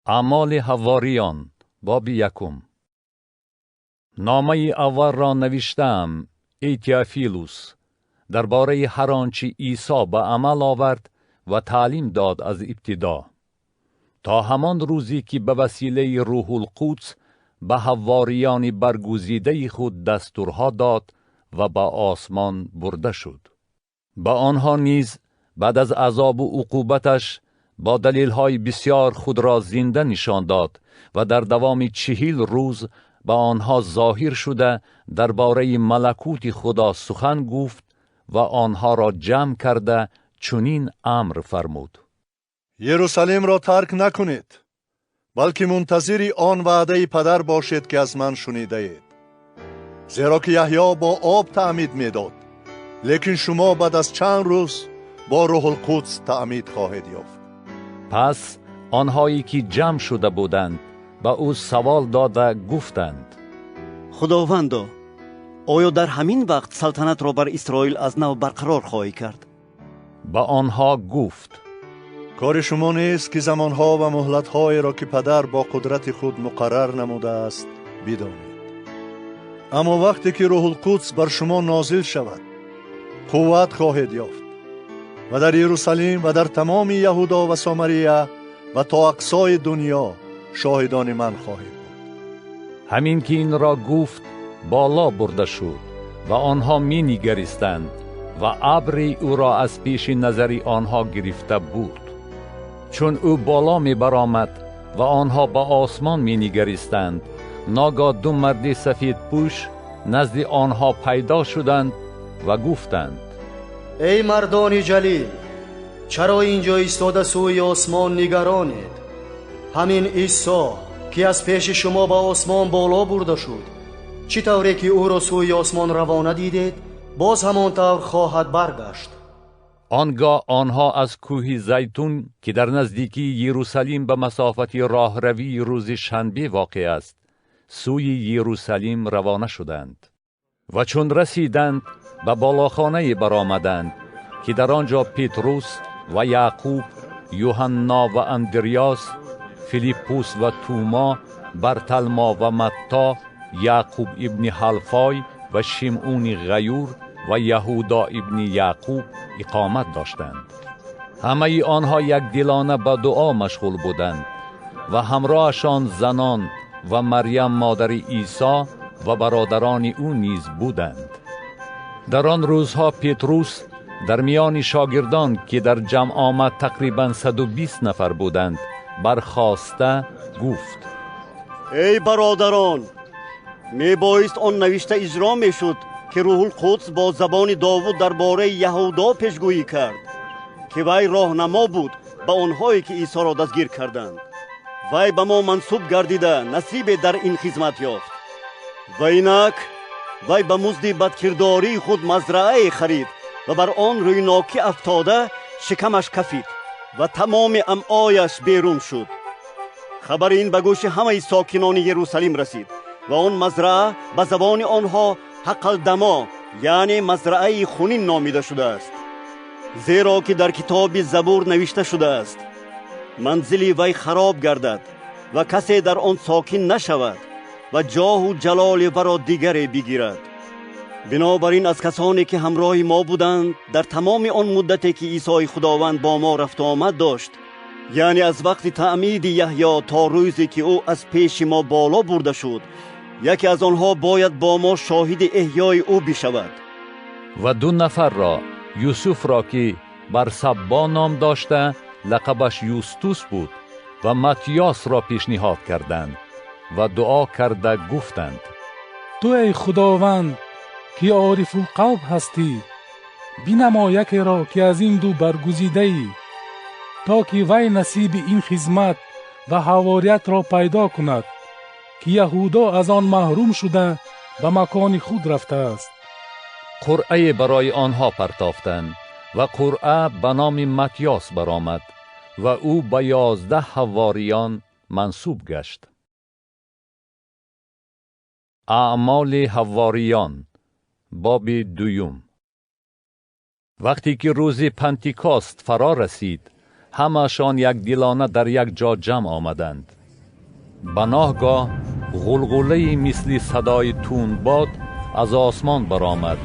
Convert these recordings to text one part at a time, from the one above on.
اعمال حواریان باب یکم. نامه اول را نوشتم ای تئوفیلوس، درباره هر آنچه عیسی به عمل آورد و تعلیم داد از ابتدا، تا همان روزی که به وسیله روح القدس به حواریان برگزیده خود دستورها داد و به آسمان برده شد. به آنها نیز بعد از عذاب و عقوبتش با دلیل‌های بسیار خود را زنده نشان داد و در دوام 40 روز به آنها ظاهر شده درباره ملکوت خدا سخن گفت و آنها را جمع کرده چنین امر فرمود: یروشلیم را ترک نکنید، بلکه منتظر آن وعده پدر باشید که از من شنیده اید. زیرا که یحیی با آب تعمید میداد، لیکن شما بعد از چند روز با روح القدس تعمید خواهید یافت. پس آنهایی که جمع شده بودند به او سوال داده گفتند: خداوندا، آیا در همین وقت سلطنت را بر اسرائیل از نو برقرار خواهی کرد؟ به آنها گفت: کار شما نیست که زمانها و مهلت‌های را که پدر با قدرت خود مقرر نموده است بدانید. اما وقتی که روح القدس بر شما نازل شود، قوت خواهید یافت و در یروشلیم و در تمام یهودا و سامریه و تا اقصای دنیا شاهدان من خواهید بود. همین که این را گفت بالا برده شد و آنها می نگریستند و ابری او را از پیش نظر آنها گرفته بود. چون او بالا می برآمد و آنها با آسمان می نگریستند، ناگاه 2 مرد سفید پوش نزد آنها پیدا شدند و گفتند: ای مردان جلیل، چرا اینجا ایستاده سوی آسمان نگرانید؟ همین عیسی که از پیش شما به آسمان بالا برده شد، چی طوری که او را سوی آسمان روانه دیدید، باز همان طور خواهد برگشت. آنگاه آنها از کوه زیتون که در نزدیکی یروشلیم به مسافت راهروی روز شنبه واقع است، سوی یروشلیم روانه شدند. و چون رسیدند به بالاخانه برآمدند که در آنجا پتروس و یعقوب، یوحنا و اندریاس، فیلیپوس و توما، برتلما و متی، یعقوب ابن حلفای و شمعون غیور و یهودا ابن یعقوب اقامت داشتند. همه آنها یک دلانه به دعا مشغول بودند و همراهشان زنان و مریم مادر عیسی و برادران او نیز بودند. در آن روزها پتروس در میان شاگردان که در جمع آمد تقریباً 120 نفر بودند برخاسته گفت: ای برادران، می بایست آن نوشته اجرا می شد که روح القدس با زبان داوود درباره یهودا پیشگویی کرد که وی راهنما بود به آنهایی که عیسی را دستگیر کردند. وی به ما منسوب گردیده نصیب در این خدمت یافت. و اینک وی به مزد بدکرداری خود مزرعه خرید و بر آن رویناکی افتاده شکمش کفید و تمام امعایش بیرون شد. خبر این به گوش همه ساکنان یروشلیم رسید و آن مزرعه به زبان آنها حقل دما، یعنی مزرعه خونین نامیده شده است. زیرا که در کتاب زبور نوشته شده است: منزلی وی خراب گردد و کسی در آن ساکن نشود و جاه و جلال وی را دیگری بگیرد. بنابراین از کسانی که همراه ما بودند در تمام آن مدتی که عیسی خداوند با ما رفت آمد داشت، یعنی از وقت تعمید یحیی تا روزی که او از پیش ما بالا برده شد، یکی از آنها باید با ما شاهد احیای او بشود. و 2 نفر را، یوسف را که برسبا نام داشته لقبش یوستوس بود و متیاس را پیشنهاد کردند و دعا کرده گفتند: تو ای خداوند که عارف القلب هستی، بینما یکی را که از این 2 برگزیده ای، تا که وی نصیب این خدمت و حواریت را پیدا کند که یهودا از آن محروم شده به مکان خود رفته است. قرعه برای آنها پرتافتند و قرعه به نام متیاس برآمد و او به 11 حواریان منسوب گشت. اعمال حواریان باب 2. وقتی که روز پنتیکاست فرا رسید، همه‌شان یک دلانه در یک جا جمع آمدند. بناهگاه غلغله مثل صدای تندباد از آسمان برآمد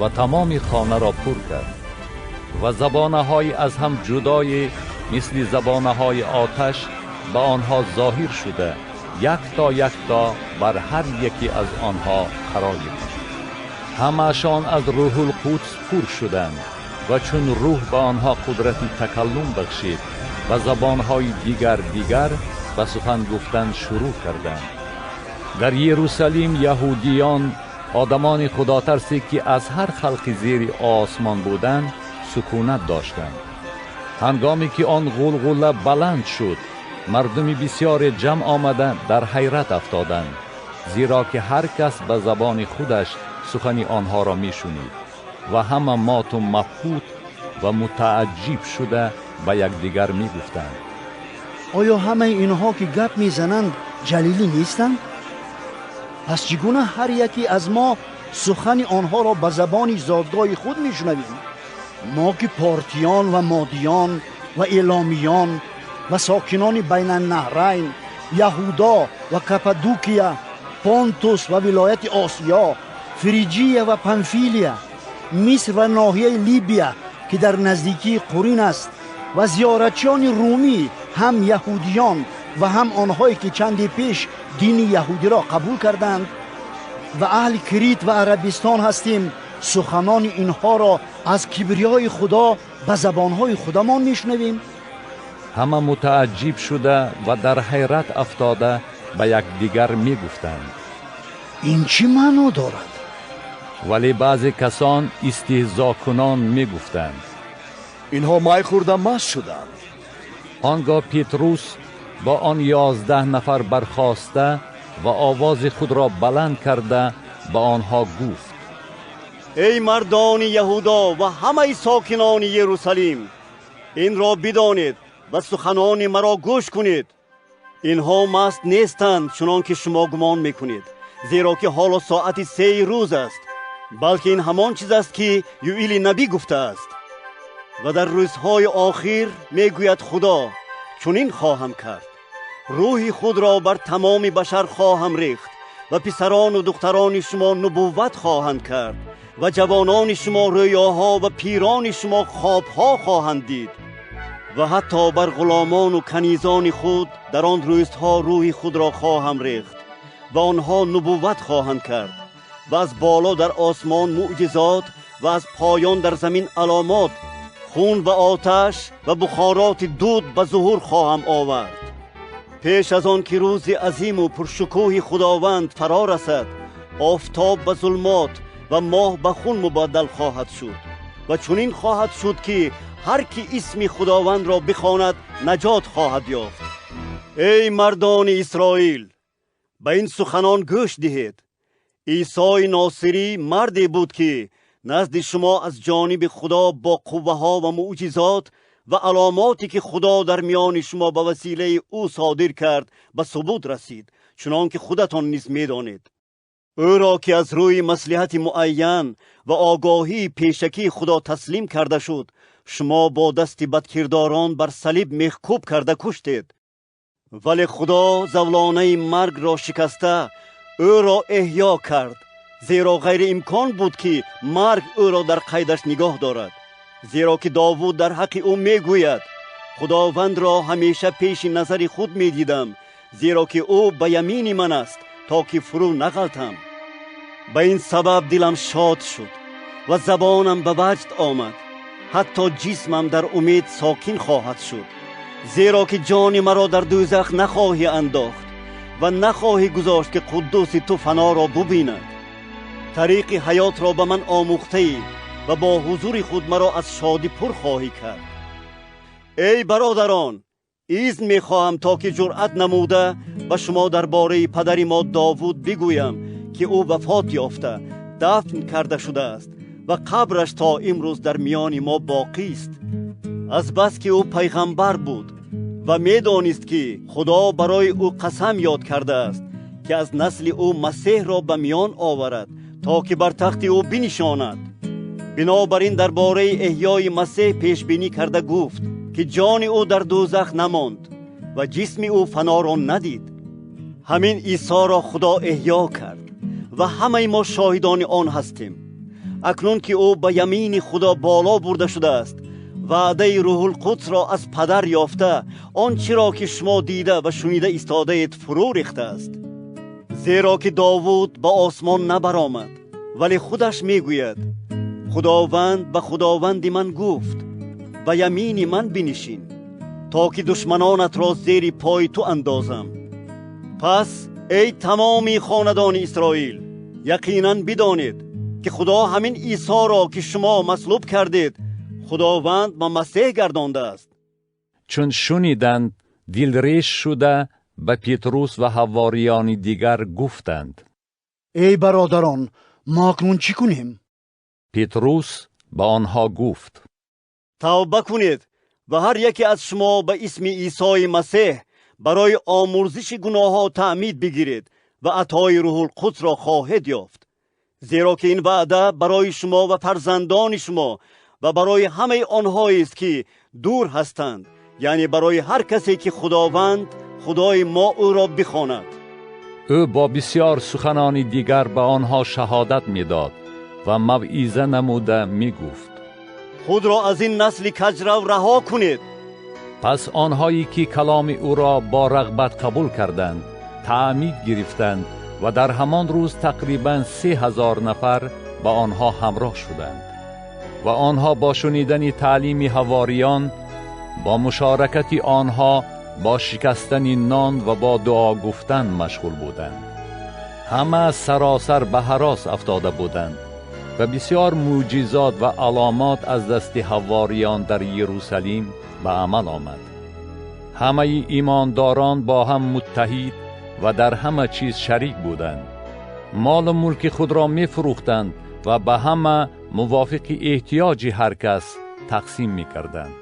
و تمام خانه را پر کرد و زبانه‌های از هم جدای مثل زبانه‌های آتش به آنها ظاهر شده، یک تا بر هر یکی از آنها قرار گرفت. همه‌شان از روح القدس پر شدند و چون روح به آنها قدرت تکلم بخشید و زبانهای دیگر به سخن گفتن شروع کردند. در یروشلیم یهودیان، آدمان خداترسی که از هر خلق زیر آسمان بودند، سکونت داشتند. هنگامی که آن غلغله بلند شد، مردم بسیار جمع آمده در حیرت افتادند، زیرا که هر کس به زبان خودش سخن آنها را میشنید و همه مات و مبهوت و متعجب شده به یکدیگر میگفتند: آیا همه اینها که گپ میزنند جلیلی نیستند؟ پس چگونه هر یکی از ما سخن آنها را به زبان زادگاه خود میشنویم؟ ما که پارتیان و مادیان و الامیان و ساکنان بین النهرین، یهودا و کپادوکیا، پونتوس و ولایت آسیا، فریجیه و پنفیلیا، مصر و ناحیه لیبیا که در نزدیکی قرین است و زیارتچیان رومی، هم یهودیان و هم آنهایی که چندی پیش دین یهودی را قبول کردند و اهل کریت و عربستان هستیم، سخنان اینها را از کبریای خدا به زبانهای خودمان میشنویم. همه متعجب شده و در حیرت افتاده به یکدیگر میگفتند: این چی معنا دارد؟ ولی بعضی کسان استهزا کنان میگفتند: اینها می خورده مست شدند. آنگاه پتروس با آن 11 نفر برخاسته و آواز خود را بلند کرده به آنها گفت: ای مردان یهودا و همه ساکنان یروشلیم، این را بدانید و سخنان مرا گوش کنید. اینها مست نیستند چنان که شما گمان میکنید، زیرا که حالا ساعت 3 روز است، بلکه این همان چیز است که یوئیل نبی گفته است. و در روزهای آخر میگوید خدا: چنین خواهم کرد، روح خود را بر تمام بشر خواهم ریخت و پسران و دختران شما نبوت خواهند کرد و جوانان شما رؤیاها و پیران شما خوابها خواهند دید. و حتی بر غلامان و کنیزان خود در آن روزها روح خود را خواهم ریخت و آنها نبوت خواهند کرد و از بالا در آسمان معجزات و از پایان در زمین علامات، خون و آتش و بخارات دود به ظهور خواهم آورد. پیش از آن که روز عظیم و پرشکوه خداوند فرا رسد، آفتاب به ظلمات و ماه به خون مبدل خواهد شد و چنین خواهد شد که هر کی اسم خداوند را بخواند نجات خواهد یافت. ای مردان اسرائیل، به این سخنان گوش دهید. عیسی ناصری مردی بود که نزد شما از جانب خدا با قوه ها و معجزات و علاماتی که خدا در میان شما به وسیله او صادر کرد به ثبوت رسید، چنان که خودتان نیز میدانید. او را که از روی مصلحت معین و آگاهی پیشکی خدا تسلیم کرده شد، شما با دست بدکرداران بر صلیب میخکوب کرده کشتید. ولی خدا زولانه مرگ را شکسته او را احیا کرد، زیرا غیر امکان بود که مرگ او را در قیدش نگاه دارد. زیرا که داوود در حق او میگوید: خداوند را همیشه پیش نظر خود میدیدم، زیرا که او به یمین من است تا که فرو نغلطم. به این سبب دلم شاد شد و زبانم به وجد آمد، حتی جسمم در امید ساکن خواهد شد. زیرا که جان مرا در دوزخ نخواهی انداخت و نخواهی گذاشت که قدوس تو فنا را ببیند. طریق حیات را به من آموخته ای و با حضور خود مرا از شادی پر خواهی کرد. ای برادران، اذن می خواهم تا که جرأت نموده به شما درباره پدر ما داوود بگویم که او وفات یافته، دفن کرده شده است و قبرش تا امروز در میان ما باقی است. از بس که او پیغمبر بود و می دانست که خدا برای او قسم یاد کرده است که از نسل او مسیح را به میان آورد تا که بر تخت او بنشاند. بنابراین درباره احیای مسیح پیش بینی کرده گفت که جان او در دوزخ نماند و جسم او فنا را ندید. همین عیسی را خدا احیا کرد و همه ما شاهدان آن هستیم. اکنون که او به یمین خدا بالا برده شده است، وعده روح القدس را از پدر یافته، آنچه را که شما دیده و شنیده ایستاده اید فرو ریخته است. زیرا که داوود به آسمان نبرآمد، ولی خودش میگوید خداوند به خداوند من گفت به یمین من بنشین تا که دشمنانت را زیر پای تو اندازم. پس ای تمامی خاندان اسرائیل، یقینا بدانید که خدا همین عیسی را که شما مصلوب کردید خداوند به مسیح گردانده است. چون شنیدند دلریش شده به پتروس و حواریان دیگر گفتند: ای برادران، ما اکنون چی کنیم؟ پتروس با آنها گفت: توبه کنید و هر یکی از شما به اسم عیسی مسیح برای آمرزش گناه ها تعمید بگیرید و عطای روح القدس را خواهید یافت. زیرا که این وعده برای شما و فرزندان شما و برای همه آنهایی است که دور هستند، یعنی برای هر کسی که خداوند خدای ما او را بخواند. او با بسیار سخنان دیگر به آنها شهادت میداد و موعظه نموده میگفت: خود را از این نسل کجرو رها کنید. پس آنهایی که کلام او را با رغبت قبول کردند تعمید گرفتند و در همان روز تقریباً 3000 نفر با آنها همراه شدند و آنها با شنیدن تعلیم حواریان، با مشارکت آنها با شکستن نان و با دعا گفتن مشغول بودند. همه سراسر به هراس افتاده بودند و بسیار معجزات و علامات از دست حواریان در یروشلیم به عمل آمد. همه ایمانداران با هم متحد و در همه چیز شریک بودند. مال و ملک خود را می فروختند و به همه موافق احتیاج هر کس تقسیم می کردند.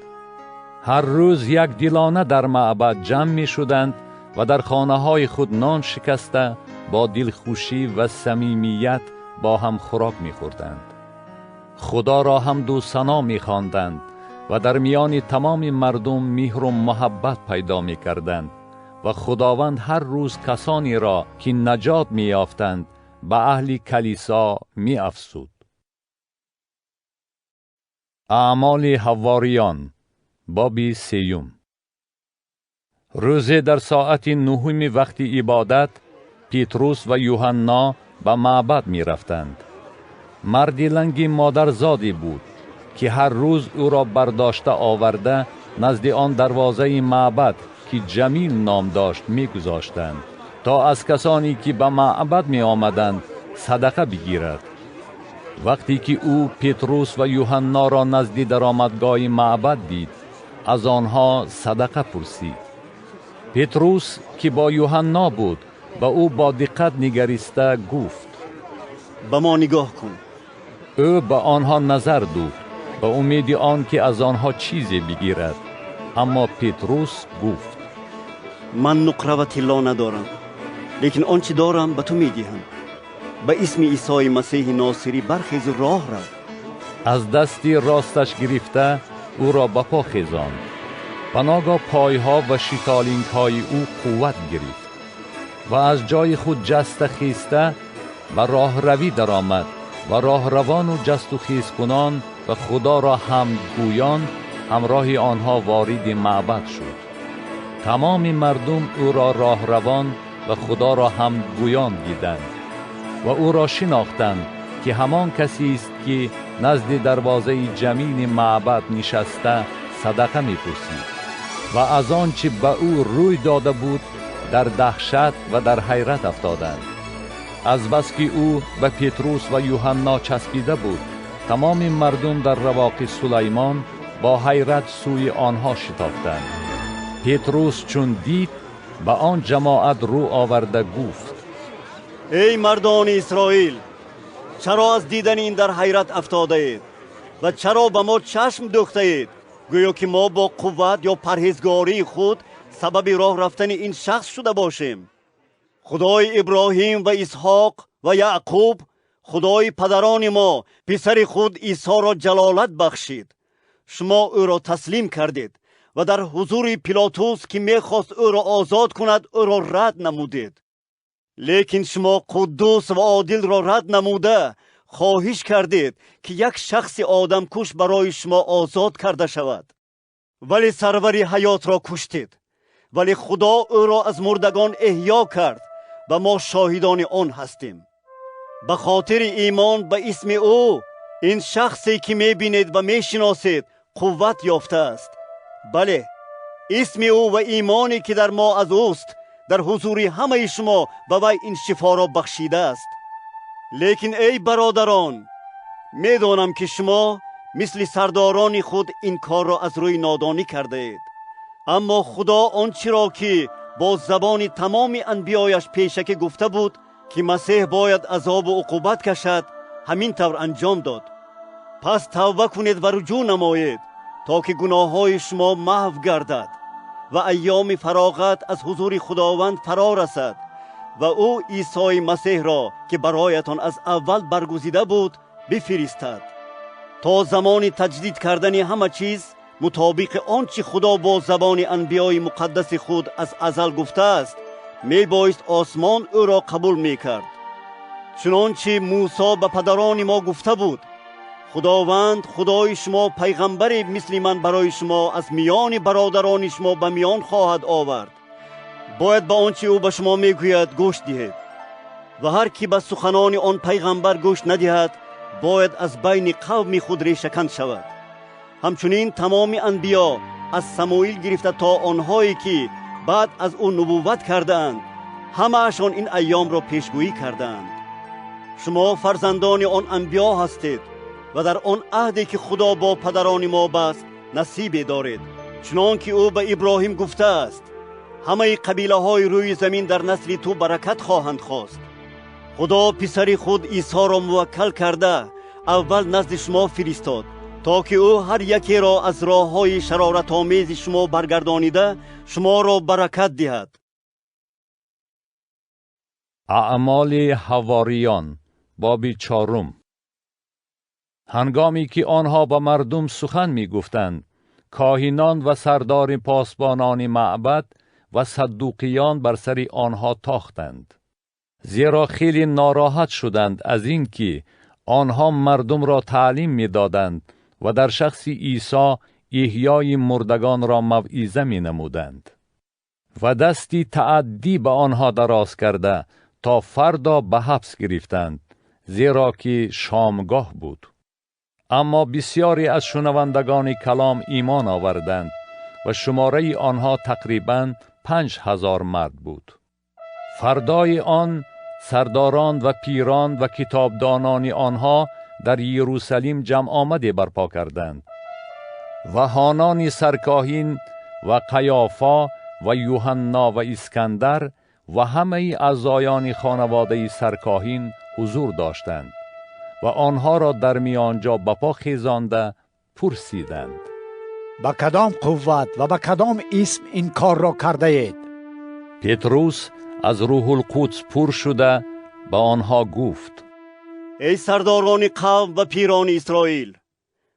هر روز یک دلانه در معبد جمع می شدند و در خانه های خود نان شکسته با دلخوشی و صمیمیت با هم خوراک می خوردند. خدا را حمد و ثنا می خواندند و در میان تمام مردم مهر و محبت پیدا می کردند و خداوند هر روز کسانی را که نجات می یافتند به اهل کلیسا می افزود. اعمال حواریان باب 3. روزی در ساعت 9 وقت عبادت پتروس و یوحنا به معبد می رفتند. مردی لنگی مادرزادی بود که هر روز او را برداشته آورده نزد آن دروازه معبد که جمیل نام داشت می گذاشتند تا از کسانی که به معبد می آمدند صدقه بگیرد. وقتی که او پتروس و یوحنا را نزد درآمدگاه معبد دید، از آنها صدقه پرسید. پتروس که با یوحنا بود به او با دقت نگریسته گفت: به ما نگاه کن. او به آنها نظر دود به امید آن که از آنها چیزی بگیرد، اما پتروس گفت: من نقره و طلا ندارم، لیکن آنچه دارم به تو میدهم. به اسم عیسی مسیح ناصری برخیز راه رو. از دستی راستش گرفته او را به پا خیزاند. ناگاه پایها و شتالینگ‌های او قوت گرفت و از جای خود جست خیسته به راه روی درآمد و راه روان و جست و خیز کنان و خدا را حمد گویان همراه آنها وارد معبد شد. تمام مردم او را راه روان و خدا را حمد گویان دیدند و او را شناختند که همان کسی است که نزد دروازه جمیل معبد نشسته صدقه می‌پرسید و از آنچه به او روی داده بود در دهشت و در حیرت افتادند. از بس که او به پتروس و یوحنا چسبیده بود، تمام مردم در رواق سلیمان با حیرت سوی آنها شتافتند. پتروس چون دید به آن جماعت رو آورده گفت: ای مردان اسرائیل، چرا از دیدن این در حیرت افتاده اید و چرا به ما چشم دوخته اید گویا که ما با قوت یا پرهیزگاری خود سبب راه رفتن این شخص شده باشیم؟ خدای ابراهیم و اسحاق و یعقوب، خدای پدران ما پسر خود عیسی را جلالت بخشید. شما او را تسلیم کردید و در حضور پیلاطوس که میخواست او را آزاد کند او را رد نمودید. لیکن شما قدوس و عادل را رد نموده خواهش کردید که یک شخص آدم کش برای شما آزاد کرده شود. ولی سروری حیات را کشتید. ولی خدا او را از مردگان احیا کرد و ما شاهدان آن هستیم. به خاطر ایمان به اسم او این شخصی که میبینید و میشناسید قوت یافته است. بله، اسم او و ایمانی که در ما از اوست در حضور همه شما به وی این شفا را بخشیده است. لیکن ای برادران، میدانم که شما مثل سرداران خود این کار را از روی نادانی کرده اید. اما خدا آنچه را که با زبان تمام انبیایش پیشکی گفته بود که مسیح باید عذاب و عقوبت کشد، همین طور انجام داد. پس توبه کنید و رجوع نمایید تا که گناههای شما محو گردد و ایام فراغت از حضور خداوند فرا رسد و او عیسی مسیح را که برایتان از اول برگزیده بود بفرستد تا زمان تجدید کردن همه چیز مطابق آنچه خدا با زبان انبیای مقدس خود از ازل گفته است می بایست آسمان او را قبول می کرد. چنانچه موسی به پدران ما گفته بود: خداوند خدای شما پیغمبری مثل من برای شما از میان برادران شما به میان خواهد آورد. باید به آنچه او به شما میگوید گوش دهید و هر کی به سخنان آن پیغمبر گوش ندهد باید از بین قوم خود ریشه‌کن شود. همچنین تمام انبیا از سموئیل گرفته تا آنهایی که بعد از او نبوت کردند همه اشان این ایام را پیشگویی کردند. شما فرزندان آن انبیا هستید و در آن عهدی که خدا با پدران ما بست نصیب دارید، چنان که او به ابراهیم گفته است: همه قبیله های روی زمین در نسل تو برکت خواهند خواست. خدا پسر خود عیسی را موکل کرده اول نزد شما فرستاد تا که او هر یکی را از راه های شرارت آمیز شما برگردانیده شما را برکت دهد. اعمال حواریان باب 4. هنگامی که آنها با مردم سخن می گفتند، کاهنان و سردار پاسبانان معبد و صدوقیان بر سر آنها تاختند، زیرا خیلی ناراحت شدند از اینکه آنها مردم را تعلیم می دادند و در شخص عیسی احیای مردگان را موعظه می نمودند و دستی تعدی به آنها دراز کرده تا فردا به حبس گرفتند، زیرا که شامگاه بود. اما بسیاری از شنوندگان کلام ایمان آوردند و شماره آنها تقریباً 5000 مرد بود. فردای آن سرداران و پیران و کتابدانان آنها در یروشلیم جمع آمده برپا کردند و حانان سرکاهین و قیافا و یوحنا و اسکندر و همه اعضایان خانواده سرکاهین حضور داشتند و آنها را در میانجا بپا خیزانده پرسیدند: با کدام قوت و با کدام اسم این کار را کرده اید؟ پتروس از روح القدس پر شده با آنها گفت: ای سرداران قوم و پیران اسرائیل،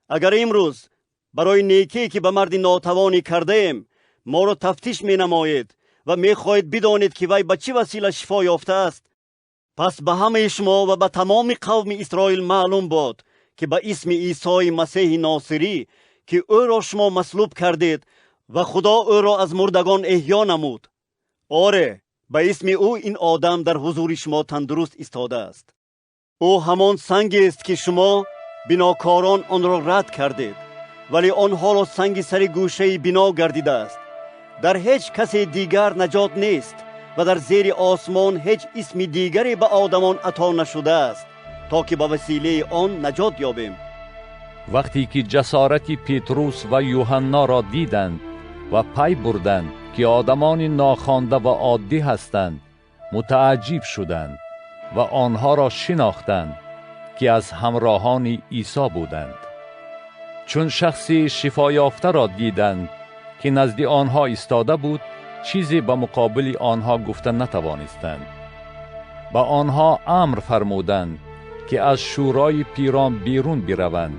اگر امروز برای نیکی که به مرد ناتوانی کرده ایم ما را تفتیش می نمایید و می خواهید بدانید که وی به چه وسیله شفا یافته است، پس به همه شما و به تمام قوم اسرائیل معلوم باد که به اسم عیسی مسیح ناصری که او را شما مصلوب کردید و خدا او را از مردگان احیا نمود، آره، به اسم او این آدم در حضور شما تندرست ایستاده است. او همان سنگ است که شما بناکاران آن را رد کردید، ولی آنها را سنگ سر گوشه بنا گردیده است. در هیچ کس دیگر نجات نیست و در زیر آسمان هیچ اسم دیگری به آدمان عطا نشده است تا که به وسیله آن نجات یابیم. وقتی که جسارت پتروس و یوحنا را دیدند و پی بردند که آدمان ناخوانده و عادی هستند، متعجب شدند و آنها را شناختند که از همراهان عیسی بودند. چون شخصی شفا یافته را دیدند که نزد آنها ایستاده بود، چیزی به مقابل آنها گفتن نتوانستند. با آنها امر فرمودند که از شورای پیران بیرون بروند.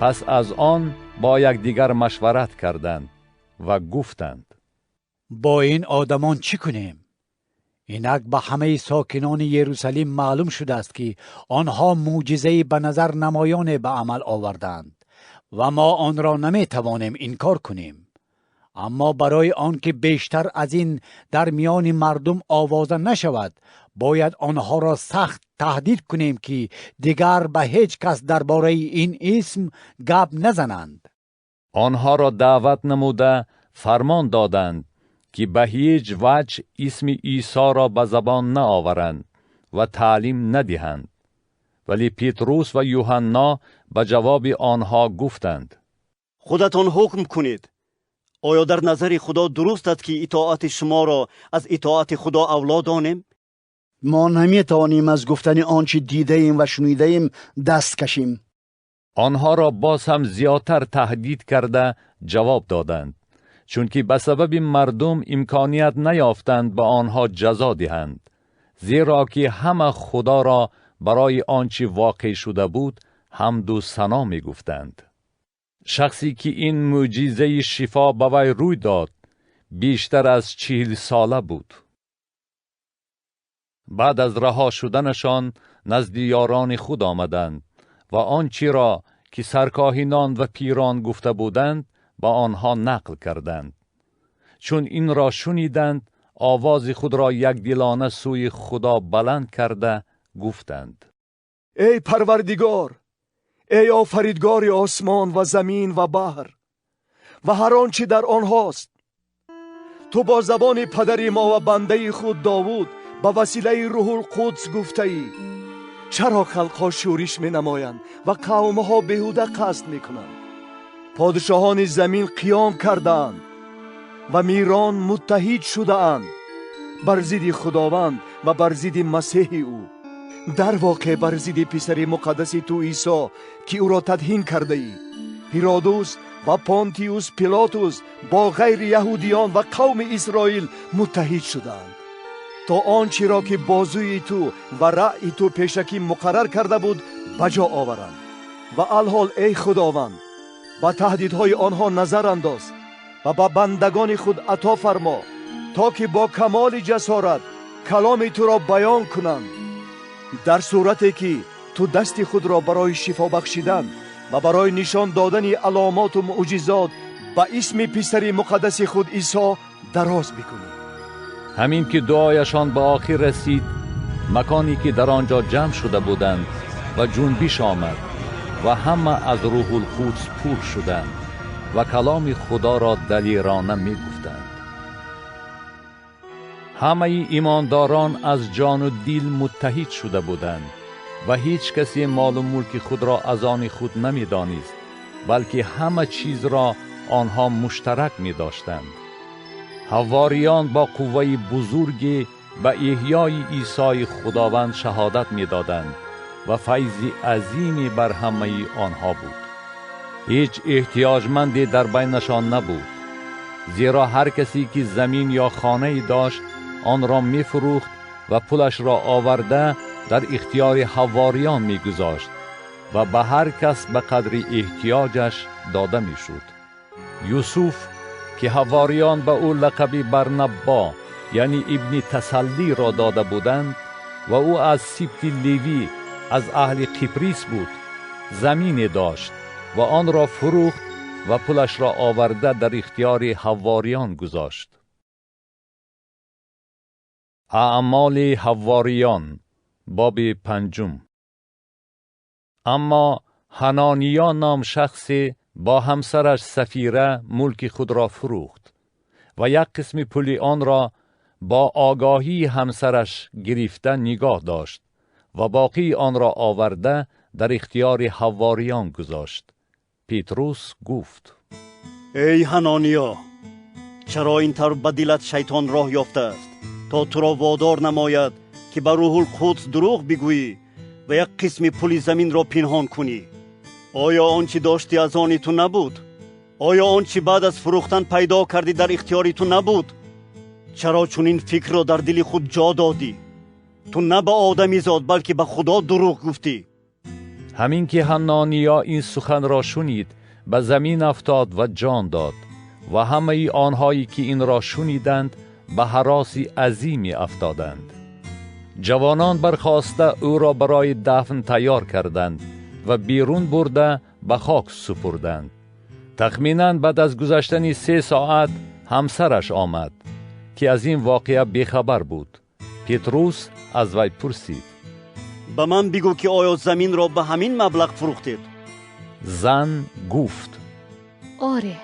پس از آن با یکدیگر مشورت کردند و گفتند: با این آدمان چی کنیم؟ اینک به همه ساکنان یروشلیم معلوم شده است که آنها معجزه به نظر نمایان به عمل آوردند و ما آن را نمی توانیم انکار کنیم. اما برای آنکه بیشتر از این در میان مردم آوازه نشود، باید آنها را سخت تهدید کنیم که دیگر به هیچ کس درباره این اسم گپ نزنند. آنها را دعوت نموده فرمان دادند که به هیچ وجه اسم عیسی را به زبان نآورند و تعلیم ندهند. ولی پتروس و یوحنا به جواب آنها گفتند: خودتان حکم کنید. آیا در نظر خدا درست است که اطاعت شما را از اطاعت خدا اولاد دانیم؟ ما نمی توانیم از گفتن آنچه دیده ایم و شنیده ایم دست کشیم. آنها را باز هم زیادتر تهدید کرده جواب دادند، چون که به سبب مردم امکانیت نیافتند به آنها جزا دهند، زیرا که همه خدا را برای آنچه واقع شده بود حمد و ثنا می گفتند. شخصی که این معجزه شفا به وی روی داد بیشتر از 40 ساله بود. بعد از رها شدنشان نزد یاران خود آمدند و آنچه را که سرکاهنان و پیران گفته بودند با آنها نقل کردند. چون این را شنیدند، آواز خود را یکدلانه سوی خدا بلند کرده گفتند: ای پروردگار، ای آفریدگار آسمان و زمین و بحر و هر آنچه در آنهاست، تو با زبان پدر ما و بنده خود داوود به وسیله روح القدس گفته ای: چرا خلقها شورش می نمایند و قومها بیهوده قصد می کنند؟ پادشاهان زمین قیام کردند و میران متحد شده اند بر ضد خداوند و بر ضد مسیح او. در واقع بر ضد پسر مقدس تو عیسی که او را تدهین کرده ای. هیرودوس و پونتیوس پیلاتوس با غیر یهودیان و قوم اسرائیل متحد شدند تا آنچه را که بازوی تو و رأی تو پیشکی مقرر کرده بود بجا آورند. و الحال ای خداوند، با تهدیدهای آنها نظر انداز و با بندگان خود عطا فرما تا که با کمال جسارت کلام تو را بیان کنند، در صورتی که تو دست خود را برای شفا بخشیدن و برای نشان دادن علامات و معجزات به اسم پسر مقدس خود عیسی دراز بکنی. همین که دعایشان به آخر رسید، مکانی که در آنجا جمع شده بودند و جنبش آمد و همه از روح القدس پر شدند و کلام خدا را دلیرانه می گفتند. همه ایمانداران از جان و دل متحد شده بودند و هیچ کسی مال و ملک خود را از آن خود نمی دانست، بلکه همه چیز را آنها مشترک می داشتند. حواریان با قوه بزرگی به احیای عیسی خداوند شهادت می دادند و فیض عظیمی بر همه آنها بود. هیچ احتیاجمندی در بینشان نبود، زیرا هر کسی که زمین یا خانه داشت آن را می فروخت و پولش را آورده در اختیار حواریان می گذاشت و به هر کس به قدر احتیاجش داده می شد. یوسف که حواریان به او لقب برنبا یعنی ابن تسلی را داده بودند و او از سبط لیوی از اهل قبریس بود، زمین داشت و آن را فروخت و پولش را آورده در اختیار حواریان گذاشت. اعمال حواریان باب 5. اما حنانیا نام شخصی با همسرش سفیره ملک خود را فروخت و یک قسم پول آن را با آگاهی همسرش گرفته نگاه داشت و باقی آن را آورده در اختیار حواریان گذاشت. پتروس گفت: ای حنانیا، چرا این طور به دلت شیطان راه یافته است تا تو را وادار نماید که به روح القدس دروغ بگویی و یک قسم پول زمین را پنهان کنی؟ آیا آنچه داشتی از آن تو نبود؟ آیا آنچه بعد از فروختن پیدا کردی در اختیار تو نبود؟ چرا چون این فکر را در دل خود جا دادی؟ تو نه به آدمی زاد بلکه به خدا دروغ گفتی. همین که حنانیا این سخن را شنید، به زمین افتاد و جان داد و همه آنهایی که این را شنیدند به هراسی عظیمی افتادند. جوانان برخاسته او را برای دفن تیار کردند و بیرون برده به خاک سپردند. تخمیناً بعد از گذشتن 3 ساعت همسرش آمد که از این واقعه بیخبر بود. پتروس از وی پرسید: به من بگو که آیا زمین را به همین مبلغ فروختید؟ زن گفت: آره،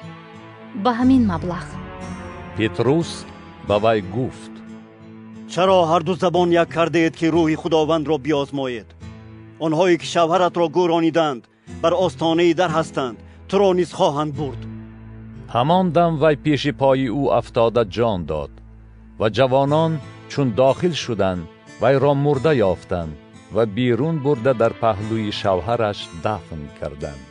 به همین مبلغ. پتروس به وی گفت: چرا هر دو زبان یک کرده اید که روح خداوند را بیازمایید؟ آنهایی که شوهرت را گورانیدند بر آستانه در هستند، تو را نیز خواهند برد. همان دم وی پیش پای او افتاده جان داد و جوانان چون داخل شدند وی را مرده یافتند و بیرون برده در پهلوی شوهرش دفن کردند.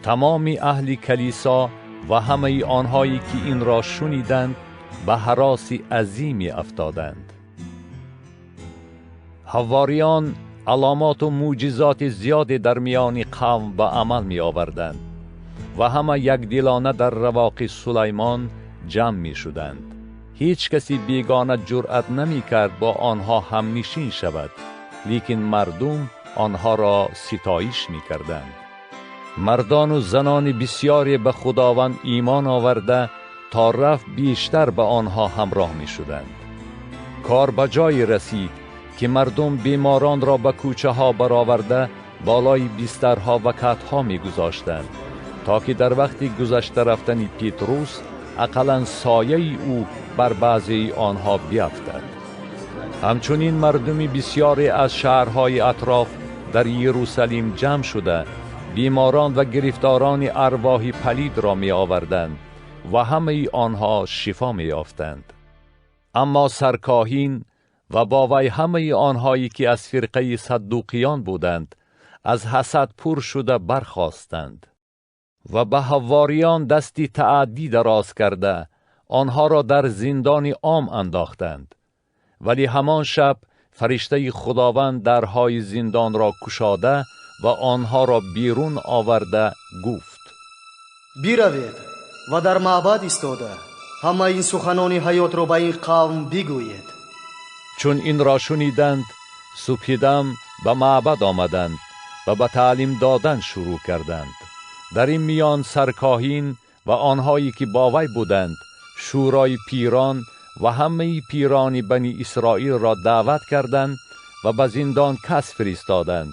تمام اهل کلیسا و همه آنهایی که این را شنیدند به هراسی عظیمی افتادند. حواریان علامات و معجزات زیادی در میان قوم به عمل می آوردند و همه یک دلانه در رواق سلیمان جمع می شدند. هیچ کسی بیگانه جرأت نمی کرد با آنها هم نشین شود، لیکن مردم آنها را ستایش می کردند. مردان و زنان بسیاری به خداوند ایمان آورده تا رفت بیشتر به آنها همراه می شدند. کار به جای رسید که مردم بیماران را به کوچه ها برآورده بالای بسترها و کتها می گذاشتند تا که در وقت گذشته رفتن پتروس اقلاً سایه او بر بعضی آنها بیفتد. همچنین مردم بسیاری از شهرهای اطراف در یروشلیم جمع شده بیماران و گرفتاران ارواح پلید را می آوردند و همه آنها شفا می یافتند. اما سرکاهین و با وی همه آنهایی که از فرقه صدوقیان بودند از حسد پر شده برخاستند و به حواریان دستی تعدی دراز کرده آنها را در زندان عام انداختند. ولی همان شب فرشته خداوند درهای زندان را گشاده و آنها را بیرون آورده گفت: بیروید و در معبد ایستاده همه این سخنان حیات را به این قوم بگویید. چون این را شنیدند صبحدم به معبد آمدند و به تعلیم دادن شروع کردند. در این میان سرکاهین و آنهایی که با وی بودند شورای پیران و همه پیران بنی اسرائیل را دعوت کردند و به زندان کس فرستادند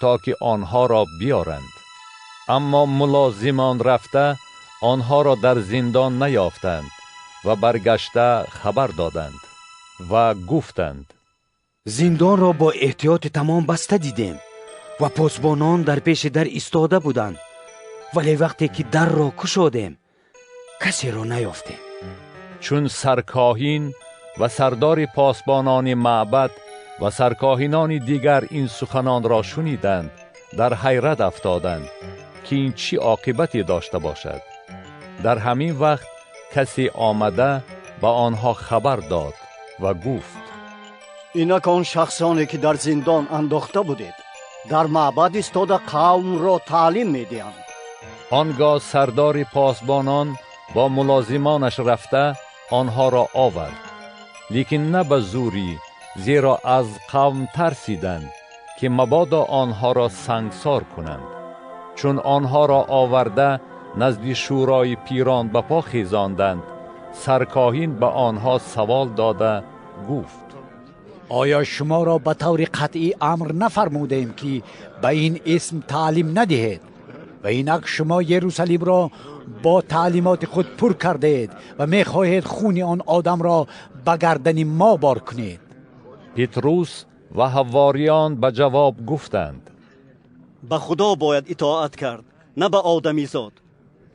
تا که آنها را بیارند. اما ملازمان رفته آنها را در زندان نیافتند و برگشته خبر دادند و گفتند: زندان را با احتیاط تمام بسته دیدیم و پاسبانان در پیش در ایستاده بودند، ولی وقتی که در را گشادیم کسی را نیافتیم. چون سرکاهین و سردار پاسبانان معبد و سرکاهینان دیگر این سخنان را شنیدند در حیرت افتادند که این چی عاقبتی داشته باشد. در همین وقت کسی آمده با آنها خبر داد و گفت: اینک آن شخصانی که در زندان انداخته بودید در معبد ایستاده قوم را تعلیم می‌دهند. آنگاه سردار پاسبانان با ملازمانش رفته آنها را آورد، لیکن نه به زوری، زیرا از قوم ترسیدند که مبادا آنها را سنگسار کنند. چون آنها را آورده نزد شورای پیران به پا خیزاندند، سرکاهین به آنها سوال داده گفت: آیا شما را به طور قطعی امر نفرمودیم که به این اسم تعلیم ندهید و اینک شما یروشلیم را با تعلیمات خود پر کردید و می‌خواهید خون آن آدم را به گردن ما بار کنید؟ پتروس و حواریان به جواب گفتند: به خدا باید اطاعت کرد، نه به آدمی زاد.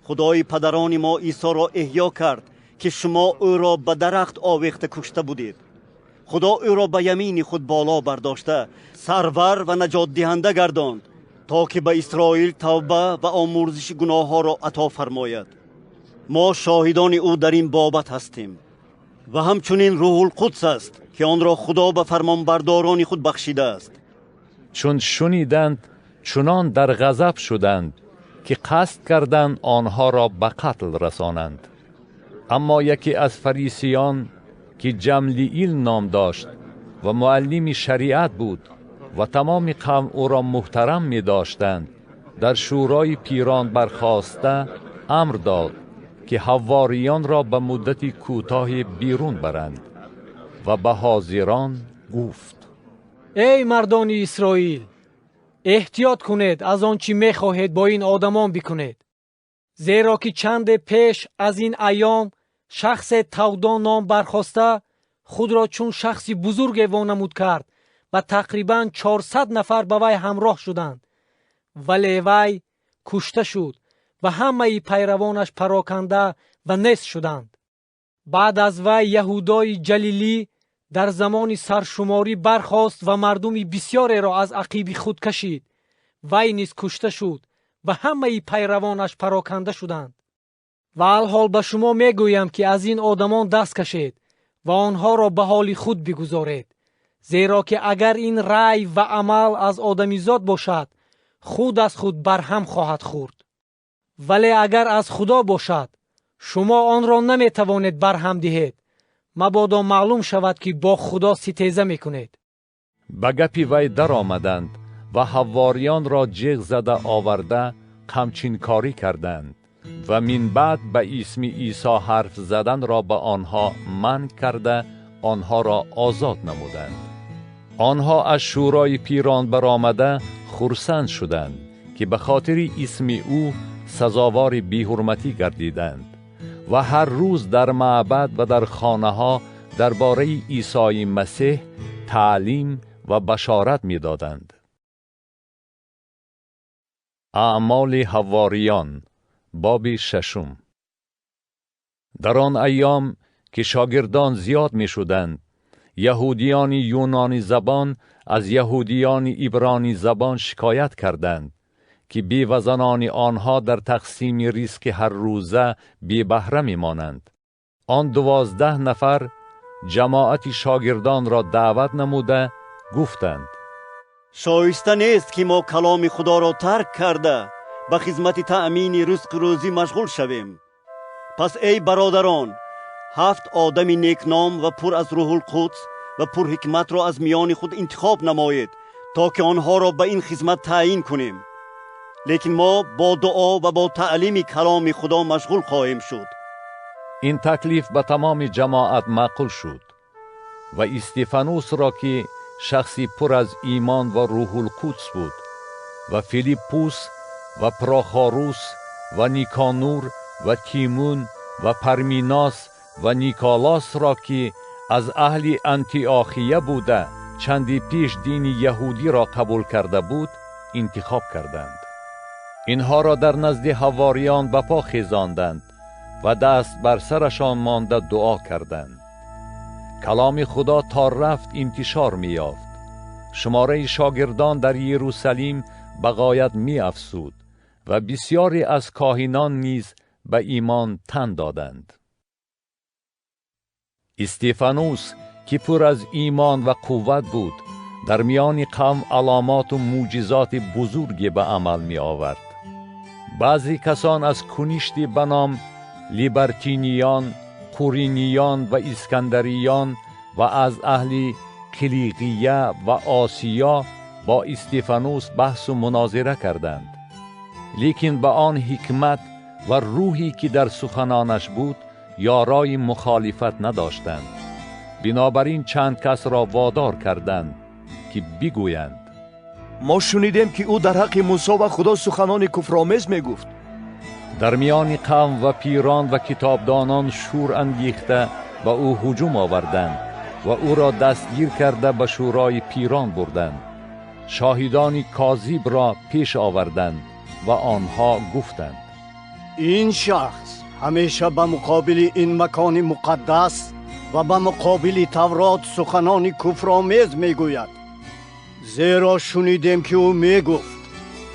خدای پدران ما عیسی را احیا کرد که شما او را به درخت آویخته کشته بودید. خدا او را به یمین خود بالا برداشته سرور و نجات دهنده گرداند تا که به اسرائیل توبه و آمرزش گناه ها را عطا فرماید. ما شاهدان او در این بابت هستیم. و همچنین روح القدس است که آن را خدا به فرمانبرداران خود بخشیده است. چون شنیدند چنان در غضب شدند که قصد کردند آنها را به قتل رسانند. اما یکی از فریسیان که جملییل نام داشت و معلم شریعت بود و تمام قوم او را محترم می داشتند، در شورای پیران برخاسته امر داد که حواریان را به مدتی کوتاه بیرون برند و به حاضران گفت: ای مردان اسرائیل، احتیاط کنید از آنچه می خواهید با این آدمان بکنید، زیرا که چند پیش از این ایام شخص تودان نام برخاسته خود را چون شخصی بزرگ وانمود کرد و تقریباً 400 نفر به وی همراه شدند، ولی وی کشته شد و همه پیروانش پراکنده و نیست شدند. بعد از وی یهودای جلیلی در زمان سرشماری برخاست و مردمی بسیاری را از عقیب خود کشید. وی نیز کشته شد و همه پیروانش پراکنده شدند. و الحال به شما میگویم که از این آدمان دست کشید و آنها را به حال خود بگذارید، زیرا که اگر این رأی و عمل از آدمیزاد باشد خود از خود برهم خواهد خورد، ولی اگر از خدا باشد شما آن را نمی توانید برهم دهید، مبادا معلوم شود که با خدا ستیزه میکنید. به گپی وی در آمدند و حواریان را جیغ زده آورده قمچین کاری کردند و من بعد به اسم عیسی حرف زدن را به آنها منع کرده آنها را آزاد نمودند. آنها از شورای پیران برآمده خرسند شدند که به خاطر اسم او سزاوار بی‌حرمتی گردیدند و هر روز در معبد و در خانه ها درباره عیسی مسیح تعلیم و بشارت می دادند. اعمال حواریان باب 6. در آن ایام که شاگردان زیاد می شدند، یهودیان یونانی زبان از یهودیان عبرانی زبان شکایت کردند که بیوزنان آنها در تقسیم ریسک هر روزه بی بهره می مانند. آن 12 نفر جماعت شاگردان را دعوت نموده گفتند: شایسته نیست که ما کلام خدا را ترک کرده به خدمت تأمین رزق روزی مشغول شویم. پس ای برادران، 7 آدم نیکنام و پر از روح القدس و پر حکمت را از میان خود انتخاب نمایید تا که آنها را به این خدمت تعیین کنیم. لیکن ما با دعا و با تعلیم کلام خدا مشغول خواهیم شد. این تکلیف به تمام جماعت معقول شد و استفانوس را که شخصی پر از ایمان و روح القدس بود و فیلیپوس و پراخاروس و نیکانور و تیمون و پرمیناس و نیکالاس را که از اهل انتیاخیه بوده چندی پیش دین یهودی را قبول کرده بود انتخاب کردند. اینها را در نزد حواریان به پا خیزاندند و دست بر سرشان مانده دعا کردند. کلام خدا تا رفت انتشار می یافت. شماره شاگردان در یروشلیم به غایت می افزود و بسیاری از کاهنان نیز به ایمان تن دادند. استفانوس که پر از ایمان و قوت بود در میان قوم علامات و معجزات بزرگی به عمل می آورد. بعضی کسان از کنیشتی به نام لیبرتینیان، قورینیان و اسکندریان و از اهل کلیقیه و آسیا با استفانوس بحث و مناظره کردند، لیکن به آن حکمت و روحی که در سخنانش بود یارای مخالفت نداشتند. بنابراین چند کس را وادار کردند که بگویند: ما شنیدیم که او در حق موسی و خدا سخنان کفرآمیز می گفت. در میان قوم و پیران و کتابدانان شور انگیخته به او هجوم آوردند و او را دستگیر کرده به شورای پیران بردند. شاهدان کاذب را پیش آوردند و آنها گفتند: این شخص همیشه به مقابل این مکان مقدس و به مقابل تورات سخنان کفرآمیز میگوید. زیرا شنیدیم که او میگفت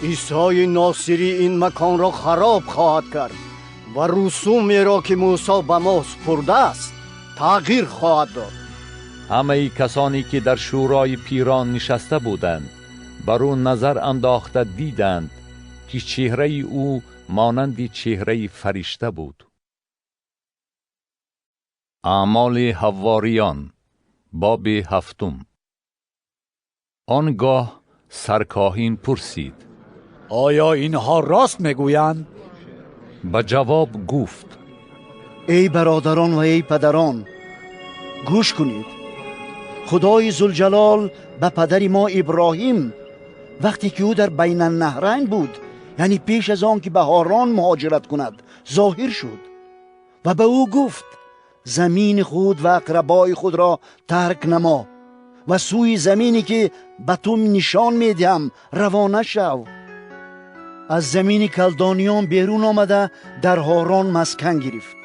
عیسی ناصری این مکان را خراب خواهد کرد و رسومی را که موسی به ما سپرده است تغییر خواهد داد. همه کسانی که در شورای پیران نشسته بودند بر او نظر انداخته دیدند که چهره او مانند چهره فرشته بود. اعمال حواریان باب 7. آنگاه سرکاهین پرسید: آیا اینها راست میگویند؟ به جواب گفت: ای برادران و ای پدران، گوش کنید. خدای ذوالجلال به پدر ما ابراهیم وقتی که او در بین النهرین بود، یعنی پیش از آن که به هاران مهاجرت کند، ظاهر شد و به او گفت: زمین خود و اقربای خود را ترک نما و سوی زمینی که به تو نشان میدهم روانه شو. از زمین کلدانیان بیرون آمده در هاران مسکن گرفت.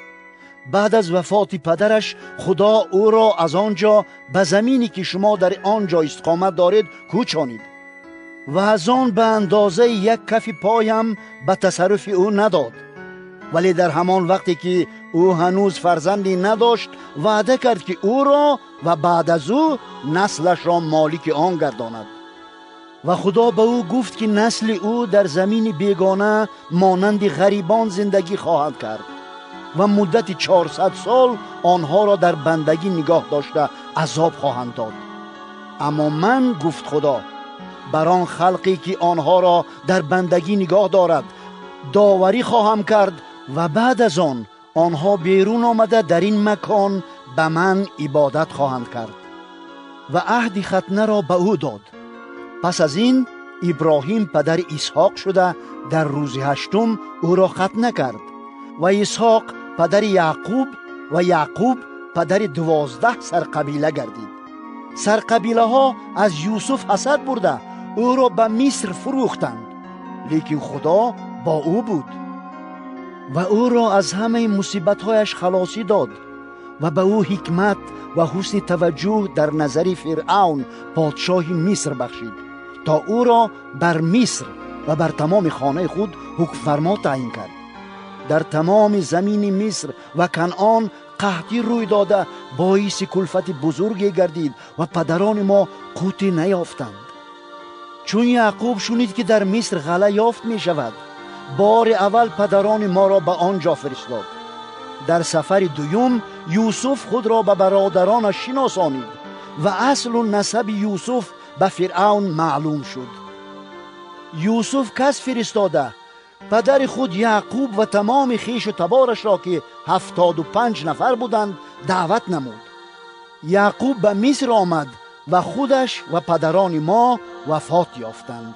بعد از وفات پدرش خدا او را از آنجا به زمینی که شما در آنجا استقامت دارید کوچانید و از آن به اندازه یک کف پای هم به تصرف او نداد. ولی در همان وقتی که او هنوز فرزندی نداشت، وعده کرد که او را و بعد از او نسلش را مالک آن گرداند. و خدا به او گفت که نسل او در زمین بیگانه مانند غریبان زندگی خواهد کرد و مدت 400 سال آنها را در بندگی نگاه داشته عذاب خواهند داد. اما من، گفت خدا، بر آن خلقی که آنها را در بندگی نگاه دارد داوری خواهم کرد و بعد از آن آنها بیرون آمده در این مکان به من عبادت خواهند کرد. و عهد ختنه را به او داد. پس از این ابراهیم پدر اسحاق شده در روز 8 او را ختنه کرد و اسحاق پدر یعقوب و یعقوب پدر 12 سرقبیله گردید. سرقبیله ها از یوسف حسد برده او را به مصر فروختند، لیکن خدا با او بود و او را از همه مصیبت‌هایش خلاصی داد و به او حکمت و حسن توجه در نظر فرعون پادشاه مصر بخشید تا او را بر مصر و بر تمام خانه خود حکم فرما تعیین کرد. در تمام زمین مصر و کنعان قحطی روی داده باعث کلفت بزرگی گردید و پدران ما قوتی نیافتند. چون یعقوب شنید که در مصر غله یافت می شود، بار اول پدران ما را به آنجا فرستاد. در سفر دوم یوسف خود را به برادرانش شناسانید و اصل و نسب یوسف به فرعون معلوم شد. یوسف کس فرستاده پدر خود یعقوب و تمام خویش و تبارش را که 75 نفر بودند دعوت نمود. یعقوب به مصر آمد و خودش و پدران ما وفات یافتند.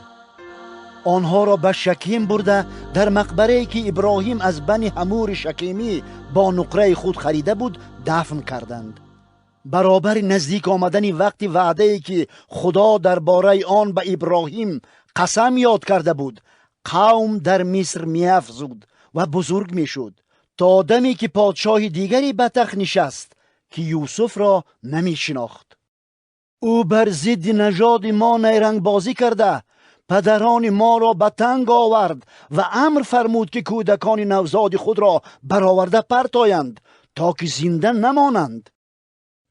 آنها را به شکیم برده در مقبره‌ای که ابراهیم از بنی حمور شکیمی با نقره خود خریده بود دفن کردند. برابر نزدیک آمدن وقت وعده‌ای که خدا درباره آن به ابراهیم قسم یاد کرده بود، قوم در مصر می‌افزود و بزرگ می‌شد تا دمی که پادشاه دیگری به تخت نشست که یوسف را نمی‌شناخت. او بر ضد نژاد ما نیرنگ بازی کرده پدران ما را به تنگ آورد و امر فرمود که کودکان نوزاد خود را برآورده پرتایند تا که زنده نمانند.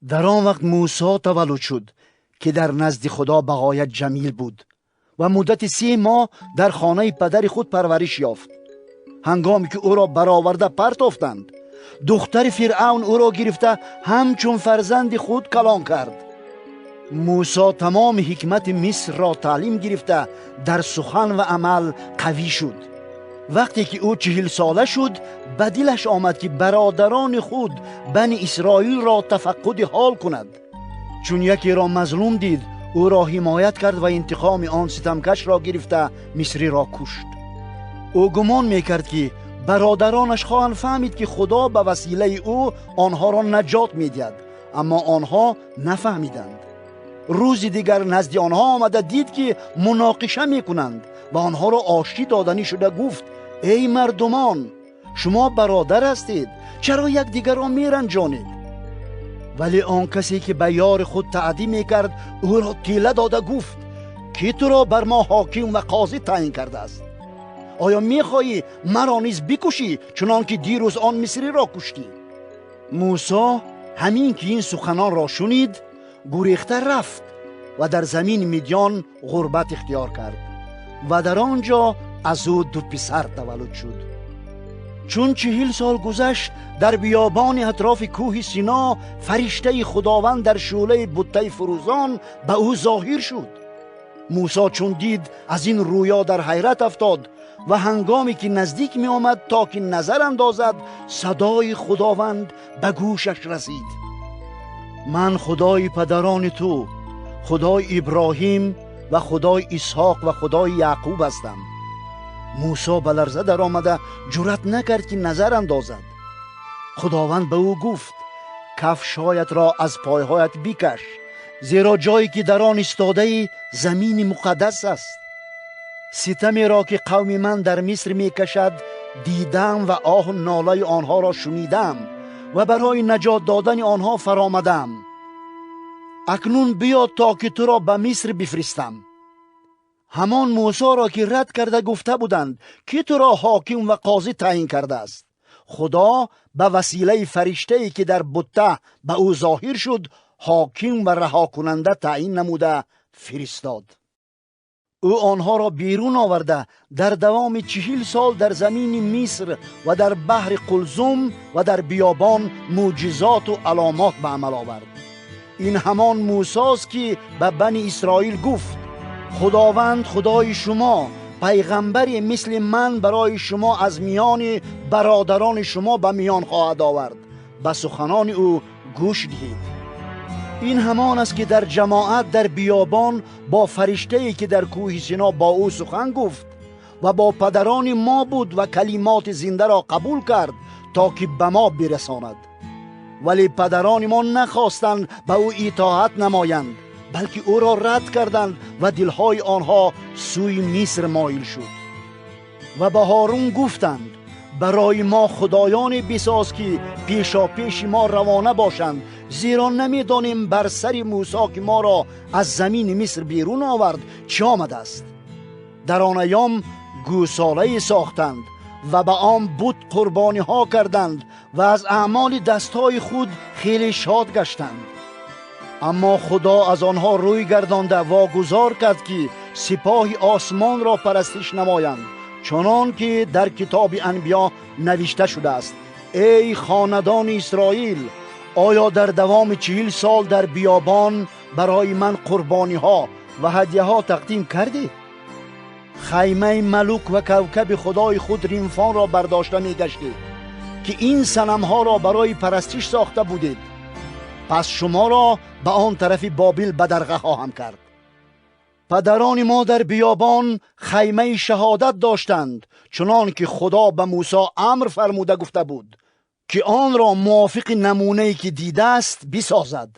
در آن وقت موسی تولد شد که در نزد خدا بغایت جمیل بود و مدت 3 ماه در خانه پدر خود پرورش یافت. هنگامی که او را برآورده پرتافتند، دختر فرعون او را گرفته همچون فرزند خود کلان کرد. موسی تمام حکمت مصر را تعلیم گرفته در سخن و عمل قوی شد. وقتی که او 40 ساله شد، به دلش آمد که برادران خود بنی اسرائیل را تفقد حال کند. چون یکی را مظلوم دید، او را حمایت کرد و انتقام آن ستمکش را گرفته مصری را کشت. او گمان میکرد که برادرانش خواهند فهمید که خدا به وسیله او آنها را نجات میدهد، اما آنها نفهمیدند. روز دیگر نزد آنها آمده دید که مناقشه میکنند و آنها را آشتی دادنی شده گفت: ای مردمان، شما برادر هستید، چرا یک دیگر را میرنجانید؟ ولی آن کسی که به یار خود تعدی میکرد او را تیله داده گفت: کی تو را بر ما حاکم و قاضی تعیین کرده است؟ آیا میخواهی مرا نیز بکشی چنان که دیروز آن مصری را کشتی؟ موسی همین که این سخنان را شنید گریخته رفت و در زمین مدیان غربت اختیار کرد و در آنجا از او 2 پسر تولد شد. چون 40 سال گذشت در بیابان اطراف کوه سینا فرشته خداوند در شعله بته فروزان به او ظاهر شد. موسی چون دید از این رویا در حیرت افتاد و هنگامی که نزدیک می آمد تا که نظر اندازد صدای خداوند به گوشش رسید: من خدای پدران تو، خدای ابراهیم و خدای اسحاق و خدای یعقوب هستم. موسی به لرزه در آمده جرأت نکرد که نظر اندازد. خداوند به او گفت: کفشهایت را از پایهایت بکش، زیرا جایی که در آن ایستاده ای زمین مقدس است. ستمی را که قوم من در مصر می کشد دیدم و آه و ناله آنها را شنیدم و برای نجات دادن آنها فرآمدم. اکنون بیا تا که تو را به مصر بفرستم. همان موسی را که رد کرده گفته بودند که تو را حاکم و قاضی تعیین کرده است. خدا به وسیله فرشته‌ای که در بته به او ظاهر شد حاکم و رها کننده تعیین نموده فرستاد. او آنها را بیرون آورده در دوام 40 سال در زمین مصر و در بحر قلزم و در بیابان معجزات و علامات به عمل آورد. این همان موسی است که به بنی اسرائیل گفت: خداوند خدای شما پیغمبری مثل من برای شما از میان برادران شما به میان خواهد آورد. به سخنان او گوش دهید. این همان است که در جماعت در بیابان با فرشته‌ای که در کوه سینا با او سخن گفت و با پدران ما بود و کلمات زنده را قبول کرد تا که به ما برساند. ولی پدران ما نخواستند به او اطاعت نمایند، بلکه او را رد کردند و دلهای آنها سوی مصر مایل شد. و به هارون گفتند: برای ما خدایان بساز که پیشا پیش ما روانه باشند، زیرا نمیدانیم بر سر موسی که ما را از زمین مصر بیرون آورد چه آمده است. در آن ایام گوساله ساختند و به آن بت قربانی ها کردند و از اعمال دستهای خود خیلی شاد گشتند. اما خدا از آنها روی گردانده واگذار کرد که سپاه آسمان را پرستش نمایند، چنان که در کتاب انبیا نوشته شده است: ای خاندان اسرائیل، آیا در دوام 40 سال در بیابان برای من قربانی ها و هدیه ها تقدیم کردید؟ خیمه ملوک و کوکب خدای خود رینفان را برداشته می گشتید که این صنم ها را برای پرستش ساخته بودید. پس شما را به آن طرف بابل بدرقه خواهم کرد. پدران ما در بیابان خیمه شهادت داشتند، چنان که خدا به موسی امر فرموده گفته بود که آن را موافق نمونه‌ای که دیده است بسازد.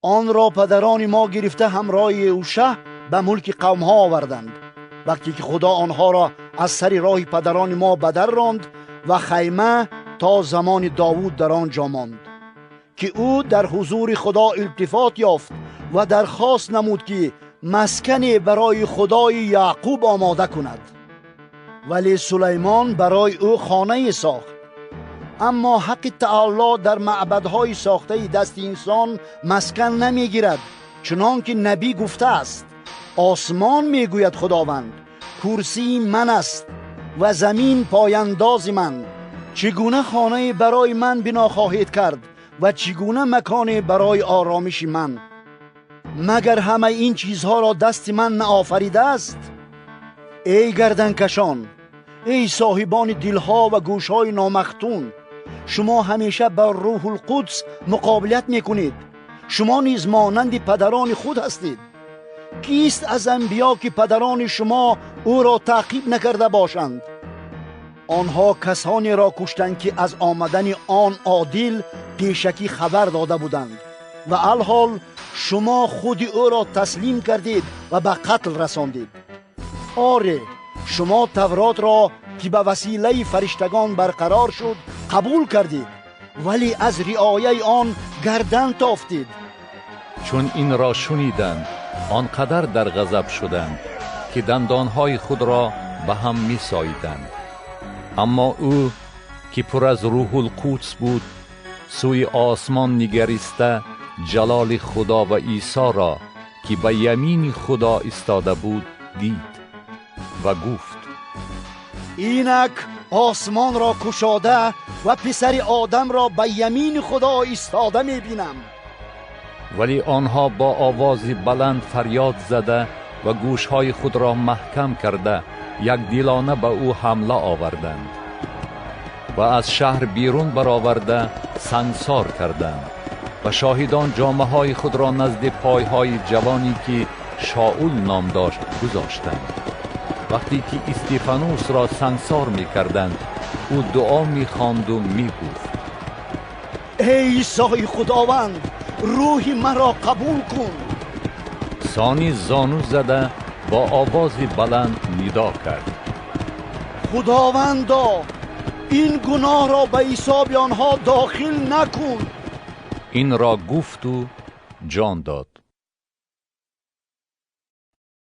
آن را پدران ما گرفته همراه یهوشع به ملک قوم ها آوردند. وقتی که خدا آنها را از سر راه پدران ما بدر راند و خیمه تا زمان داوود در آن جا ماند که او در حضور خدا التفات یافت و درخواست نمود که مسکنی برای خدای یعقوب آماده کند. ولی سلیمان برای او خانه ساخت. اما حق تعالی در معبدهای ساخته دست انسان مسکن نمیگیرد، چنان که نبی گفته است: آسمان میگوید خداوند کرسی من است و زمین پاینداز من. چگونه خانه برای من بنا خواهید کرد و چگونه مکان برای آرامش من؟ مگر همه این چیزها را دست من نآفریده است؟ ای گردنکشان، ای صاحبان دلها و گوشهای نامختون، شما همیشه بر روح القدس مقابلت میکنید. شما نیز مانند پدران خود هستید. کیست از انبیا که پدران شما او را تعقیب نکرده باشند؟ آنها کسانی را کشتند که از آمدن آن عادل پیشکی خبر داده بودند و الحال شما خود او را تسلیم کردید و به قتل رساندید. آره، شما تورات را که به وسیله فرشتگان برقرار شد قبول کردید، ولی از رعایت آن گردن تافتید. چون این را شنیدند آنقدر در غضب شدند که دندانهای خود را به هم می ساییدند. اما او که پر از روح القدس بود سوی آسمان نگریسته جلال خدا و عیسی را که به یمین خدا ایستاده بود دید و گفت: اینک آسمان را کشاده و پسر آدم را به یمین خدا ایستاده می‌بینم. ولی آنها با آوازی بلند فریاد زده و گوشهای خود را محکم کرده یک دیلانه به او حمله آوردند و از شهر بیرون برآورده سنگسار کردند و شاهدان جامه های خود را نزد پای های جوانی که شاول نام داشت گذاشتند. وقتی که استفانوس را سنگسار می کردند او دعا می خواند و می گفت: ای عیسی خداوند، روح مرا قبول کن. ثانی زانو زده با آوازی بلند ندا کرد: خداوندا، این گناه را به حساب آنها داخل نکن. این را گفت و جان داد.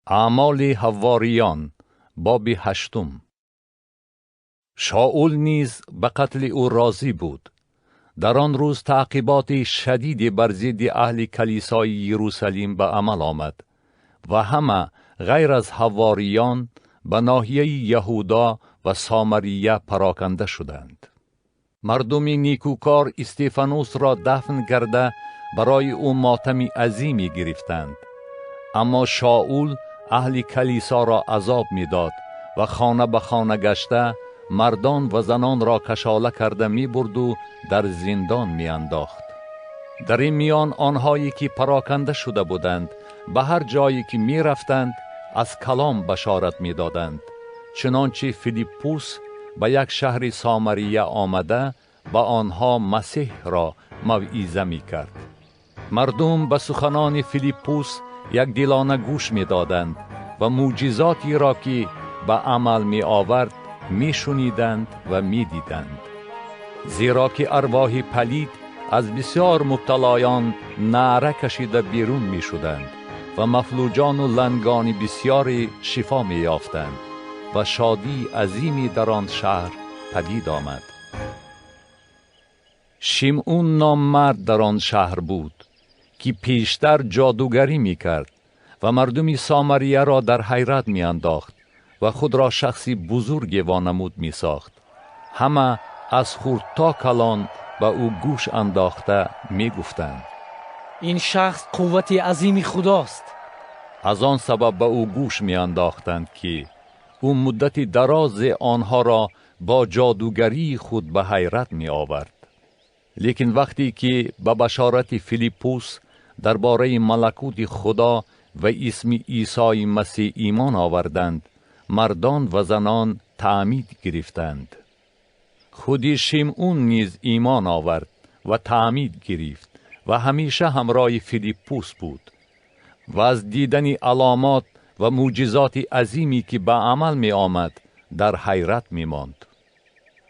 اعمال حواریان باب 8. شاول نیز به قتل او راضی بود. در آن روز تعقیبات شدیدی بر ضد اهل کلیسای یروشلیم به عمل آمد و همه غیر از حواریان به ناحیه یهودا و سامریه پراکنده شدند. مردم نیکوکار استفانوس را دفن کرده برای او ماتمی عظیمی گرفتند، اما شاول اهل کلیسا را عذاب می‌داد و خانه به خانه گشته مردان و زنان را کشاله کرده می برد و در زندان می انداخت. در این میان آنهایی که پراکنده شده بودند به هر جایی که می رفتند از کلام بشارت می دادند. چنانچه فیلیپوس به یک شهر سامریه آمده با آنها مسیح را موعظه می کرد. مردم به سخنان فیلیپوس یک دلانه گوش می دادند و معجزاتی را که به عمل می آورد می شنیدند و می دیدند. زیرا که ارواح پلید از بسیار مبتلایان نعره کشیده بیرون می شدند و مفلوجان و لنگان بسیاری شفا می یافتند و شادی عظیمی در آن شهر پدید آمد. شمعون نام مرد در آن شهر بود که پیشتر جادوگری می کرد و مردم سامریه را در حیرت می انداخت و خود را شخصی بزرگ وانمود می ساخت. همه از خرد تا کلان به او گوش انداخته می گفتند: این شخص قوت عظیم خداست. از آن سبب به او گوش می انداختند که او مدت دراز آنها را با جادوگری خود به حیرت می آورد. لیکن وقتی که به بشارت فیلیپوس درباره ملکوت خدا و اسم عیسی مسیح ایمان آوردند، مردان و زنان تعمید گرفتند. خودی شمعون نیز ایمان آورد و تعمید گرفت و همیشه همراه فیلیپوس بود و از دیدن علامات و معجزات عظیمی که به عمل می آمد در حیرت می ماند.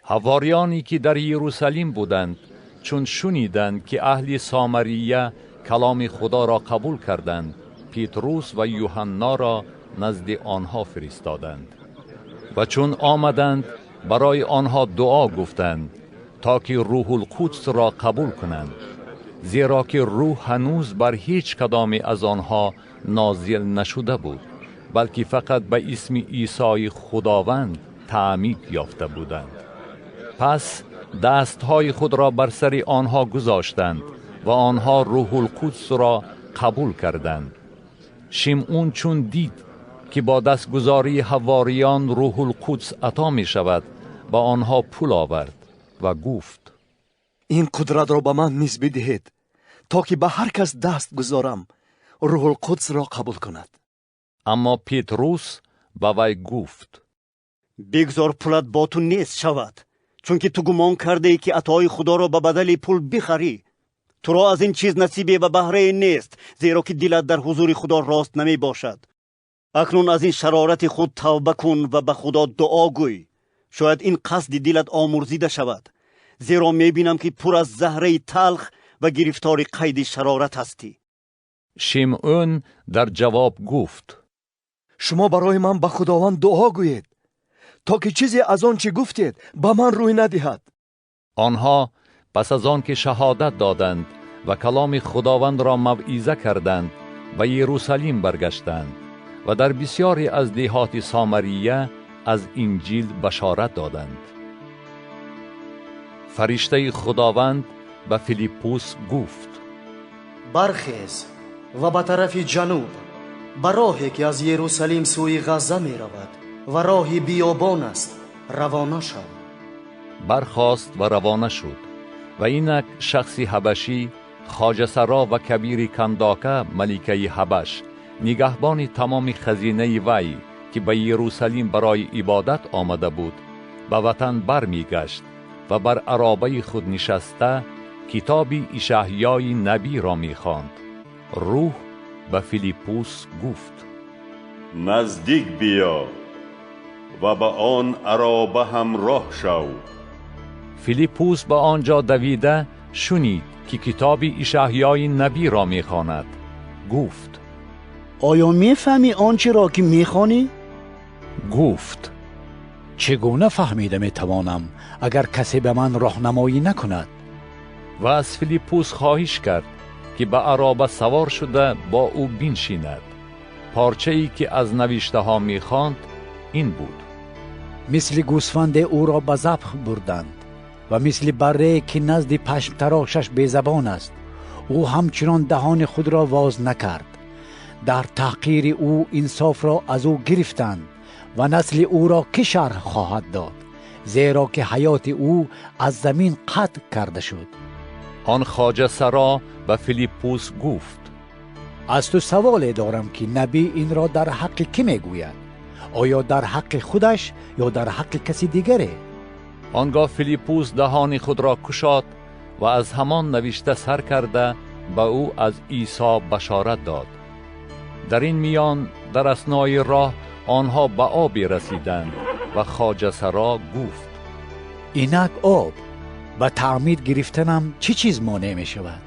حواریانی که در یروشلیم بودند چون شنیدند که اهل سامریه کلام خدا را قبول کردند، پیتروس و یوحنا را نزد آنها فرستادند و چون آمدند برای آنها دعا گفتند تا که روح القدس را قبول کنند، زیرا که روح هنوز بر هیچ کدام از آنها نازل نشده بود، بلکه فقط به اسم عیسی خداوند تعمید یافته بودند. پس دستهای خود را بر سر آنها گذاشتند و آنها روح القدس را قبول کردند. شمعون چون دید که با دستگذاری حواریان روح القدس عطا می شود، با آنها پول آورد و گفت: این قدرت را به من نیز بدهید تا که به هر کس دست گذارم روح القدس را قبول کند. اما پیتروس به وی گفت: بگذار پولت با تو نیست شود، چون که تو گمان کرده ای که عطای خدا را به بدل پول بخری. تو را از این چیز نصیبی و بهره نیست، زیرا که دلت در حضور خدا راست نمی باشد. اکنون از این شرارت خود توبه کن و به خدا دعا گوی، شاید این قصد دلت آمرزیده شود، زیرا می بینم که پر از زهره تلخ و گرفتار قید شرارت هستی. شمعون در جواب گفت: شما برای من به خداوند دعا گویید تا که چیزی از آن چه گفتید به من روی ندهد. آنها پس از آن که شهادت دادند و کلام خداوند را موعظه کردند و یروشلیم برگشتند و در بسیاری از دهات سامریه از انجیل بشارت دادند. فرشته خداوند به فیلیپوس گفت: برخیز و به طرف جنوب، به راهی که از یروشلیم سوی غزه می رود و راهی بیابان است، روانه شو. برخاست و روانه شد و اینک شخصی حبشی، خواجه سرا و کبیر کنداکه ملکه حبش، نگهبان تمام خزینه وی که به یروشلیم برای عبادت آمده بود، به وطن برمیگشت و بر عرابه خود نشسته کتاب اشعیای نبی را می‌خواند. روح به فیلیپوس گفت: نزدیک بیا و به آن عرابه همراه شو. فیلیپوس به آنجا دویده شنید که کتاب اشعیای نبی را می‌خواند. گفت: آیا میفهمی آنچه را که میخوانی؟ گفت: چگونه فهمیده میتوانم اگر کسی به من راهنمایی نکند؟ و از فیلیپوس خواهش کرد که به عرابه سوار شده با او بنشیند. پارچه ای که از نوشته ها می‌خواند این بود: مثل گوسفند او را به ذبح بردند و مثل بره که نزد پشم تراشش بیزبان است، او همچنان دهان خود را واز نکرد. در تحقیر او انصاف را از او گرفتند و نسل او را که شرح خواهد داد، زیرا که حیات او از زمین قطع کرده شد. آن خواجه سرا به فیلیپوس گفت: از تو سوال دارم که نبی این را در حق کی میگوید؟ آیا در حق خودش یا در حق کسی دیگره؟ آنگاه فیلیپوس دهان خود را گشاد و از همان نوشته سر کرده به او از عیسی بشارت داد. در این میان در اثنای راه آنها به آبی رسیدند و خواجه سرا گفت: اینک آب، به تعمید گرفتنم چه چیز مانع می شود؟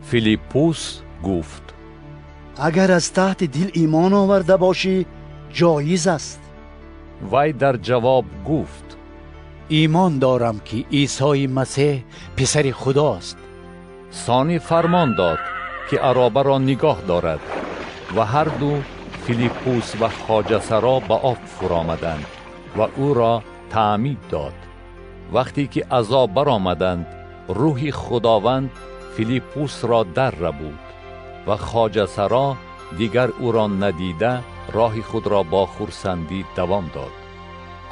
فیلیپوس گفت: اگر از تحت دل ایمان آورده باشی جایز است. وی در جواب گفت: ایمان دارم که عیسی مسیح پسر خداست. ثانی فرمان داد که عرابه را نگاه دارد و هر دو، فیلیپوس و خواجه سرا، به آب فرآمدند و او را تعمید داد. وقتی که از آب برآمدند، روح خداوند فیلیپوس را در ربود و خواجه سرا دیگر او را ندیده راه خود را با خرسندی دوام داد.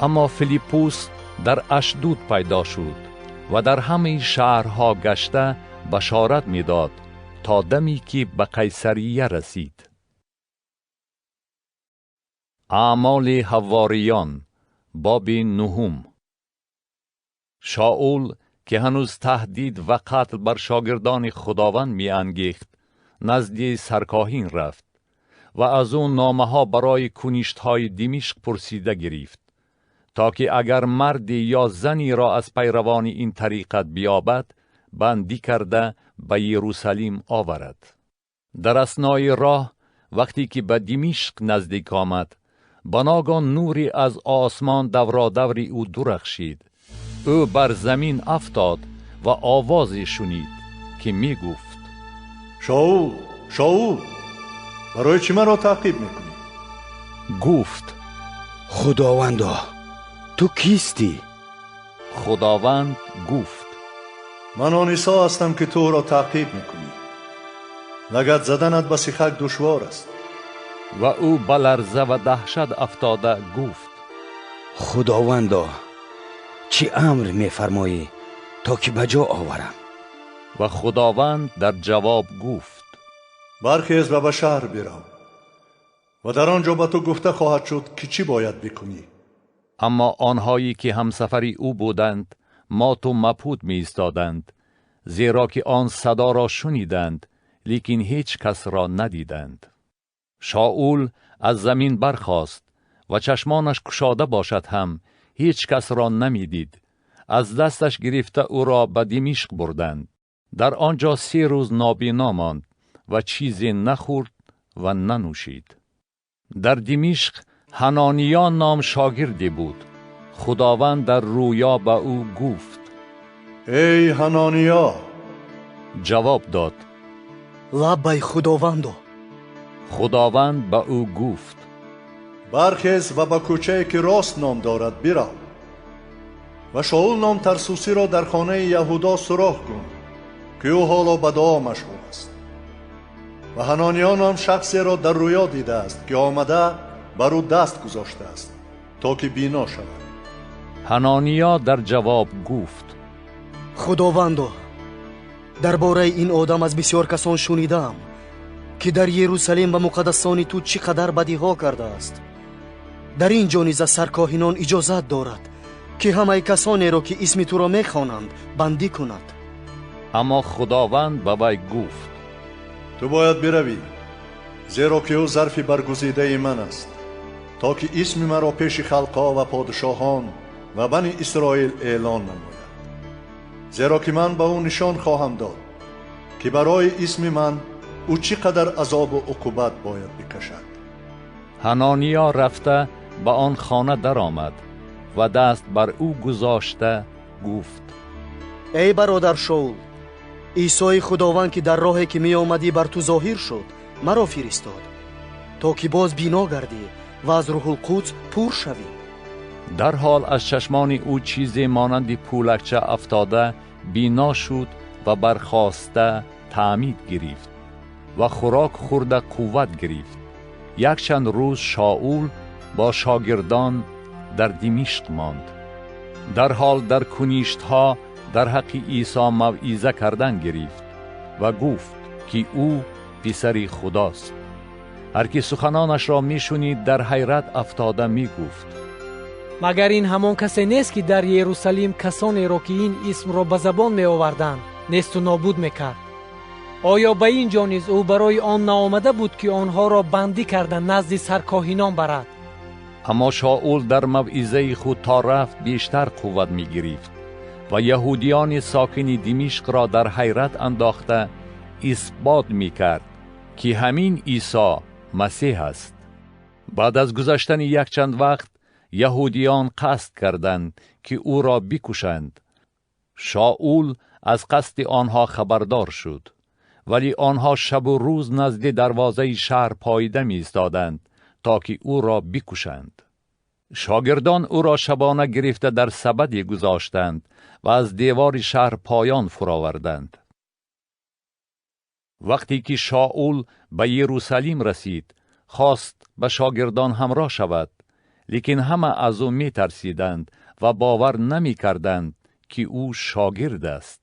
اما فیلیپوس در اشدود پیدا شد و در همه شهرها گشته بشارت می‌داد تا دمی که به قیصریه رسید. اعمال حواریان باب 9. شاول که هنوز تهدید و قتل بر شاگردان خداوند می انگیخت، نزد سرکاهین رفت و از او نامه ها برای کنیشت های دمشق پرسیده گرفت تا که اگر مردی یا زنی را از پیروان این طریقت بیابد، بندی کرده به یروشلیم آورد. در اثنای راه وقتی که به دمشق نزدیک آمد، بناگان نوری از آسمان دورادور او درخشید. او بر زمین افتاد و آوازی شنید که می گفت: شاول، شاول، برای چی من را تعقیب میکنی؟ گفت: خداوندا، تو کیستی؟ خداوند گفت: من آن عیسی هستم که تو را تعقیب میکنی. لگد زدنت به سیخک دشوار است. و او به لرزه و دهشت افتاده گفت: خداوندا، چی امر میفرمایی تا که بجا آورم؟ و خداوند در جواب گفت: برخیز و به شهر برو و در آنجا به تو گفته خواهد شد که چی باید بکنی. اما آنهایی که همسفری او بودند مات و مبهوت می ایستادند، زیرا که آن صدا را شنیدند لیکن هیچ کس را ندیدند. شاول از زمین برخاست و چشمانش گشاده باشد هم هیچ کس را نمیدید. از دستش گرفته او را به دمشق بردند. در آنجا 3 روز نابینا ماند و چیزی نخورد و ننوشید. در دمشق حنانیا نام شاگردی بود. خداوند در رویا به او گفت: ای حنانیا. جواب داد: لبای خداوندو. خداوند به او گفت: برخیز و به کوچه که راست نام دارد برو و شاول نام ترسوسی را در خانه یهودا سراغ کن که او حالا به دعا مشغول است. و حنانیا نام شخصی را در رویا دیده است که آمده بر او دست گذاشته است تا که بینا شود. حنانیا در جواب گفت: خداوندو، درباره این آدم از بسیار کسان شنیدم که در یروشلیم و مقدسان تو چقدر بدیها کرده است. در این جا نیز از سرکاهنان اجازت دارد که همه کسانی را که اسم تو را میخوانند بندی کند. اما خداوند به وی گفت: تو باید بروی، زیرا که او ظرف برگزیده من است تا که اسم مرا پیش خلقها و پادشاهان و بنی اسرائیل اعلان نماید. زیرا که من به او نشان خواهم داد که برای اسم من او چقدر عذاب و عقوبت باید بکشد. حنانیا رفته به آن خانه در آمد و دست بر او گذاشته گفت: ای برادر شاول، عیسی خداوند که در راهی که می آمدی بر تو ظاهر شد مرا فرستاد تا که باز بینا گردی و از روح القدس پر شوی. در حال از چشمان او چیزی مانند پولکچه افتاده بینا شد و برخاسته تعمید گرفت و خوراک خورده قوت گرفت. یک چند روز شاول با شاگردان در دمشق ماند. در حال در کنیشتها در حق عیسی موعظه کردن گرفت و گفت که او پسر خداست. هر کی سخنانش را میشنید در حیرت افتاده میگفت: مگر این همان کسی نیست که در یروشلیم کسانی را که این اسم را به زبان می آوردند نیست و نابود میکرد؟ آیا به این جا نیز او برای آن نآمده بود که آنها را بندی کردند نزد سرکاهنان برد؟ اما شاول در موعظه خود تا رفت بیشتر قوت می گرفت و یهودیان ساکن دمشق را در حیرت انداخته اثبات می کرد که همین عیسی مسیح است. بعد از گذشتن یک چند وقت یهودیان قصد کردند که او را بکشند. شاول از قصد آنها خبردار شد، ولی آنها شب و روز نزد دروازه شهر پاییده می ایستادند تا که او را بکشند. شاگردان او را شبانه گرفته در سبدی گذاشتند و از دیوار شهر پایان فراوردند. وقتی که شاول به یروشلیم رسید خواست به شاگردان همراه شود، لیکن همه از او می ترسیدند و باور نمی کردند که او شاگرد است.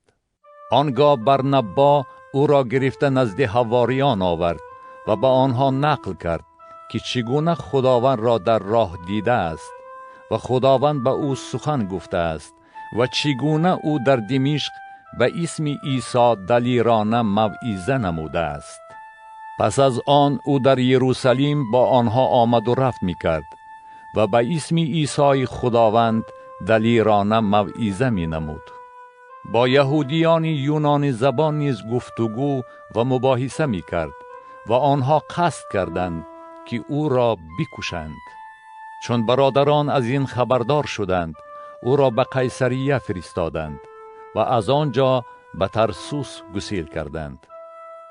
آنگاه برنبا او را گرفته نزد حواریان آورد و به آنها نقل کرد که چگونه خداوند را در راه دیده است و خداوند به او سخن گفته است و چگونه او در دمشق به اسم عیسی دلیرانه موعظه نموده است. پس از آن او در یروشلیم با آنها آمد و رفت می کرد و به اسم عیسی خداوند دلیرانه موعظه می نمود. با یهودیان یونانی زبان نیز گفتگو و مباحثه می کرد و آنها قصد کردند که او را بکشند. چون برادران از این خبردار شدند او را به قیصریه فرستادند و از آنجا به ترسوس گسیل کردند.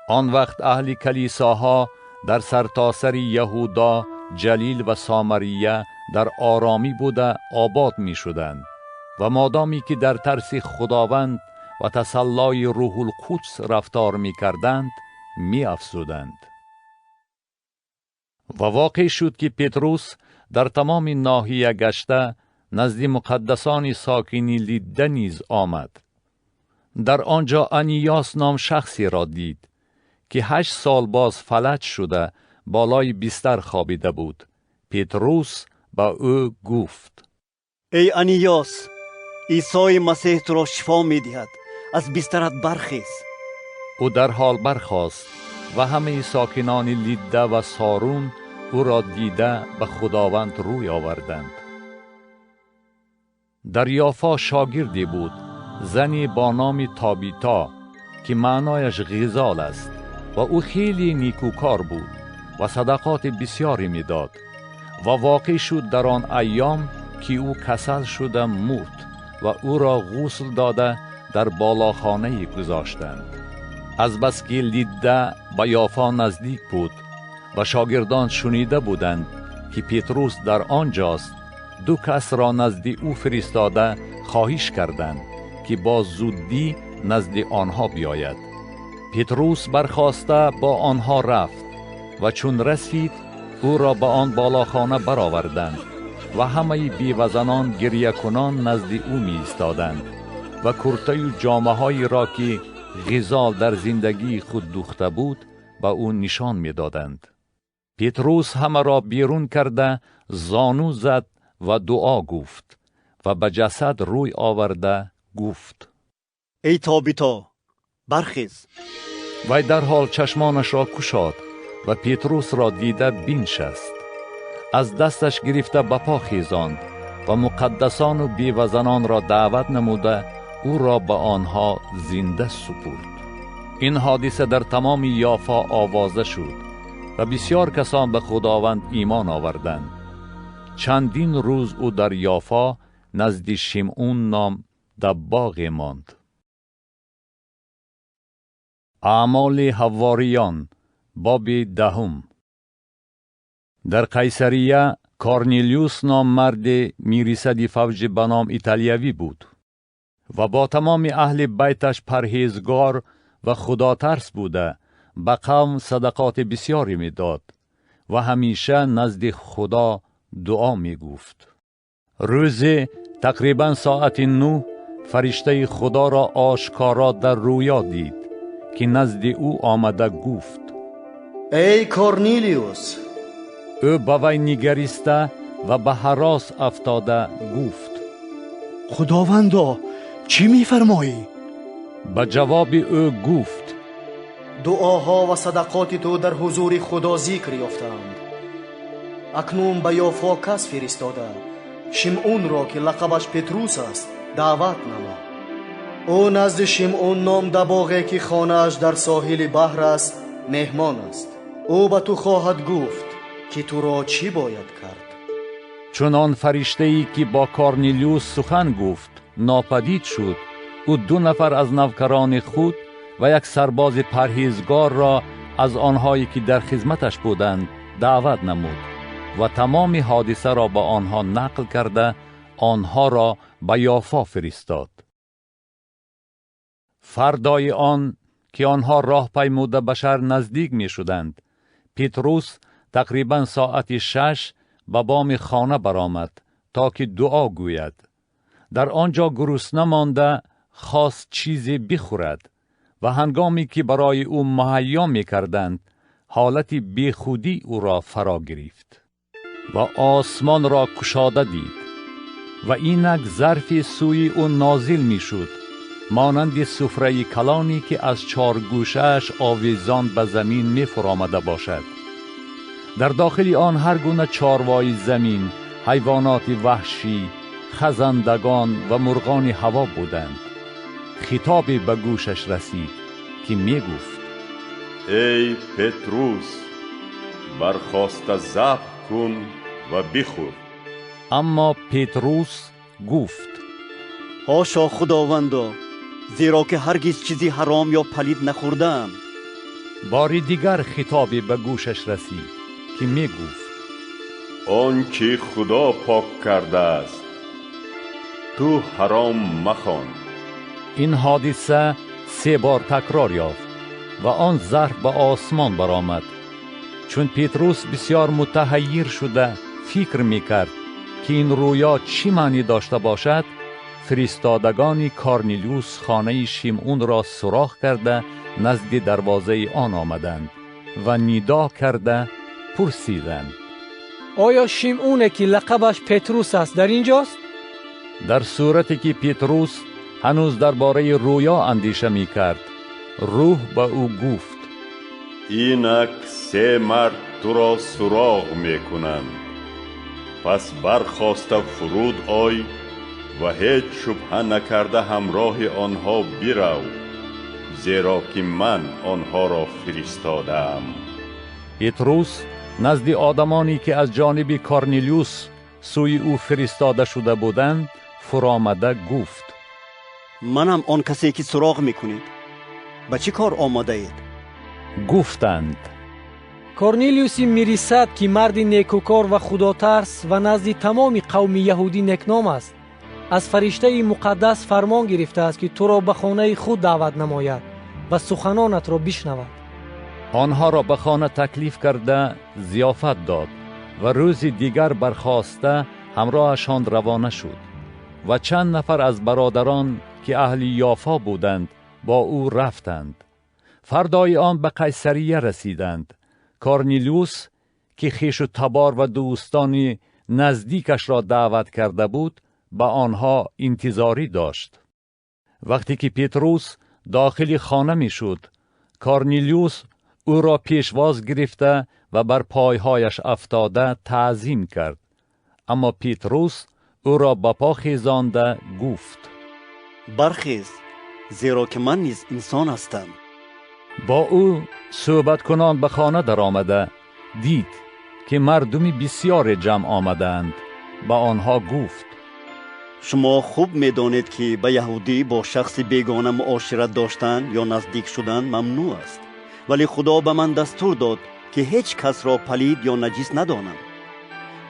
آن وقت اهل کلیساها در سرتاسر یهودا، جلیل و سامریه در آرامی بوده آباد می شدند و مادامی که در ترس خداوند و تسلای روح القدس رفتار می کردند می افزودند. و واقع شد که پتروس در تمام ناحیه گشته نزد مقدسان ساکنی لیده نیز آمد. در آنجا انیاس نام شخصی را دید که 8 سال باز فلج شده بالای بستر خوابیده بود. پتروس با او گفت: ای انیاس، عیسی مسیح تو را شفا می دهد، از بسترت برخیز. او در حال برخاست و همه ساکنان لیده و سارون او را دیده به خداوند روی آوردند. در یافا شاگردی بود، زنی با نام تابیتا که معنایش غزال است و او خیلی نیکوکار بود و صدقات بسیاری میداد. و واقع شد در آن ایام که او کسل شده مرد و او را غسل داده در بالاخانه گذاشتند. از بس که لیده به یافا نزدیک بود و شاگردان شنیده بودند که پتروس در آنجاست، دو کس را نزد او فرستاده خواهش کردند که با زودی نزد آنها بیاید. پتروس برخاسته با آنها رفت و چون رسید او را به آن بالاخانه برآوردند و همه بیوزنان گریه کنان نزد او می ایستادند و کرته و جامه هایی را که غزال در زندگی خود دوخته بود به او نشان می دادند. پتروس همه را بیرون کرده زانو زد و دعا گفت و به جسد روی آورده گفت: ای تابیتا، برخیز. وی در حال چشمانش را گشاد و پتروس را دیده بنشست. از دستش گرفته به پا خیزاند و مقدسان و بیوزنان را دعوت نموده او را به آنها زنده سپرد. این حادثه در تمام یافا آوازه شد و بسیار کسان به خداوند ایمان آوردند. چندین روز او در یافا نزد شمعون نام در باغ ماند. اعمال حواریان باب 10. در قیصریه کارنیلیوس نام مرد میرسدی فوج به نام ایتالیوی بود و با تمام اهل بیتش پرهیزگار و خدا ترس بوده به قوم صدقات بسیاری می داد و همیشه نزد خدا دعا می گفت. روزی تقریبا ساعت 9 فرشته خدا را آشکارا در رویا دید که نزد او آمده گفت: ای کورنیلیوس. او به وی نگریسته و به هراس افتاده گفت: خداوندا چی میفرمایی؟ به جواب او گفت: دعاها و صدقات تو در حضور خدا ذکر یافتند. اکنون به یافا کس فرستاده شمعون را که لقبش پتروس است دعوت نما. او نزد شمعون نام در باغی که خانه‌اش در ساحل بحر است مهمان است. او به تو خواهد گفت که تو را چی باید کرد. چون آن فرشته‌ای که با کارنیلیوس سخن گفت ناپدید شد، او 2 نفر از نوکران خود و یک سرباز پرهیزگار را از آنهایی که در خدمتش بودند دعوت نمود و تمام حادثه را با آنها نقل کرده آنها را به یافا فرستاد. فردای آن که آنها راه پیموده به شهر نزدیک می شدند، پتروس تقریبا ساعت 6 به بام خانه برآمد تا که دعا گوید. در آنجا گرسنه مانده خواست چیزی بخورد و هنگامی که برای او مهیا می کردند حالت بیخودی او را فرا گرفت و آسمان را گشاده دید و اینک ظرفی سوی او نازل می شد مانند سفره کلانی که از 4 گوشه‌اش آویزان به زمین می فرآمده باشد. در داخل آن هر گونه چاروای زمین، حیوانات وحشی، خزندگان و مرغان هوا بودند. خطابی به گوشش رسید که می گفت: ای پتروس، برخاسته ذبح کن و بخور. اما پتروس گفت: هاشا خداوندا، زیرا که هرگز چیزی حرام یا پلید نخوردم. باری دیگر خطابی به گوشش رسید که می گفت: آن که خدا پاک کرده است تو حرام مخوان. این حادثه 3 بار تکرار یافت و آن ظرف به آسمان برآمد. چون پتروس بسیار متحیر شده فکر میکرد که این رویا چی معنی داشته باشد، فرستادگان کارنیلیوس خانه شمعون را سوراخ کرده نزد دروازه آن آمدند و ندا کرده پرسیدند: آیا شمعونه که لقبش پتروس است در اینجاست؟ در صورتی که پتروس هنوز درباره رویا اندیشه می کرد، روح به او گفت: اینک 3 مرد تو را سراغ می کنند. پس برخاسته فرود آی و هیچ شبهه نکرده همراه آنها برو، زیرا که من آنها را فرستادم. پتروس نزد آدمانی که از جانب کارنیلیوس سوی او فرستاده شده بودند فرآمده گفت: منم آن کسی که سراغ میکنید. به چه کار آمده اید؟ گفتند: корнелиуси мирисад ки марди некукор ва худотарс ва назди тамоми қавми яҳудӣ некном аст, аз фариштаи муқаддас фармон гирифтааст ки туро ба хонаи худ даъват намояд ва суханонатро бишнавад. آنها را به خانه تکلیف کرده ضیافت داد و روز دیگر برخاسته همراهشان روانه شد و چند نفر از برادران که اهل یافا بودند با او رفتند. فردای آن به قیصریه رسیدند. کارنیلیوس که خویش و تبار و دوستان نزدیکش را دعوت کرده بود به آنها انتظاری داشت. وقتی که پتروس داخل خانه می شد، کارنیلیوس او را پیشواز گرفته و بر پایهایش افتاده تعظیم کرد. اما پتروس او را به پا خیزانده گفت: برخیز، زیرا که من نیز انسان هستم. با او صحبت کنان به خانه در آمده دید که مردمی بسیار جمع آمدند. با آنها گفت: شما خوب می‌دانید که به یهودی با شخص بیگانه معاشرت داشتن یا نزدیک شدن ممنوع است، ولی خدا به من دستور داد که هیچ کس را پلید یا نجس ندانم.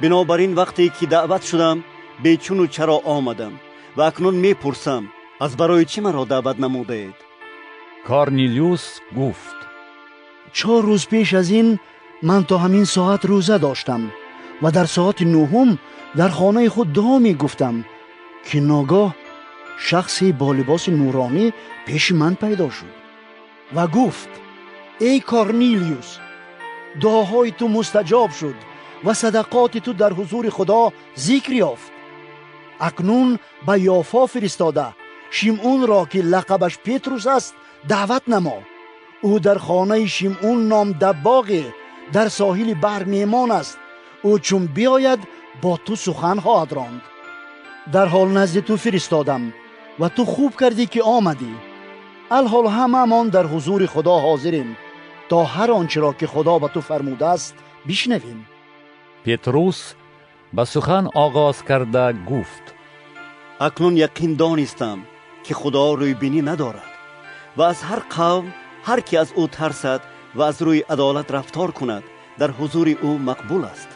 بنابراین وقتی که دعوت شدم بیچون و چرا آمدم و اکنون میپرسم از برای چی مرا دعوت نمودید؟ کارنیلیوس گفت: 4 روز پیش از این من تا همین ساعت روزه داشتم و در ساعت 9 در خانه خود دعا می گفتم که ناگاه شخصی با لباس نورانی پیش من پیدا شد و گفت: ای کارنیلیوس، دعاهای تو مستجاب شد و صدقات تو در حضور خدا ذکر یافت. اکنون به یافا فرستاده شیمعون را که لقبش پتروس است دعوت نما. او در خانه شیمعون نام دباغ در ساحل بحر میمان است. او چون بیاید با تو سخن خواهد راند. در حال نزد تو فرستادم و تو خوب کردی که آمدی. الحال همه‌مان در حضور خدا حاضریم تا هر آنچه را که خدا به تو فرموده است بشنویم. پتروس به سخن آغاز کرده گفت: اکنون یقین دانستم که خدا روی بینی ندارد و از هر قوم هر کی از او ترسد و از روی عدالت رفتار کند در حضور او مقبول است.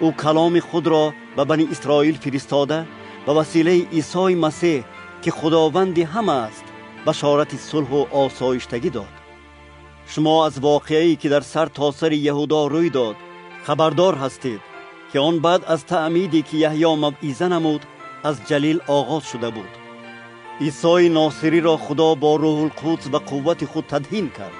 او کلام خود را به بنی اسرائیل فرستاده به وسیله عیسی مسیح که خداوند همه است بشارت صلح و آسایشتگی داد. شما از واقعه‌ای که در سر تا سر یهودا روی داد خبردار هستید که آن بعد از تعمیدی که یحیی موعظه نمود از جلیل آغاز شده بود. عیسی ناصری را خدا با روح القدس و قوت خود تدهین کرد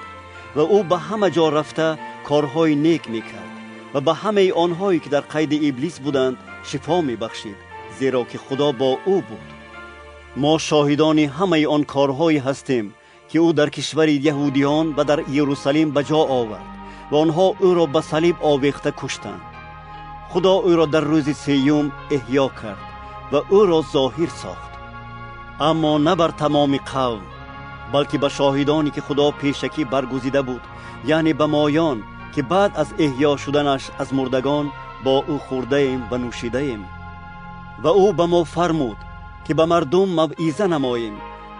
و او به همه جا رفته کارهای نیک میکرد و به همه آنهایی که در قید ابلیس بودند شفا میبخشید، زیرا که خدا با او بود. ما شاهدان همه آن کارهایی هستیم که او در کشور یهودیان و در یروشلیم به جا آورد و آنها او را به صلیب آویخته کشتند. خدا او را در روز سیوم احیا کرد و او را ظاهر ساخت، اما نه بر تمام قوم، بلکه به شاهدانی که خدا پیشکی برگزیده بود، یعنی به مایان که بعد از احیا شدنش از مردگان با او خورده ایم و نوشیده ایم. و او به ما فرمود که به مردم موعظه نماییم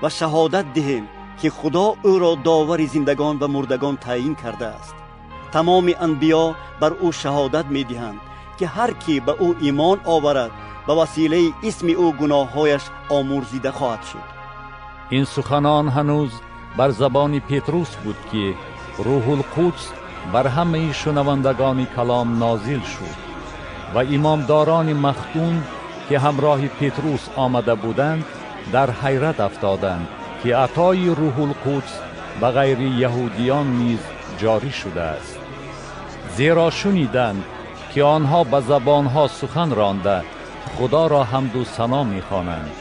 و شهادت دهیم که خدا او را داور زندگان و مردگان تعیین کرده است. تمام انبیا بر او شهادت می دهند که هر کی به او ایمان آورد به وسیله اسم او گناههایش آمرزیده خواهد شد. این سخنان هنوز بر زبان پتروس بود که روح القدس بر همه شنوندگان کلام نازل شد و امامداران مختون که همراه پتروس آمده بودند در حیرت افتادند که عطای روح القدس به غیر یهودیان نیز جاری شده است، زیرا شنیدند که آنها به زبانها سخن رانده خدا را حمد و ثنا می‌خوانند.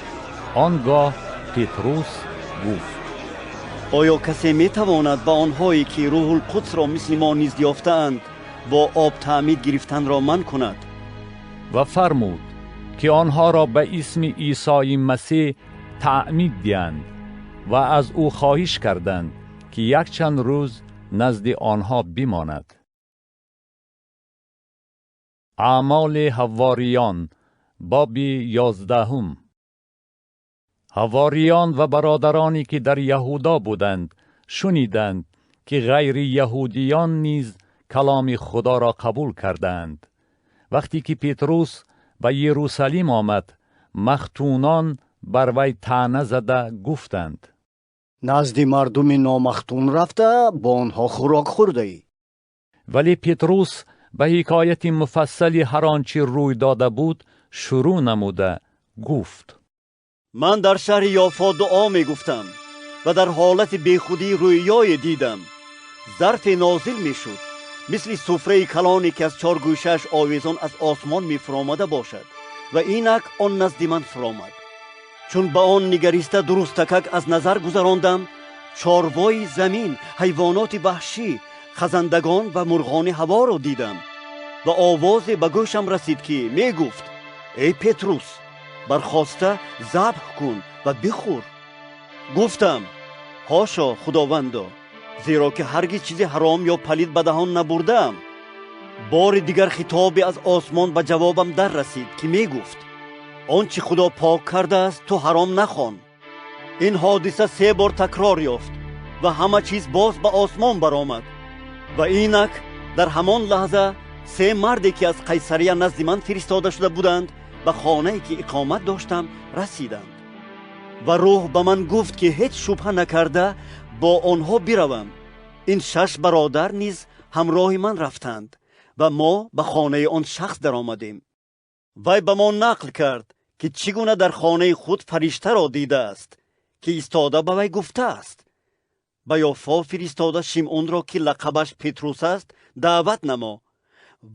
آنگاه پتروس گفت: آیا کسی میتواند به آنهایی که روح القدس را مثل ما نیز یافته‌اند با آب تعمید گرفتن را منع کند؟ و فرمود که آنها را به اسم عیسی مسیح تعمید دهند و از او خواهش کردند که یک چند روز نزد آنها بماند. اعمال حواریان باب 11. حواریان و برادرانی که در یهودا بودند شنیدند که غیر یهودیان نیز کلام خدا را قبول کردند. وقتی که پتروس به یروشلیم آمد، مختونان بر وی طعنه زده گفتند: نزد مردم نامختون رفته با آنها خوراک خورده ای. ولی پتروس به حکایت مفصلی هر آنچه روی داده بود شروع نموده گفت: من در شهر یافا دعا می گفتم و در حالت بیخودی رویای دیدم. ظرف نازل می شد مثل سفره کلانی که از 4 گوشش آویزان از آسمان می فرامده باشد و اینک آن نزد من فرامد. چون به آن نگریسته درستکک از نظر گذراندم، چاروای زمین، حیوانات وحشی، خزندگان و مرغان هوا را دیدم و آواز به گوشم رسید که می گفت: ای پتروس، برخاسته ذبح کن و بخور. گفتم: هاشا خداوندا، زیرا که هرگز چیز حرام یا پلید به دهان نبردم. بار دیگر خطابی از آسمان به جوابم در رسید که می گفت: آنچه خدا پاک کرده است تو حرام نخوان. این حادثه 3 بار تکرار یافت و همه چیز باز به آسمان برآمد. و اینک در همان لحظه 3 مردی که از قیصریه نزد من فرستاده شده بودند به خانه‌ای که اقامت داشتم رسیدند و روح به من گفت که هیچ شبهه نکرده با آنها بروم. این 6 برادر نیز همراه من رفتند و ما به خانه آن شخص در آمدیم. وی به ما نقل کرد که چگونه در خانه خود فرشته را دیده است که ایستاده به وی گفته است: به یافا فرستاده شیمعون را که لقبش پتروس است دعوت نما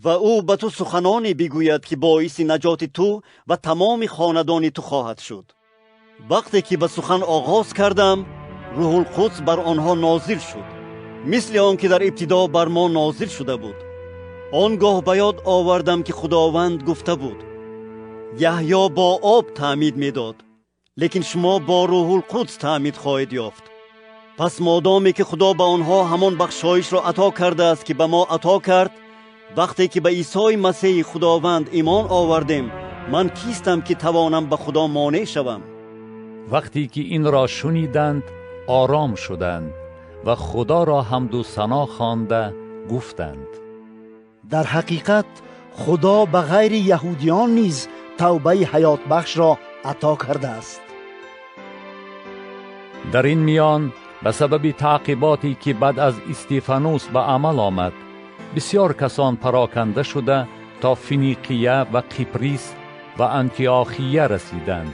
و او به تو سخنانی بگوید که باعث نجات تو و تمام خاندان تو خواهد شد. وقتی که به سخن آغاز کردم، روح القدس بر آنها نازل شد مثل آن که در ابتدا بر ما نازل شده بود. آنگاه به یاد آوردم که خداوند گفته بود: یحیی با آب تعمید میداد، لیکن شما با روح القدس تعمید خواهید یافت. پس مادامی که خدا به آنها همان بخشایش را عطا کرده است که به ما عطا کرد، وقتی که به عیسی مسیح خداوند ایمان آوردیم، من کیستم که توانم به خدا مانع شوم؟ وقتی که این را شنیدند آرام شدند و خدا را حمد و ثنا خوانده گفتند: در حقیقت خدا به غیر یهودیان نیز توبه حیات بخش را عطا کرده است. در این میان به سبب تعقیباتی که بعد از استیفانوس به عمل آمد، بسیار کسان پراکنده شده تا فینیقیه و قبریس و انتیاخیه رسیدند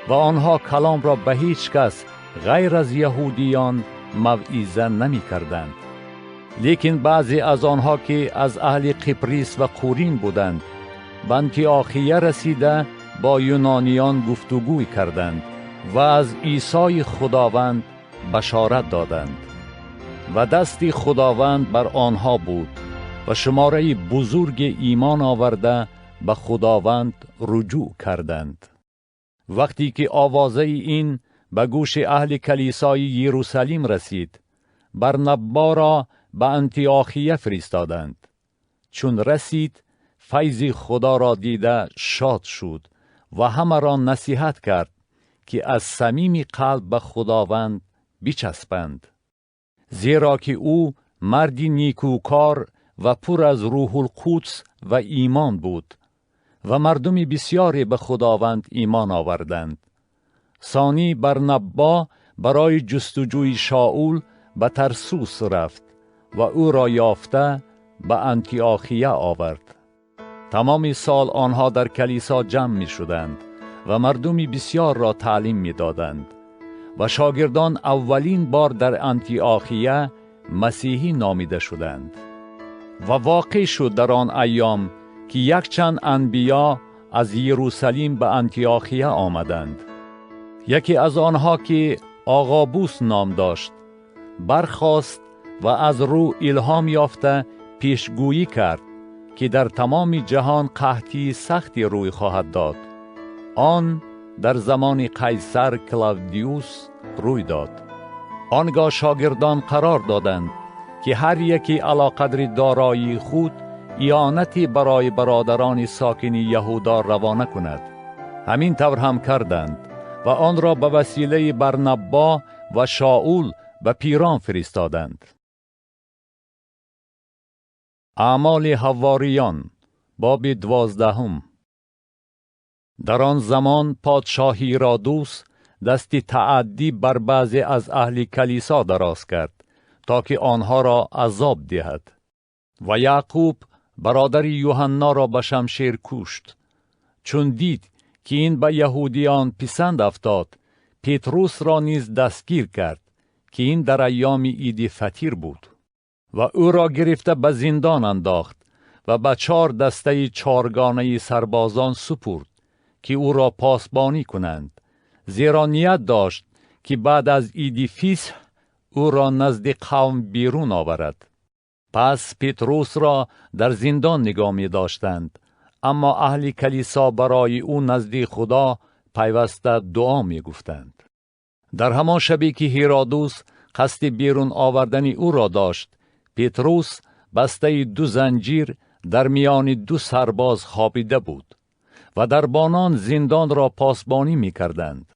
و آنها کلام را به هیچ کس غیر از یهودیان موعظه نمی کردند. لیکن بعضی از آنها که از اهل قبریس و قورین بودند به انتیاخیه رسیده با یونانیان گفتگوی کردند و از عیسی خداوند بشارت دادند و دست خداوند بر آنها بود و شماره بزرگ ایمان آورده به خداوند رجوع کردند. وقتی که آوازه این به گوش اهل کلیسای یروشلیم رسید، برنبا را به انتیاخیه فرستادند. چون رسید، فیض خدا را دیده شاد شد و همه را نصیحت کرد که از صمیم قلب به خداوند بچسبند، زیرا که او مردی نیکوکار و پر از روح القدس و ایمان بود و مردم بسیاری به خداوند ایمان آوردند. ثانی برنبا برای جستجوی شاول به ترسوس رفت و او را یافته به انتیاخیه آورد. تمام سال آنها در کلیسا جمع می شدند و مردم بسیار را تعلیم می دادند و شاگردان اولین بار در انتیاخیه مسیحی نامیده شدند. و واقع شد در آن ایام که یک چند انبیا از یروشلیم به انتیاخیه آمدند. یکی از آنها که آغابوس نام داشت برخاست و از رو الهام یافته پیشگویی کرد که در تمام جهان قحطی سختی روی خواهد داد. آن در زمان قیصر کلاودیوس روی داد. آنگاه شاگردان قرار دادند که هر یکی علی قدر دارایی خود اعانتی برای برادران ساکن یهودا روانه کند. همین طور هم کردند و آن را به وسیله برنبا و شاول به پیران فرستادند. اعمال حواریان باب 12. در آن زمان پادشاه هیرودوس دستی تعدی بر بعضی از اهل کلیسا دراز کرد تا که آنها را عذاب دهد و یعقوب برادر یوحنا را به شمشیر کشت. چون دید که این به یهودیان پسند افتاد، پتروس را نیز دستگیر کرد که این در ایام عید فطیر بود و او را گرفته به زندان انداخت و به 4 دسته 4گانه سربازان سپرد که او را پاسبانی کنند، زیرا نیت داشت که بعد از عید فصح او را نزد قوم بیرون آورد. پس پتروس را در زندان نگاه می داشتند، اما اهل کلیسا برای او نزد خدا پیوسته دعا می گفتند. در همان شبی که هیرودوس قصد بیرون آوردن او را داشت، پتروس بسته 2 زنجیر در میان 2 سرباز خوابیده بود و دربانان زندان را پاسبانی می کردند.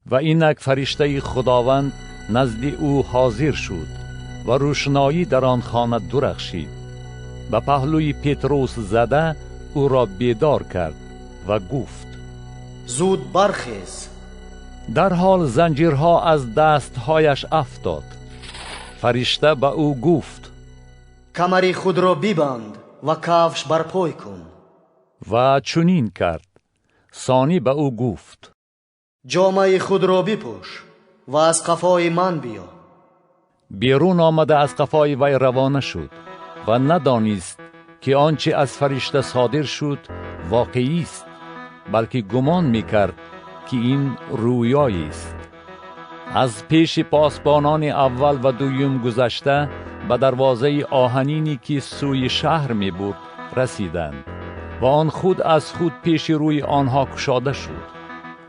و اینک فرشته خداوند نزد او حاضر شد و روشنایی در آن خانه درخشید. به پهلوی پتروس زده او را بیدار کرد و گفت: زود برخیز. در حال زنجیرها از دستهایش افتاد. فرشته به او گفت: کمری خود را ببند و کفش بر پای کن. و چنین کرد. ثانی به او گفت: جامه خود را بپوش و از قفای من بیا. بیرون آمده از قفای وی روانه شد و ندانست که آنچه از فرشته صادر شد واقعی است، بلکه گمان میکرد که این رویایی است. از پیش پاسبانان اول و دویم گذشته به دروازه آهنینی که سوی شهر می بود رسیدند و آن خود از خود پیش روی آنها گشاده شد.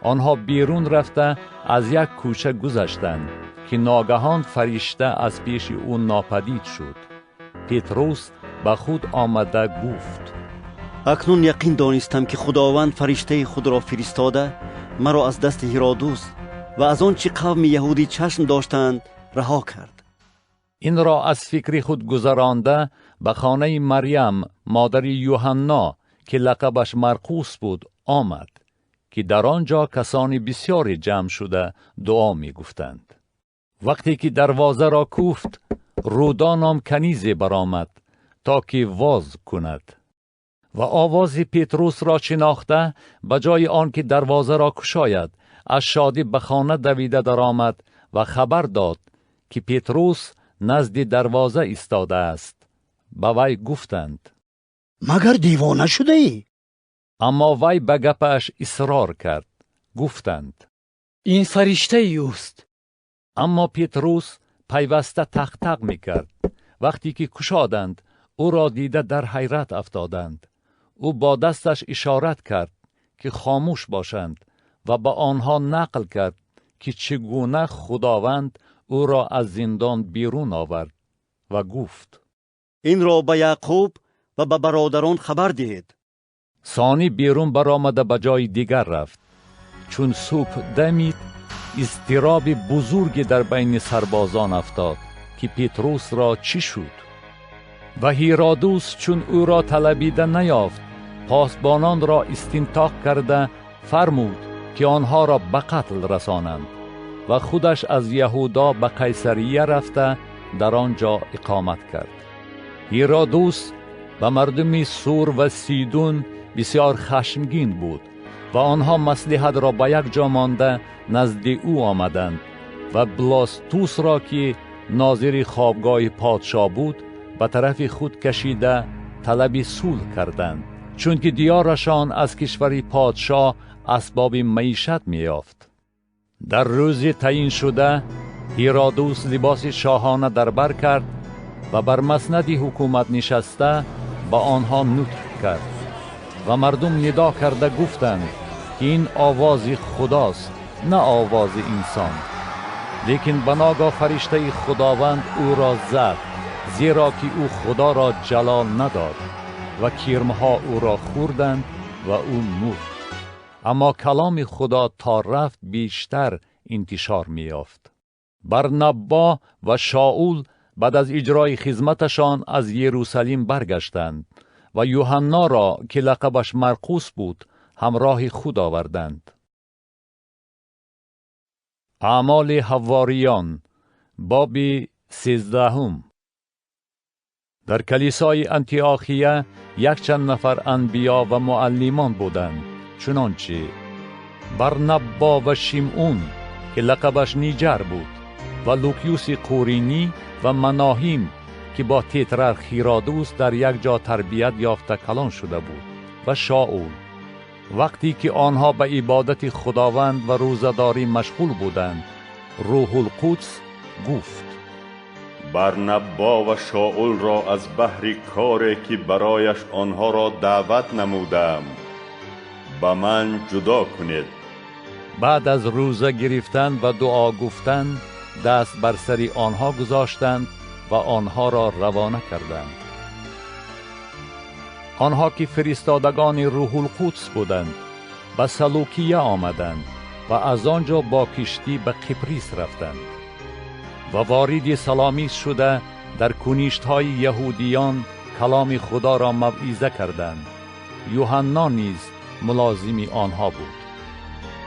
آنها بیرون رفته از یک کوچه گذشتند که ناگهان فرشته از پیش او ناپدید شد. پتروس به خود آمده گفت: اکنون یقین دانستم که خداوند فرشته خود را فرستاده مرا از دست هیرودوس و از آنچه قوم یهودی چشم داشتند رها کرد. این را از فکر خود گذرانده به خانه مریم مادر یوحنا که لقبش مرقس بود آمد که در آنجا کسانی بسیاری جمع شده دعا می گفتند. وقتی که دروازه را کوفت، رودا نام کنیزی برآمد تا که واز کند و آواز پتروس را شناخته به جای آن که دروازه را گشاید از شادی به خانه دویده درآمد و خبر داد که پتروس نزد دروازه ایستاده است. به وی گفتند: مگر دیوانه شده ای؟ اما وی به گپش اصرار کرد. گفتند: این فرشته اوست. اما پتروس پیوسته تق تق می کرد. وقتی که گشادند او را دیده در حیرت افتادند. او با دستش اشارت کرد که خاموش باشند و به آنها نقل کرد که چگونه خداوند او را از زندان بیرون آورد و گفت: این را به یعقوب و به برادران خبر دهید. ثانی بیرون برآمده به جای دیگر رفت. چون صبح دمید، اضطراب بزرگی در بین سربازان افتاد که پتروس را چی شد. و هیرودوس چون او را طلبیده نیافت، پاسبانان را استنطاق کرده فرمود که آنها را به قتل رسانند و خودش از یهودا به قیصریه رفته در آنجا اقامت کرد. هیرودوس به مردم سور و سیدون بسیار خشمگین بود و آنها مصلحت را به یک جا مانده نزد او آمدند و بلاستوس را که ناظر خوابگاه پادشاه بود به طرف خود کشیده طلب صلح کردند، چون که دیارشان از کشور پادشاه اسباب معیشت می‌یافت. در روز تعیین شده هیرودوس لباس شاهانه در بر کرد و بر مسند حکومت نشسته با آنها نطق کرد و مردم ندا کرده گفتند که این آواز خداست نه آواز انسان. لیکن بناگاه فرشته خداوند او را زد، زیرا که او خدا را جلال نداد و کرمها او را خوردند و او مرد. اما کلام خدا تا رفت بیشتر انتشار می‌یافت. برنبا و شاول بعد از اجرای خدمتشان از یروشلیم برگشتند و یوحنا را که لقبش مرقس بود همراه خود آوردند. اعمال حواریان باب 13. در کلیسای انتیاخیه یک چند نفر انبیا و معلمان بودند، چنانچه برنبا و شیمعون که لقبش نیجر بود و لوکیوس قورینی و مناهیم که با تیترارخ هیرودوس در یک جا تربیت یافته کلان شده بود و شاول. وقتی که آنها به عبادت خداوند و روزه‌داری مشغول بودند، روح القدس گفت: برنبا و شاول را از بهر کاری که برایش آنها را دعوت نمودم به من جدا کنید. بعد از روزه گرفتن و دعا گفتن دست بر سر آنها گذاشتند و آنها را روانه کردند. آنها که فرستادگان روح القدس بودند به سلوکیه آمدند و از آنجا با کشتی به قبریس رفتند و وارد سلامیس شده در کنیشت‌های یهودیان کلام خدا را موعظه کردند. یوحنا نیز ملازم آنها بود.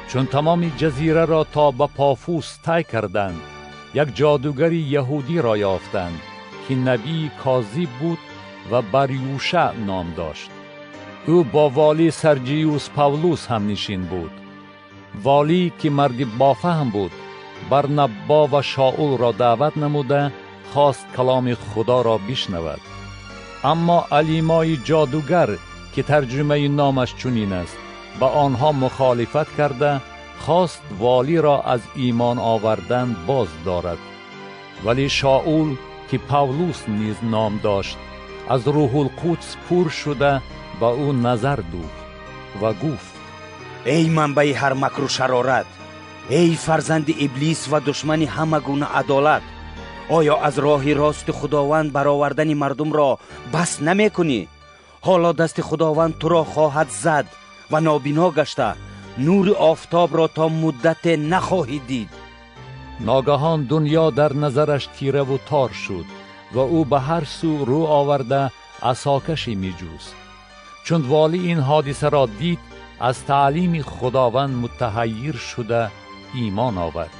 چون تمام جزیره را تا به پافوس طی کردند، یک جادوگر یهودی را یافتند که نبی کاذب بود و بریوشه نام داشت. او با والی سرجیوس پاولوس هم نشین بود. والی که مرد بافهم بود برنبا و شاول را دعوت نموده خواست کلام خدا را بشنود. اما علیمای جادوگر که ترجمه نامش چنین است با آنها مخالفت کرده خواست والی را از ایمان آوردن باز دارد. ولی شاول که پاولوس نیز نام داشت از روح القدس پر شده با او نظر دوخت و گفت: ای منبع هر مکر و شرارت، ای فرزند ابلیس و دشمن همه گونه عدالت، آیا از راه راست خداوند برآوردن مردم را بس نمی کنی؟ حالا دست خداوند تو را خواهد زد و نابینا گشته نور آفتاب را تا مدت نخواهی دید. ناگهان دنیا در نظرش تیره و تار شد و او به هر سو رو آورده عصاکشی می جوست. چون والی این حادثه را دید از تعلیم خداوند متحیر شده ایمان آورد.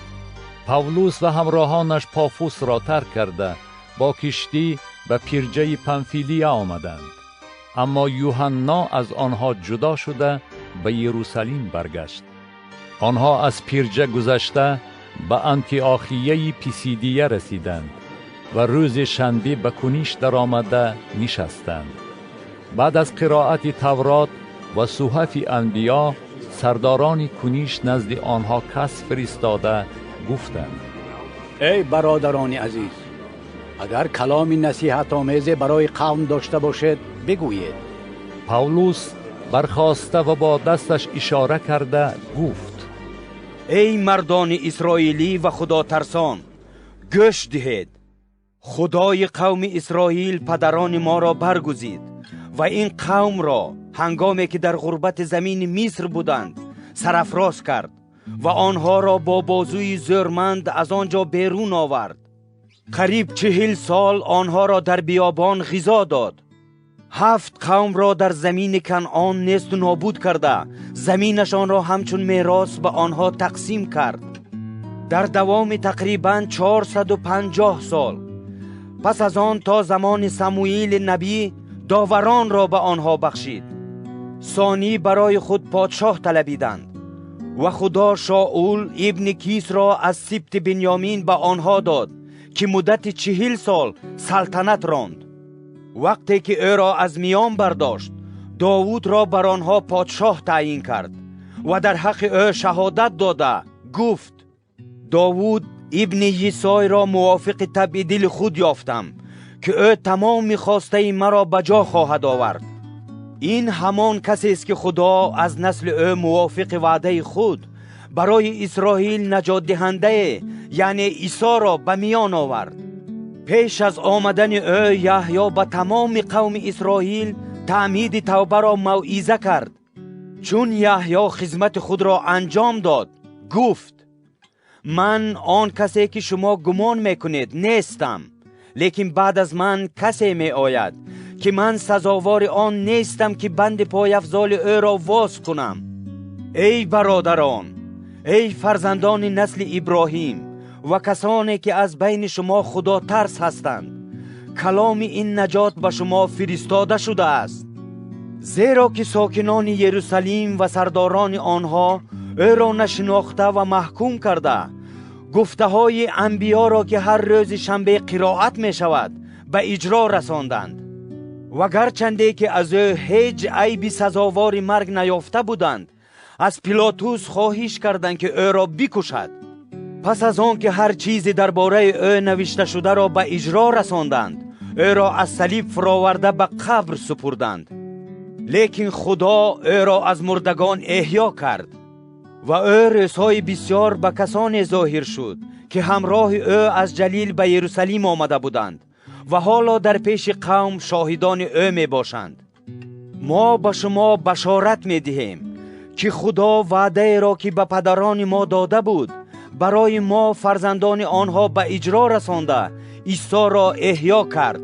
پاولوس و همراهانش پافوس را ترک کرده با کشتی به پیرجه پنفیلیه آمدند. اما یوحنا از آنها جدا شده به یروشلیم برگشت. آنها از پیرجه گذشته به انتیاخیه پیسیدیه رسیدند و روز شنبه به کنیش در آمده نشستند. بعد از قرائت تورات و صحف انبیا سرداران کنیش نزد آنها کس فرستاده گفتند: ای برادران عزیز، اگر کلام نصیحت آمیز برای قوم داشته باشد بگویید. پاولوس برخاسته و با دستش اشاره کرده گفت: ای مردان اسرائیلی و خدا ترسان، گوش دهید. خدای قوم اسرائیل پدران ما را برگزید و این قوم را هنگامی که در غربت زمین مصر بودند سرافراز کرد و آنها را با بازوی زورمند از آنجا بیرون آورد. قریب 40 سال آنها را در بیابان غذا داد. 7 قوم را در زمین کنعان نیست و نابود کرده زمینشان را همچون میراث به آنها تقسیم کرد. در دوام تقریباً 450 سال پس از آن تا زمان سموئیل نبی داوران را به آنها بخشید. ثانی برای خود پادشاه طلبیدند و خدا شاول ابن کیس را از سبط بنیامین به آنها داد که مدت 40 سال سلطنت راند. وقتی که او را از میان برداشت داوود را بر آنها پادشاه تعیین کرد و در حق او شهادت داده گفت: داوود ابن یسای را موافق طبع دل خود یافتم که او تمام خواسته مرا بجا خواهد آورد. این همان کسی است که خدا از نسل او موافق وعده خود برای اسرائیل نجات دهنده یعنی عیسی را به میان آورد. پیش از آمدن او یحیی به تمام قوم اسرائیل تعمید توبه را موعظه کرد. چون یحیی خدمت خود را انجام داد گفت: من آن کسی که شما گمان میکنید نیستم، لیکن بعد از من کسی می آید که من سزاوار آن نیستم که بند پای افضال او را واز کنم. ای برادران، ای فرزندان نسل ابراهیم و کسانی که از بین شما خدا ترس هستند، کلام این نجات به شما فرستاده شده است. زیرا که ساکنان یروشلیم و سرداران آنها او را نشناخته و محکوم کرده، گفته های انبیا را که هر روز شنبه قرائت می شود به اجرا رساندند. و گرچنده که از او هیچ عیب سزاوار مرگ نیافته بودند، از پیلاتوس خواهش کردند که او را بکشد. پس از آن که هر چیزی درباره او نوشته شده را به اجرا رساندند، او را از صلیب فراورده به قبر سپردند. لیکن خدا او را از مردگان احیا کرد و او روزهای بسیار به کسانی ظاهر شد که همراه او از جلیل به یروشلیم آمده بودند و حالا در پیش قوم شاهدان او می باشند. ما به شما بشارت می دهیم که خدا وعده را که به پدران ما داده بود برای ما فرزندان آنها به اجرا رسانده عیسی را احیا کرد،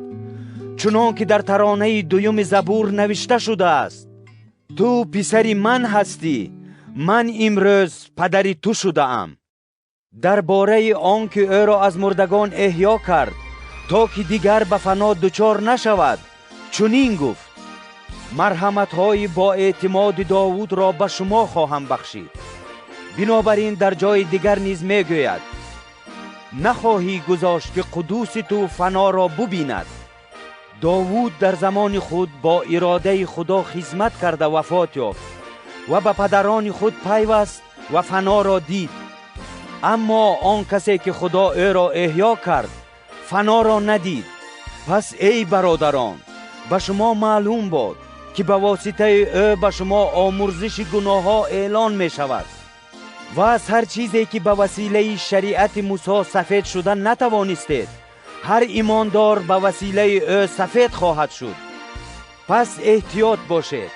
چنان که در ترانه دوم زبور نوشته شده است: تو پسری من هستی، من امروز پدری تو شده ام. درباره آن که او را از مردگان احیا کرد تا که دیگر به فنا دچار نشود چنین گفت: مرحمت های با اعتماد داوود را به شما خواهم بخشید. بنابراین در جای دیگر نیز می گوید: نخواهی گذاشت که قدوس تو فنا را ببیند. داوود در زمان خود با اراده خدا خدمت کرده وفات یافت و به پدران خود پیوست و فنا را دید. اما آن کسی که خدا او را احیا کرد فنا را ندید. پس ای برادران، به شما معلوم باد که به واسطه او به شما آمرزش گناه ها اعلان می شود و از هر چیزی که به وسیله شریعت موسی سفید شده نتوانستید، هر ایماندار به وسیله او سفید خواهد شد. پس احتیاط باشید،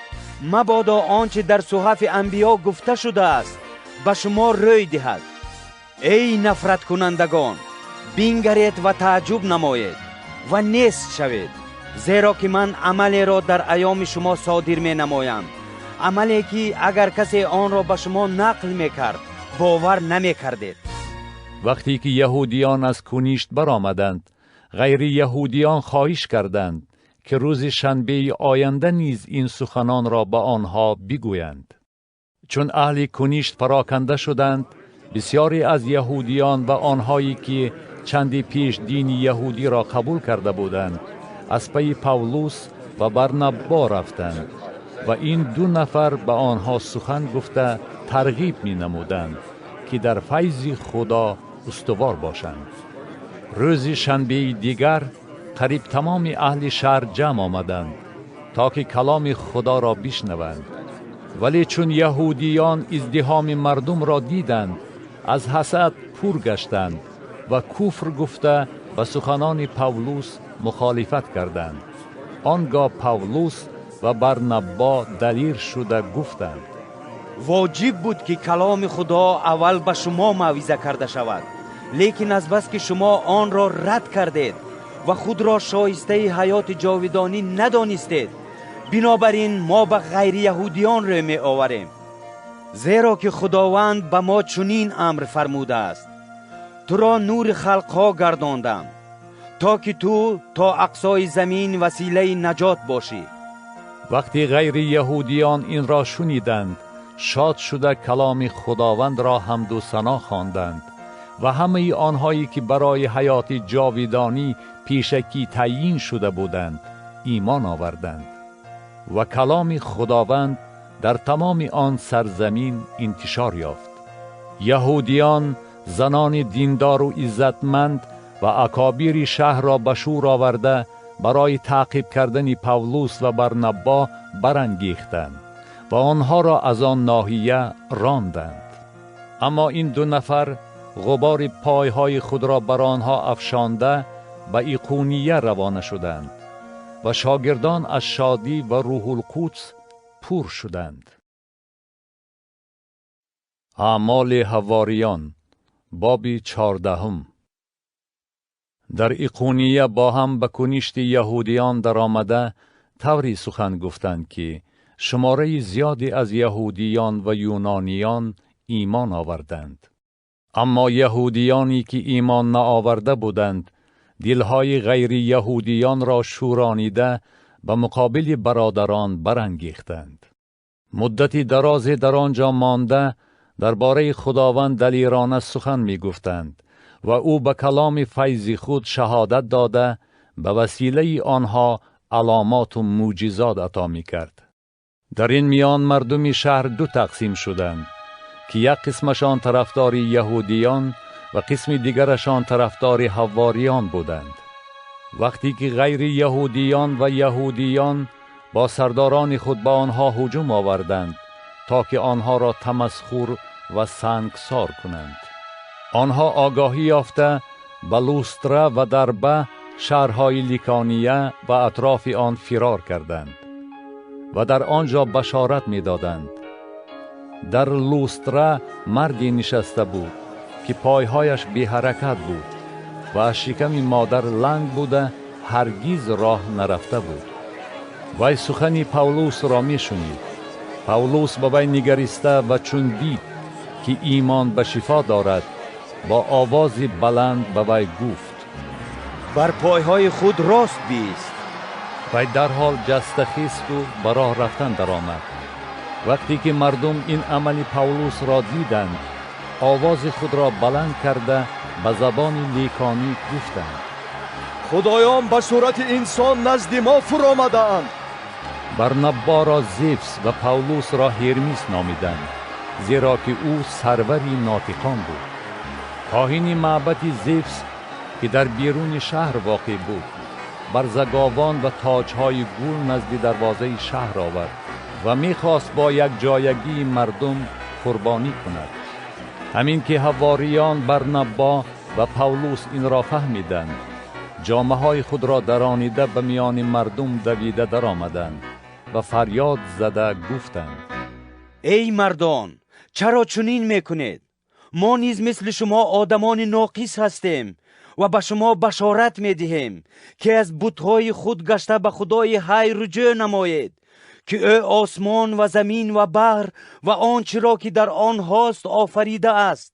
مبادا آنچه در صحف انبیا گفته شده است به شما روی دهد. ای نفرت کنندگان، بینگرید و تعجب نمایید و نیست شوید، زیرا که من عملی را در ایام شما صادر می نمایم، عملی که اگر کسی آن را به شما نقل می کرد باور نمی کردید. وقتی که یهودیان از کنیشت برآمدند، غیر یهودیان خواهش کردند که روز شنبه آینده نیز این سخنان را به آنها بگویند. چون اهل کنیشت پراکنده شدند، بسیاری از یهودیان و آنهایی که چندی پیش دین یهودی را قبول کرده بودند از پی پاولوس و برنبا رفتند و این دو نفر به آنها سخن گفته ترغیب می نمودند که در فیض خدا استوار باشند. روز شنبه دیگر قریب تمام اهل شهر جمع آمدند تا که کلام خدا را بشنوند. ولی چون یهودیان ازدحام مردم را دیدند، از حسد پر گشتند و کفر گفته و سخنان پاولوس مخالفت کردند. آنگاه پاولوس و برنبا دلیر شده گفتند: واجب بود که کلام خدا اول به شما موعظه کرده شود، لیکن از بس که شما آن را رد کردید و خود را شایسته حیات جاودانی ندانستید، بنابراین ما به غیر یهودیان رو می آوریم. زیرا که خداوند به ما چنین امر فرموده است: تو را نور خلقها گرداندم تا که تو تا اقصای زمین وسیله نجات باشی. وقتی غیر یهودیان این را شنیدند، شاد شده کلام خداوند را حمد و ثنا خواندند و همه آنهایی که برای حیات جاودانی پیشکی تعیین شده بودند ایمان آوردند و کلام خداوند در تمام آن سرزمین انتشار یافت. یهودیان زنان دیندار و عزتمند و اکابر شهر را به شور آورده برای تعقیب کردن پاولوس و برنبا برانگیختند و آنها را از آن ناحیه راندند. اما این دو نفر غبار پایهای خود را بر آنها افشانده به ایقونیه روانه شدند و شاگردان از شادی و روح القدس پر شدند. اعمال حواریان باب 14. در ایقونیه با هم به کنشت یهودیان در آمده طوری سخن گفتند که شماره زیادی از یهودیان و یونانیان ایمان آوردند. اما یهودیانی که ایمان نآورده بودند دلهای غیر یهودیان را شورانیده به مقابل برادران برانگیختند. مدتی درازی در آنجا مانده درباره خداوند دلیرانه سخن می گفتند و او به کلام فیض خود شهادت داده به وسیله آنها علامات و معجزات عطا می کرد. در این میان مردم شهر دو تقسیم شدند که یک قسمشان طرفدار یهودیان و قسم دیگرشان طرفدار حواریان بودند. وقتی که غیر یهودیان و یهودیان با سرداران خود به آنها هجوم آوردند تا که آنها را تمسخر و سنگسار کنند، آنها آگاهی یافته به لوسترا و دربه شهرهای لیکانیه و اطراف آن فرار کردند و در آنجا بشارت می دادند. در لوسترا مردی نشسته بود که پایهایش بی حرکت بود و از شکم مادر لنگ بوده هرگیز راه نرفته بود. وی سخن پاولوس را می شنید. پاولوس به وی نگریسته و چون دید که ایمان به شفا دارد با آواز بلند به وی گفت: بر پایهای خود راست بیست. وی در حال جسته خیست و به راه رفتن در آمد. وقتی که مردم این عمل پاولوس را دیدند آواز خود را بلند کرده به زبان لیکانی گفتند: خدایان به صورت انسان نزد ما فرآمدند. برنبا را زیفس و پاولوس را هرمیس نامیدند، زیرا که او سروری ناطقان بود. کاهن معبد زیفس که در بیرون شهر واقع بود برزگاوان و تاجهای گل نزد دروازه شهر آورد و میخواست با یک جایگی مردم قربانی کند. همین که حواریان برنبا و پاولوس این را فهمیدند، جامه های خود را درانیده به میان مردم دویده در آمدند و فریاد زده گفتند: ای مردان، چرا چنین میکنید؟ ما نیز مثل شما آدمان ناقص هستیم و به شما بشارت میدهیم که از بت‌های خود گشته به خدای حی رجوع نمایید که او آسمان و زمین و بحر و آنچه را که در آن هاست آفریده است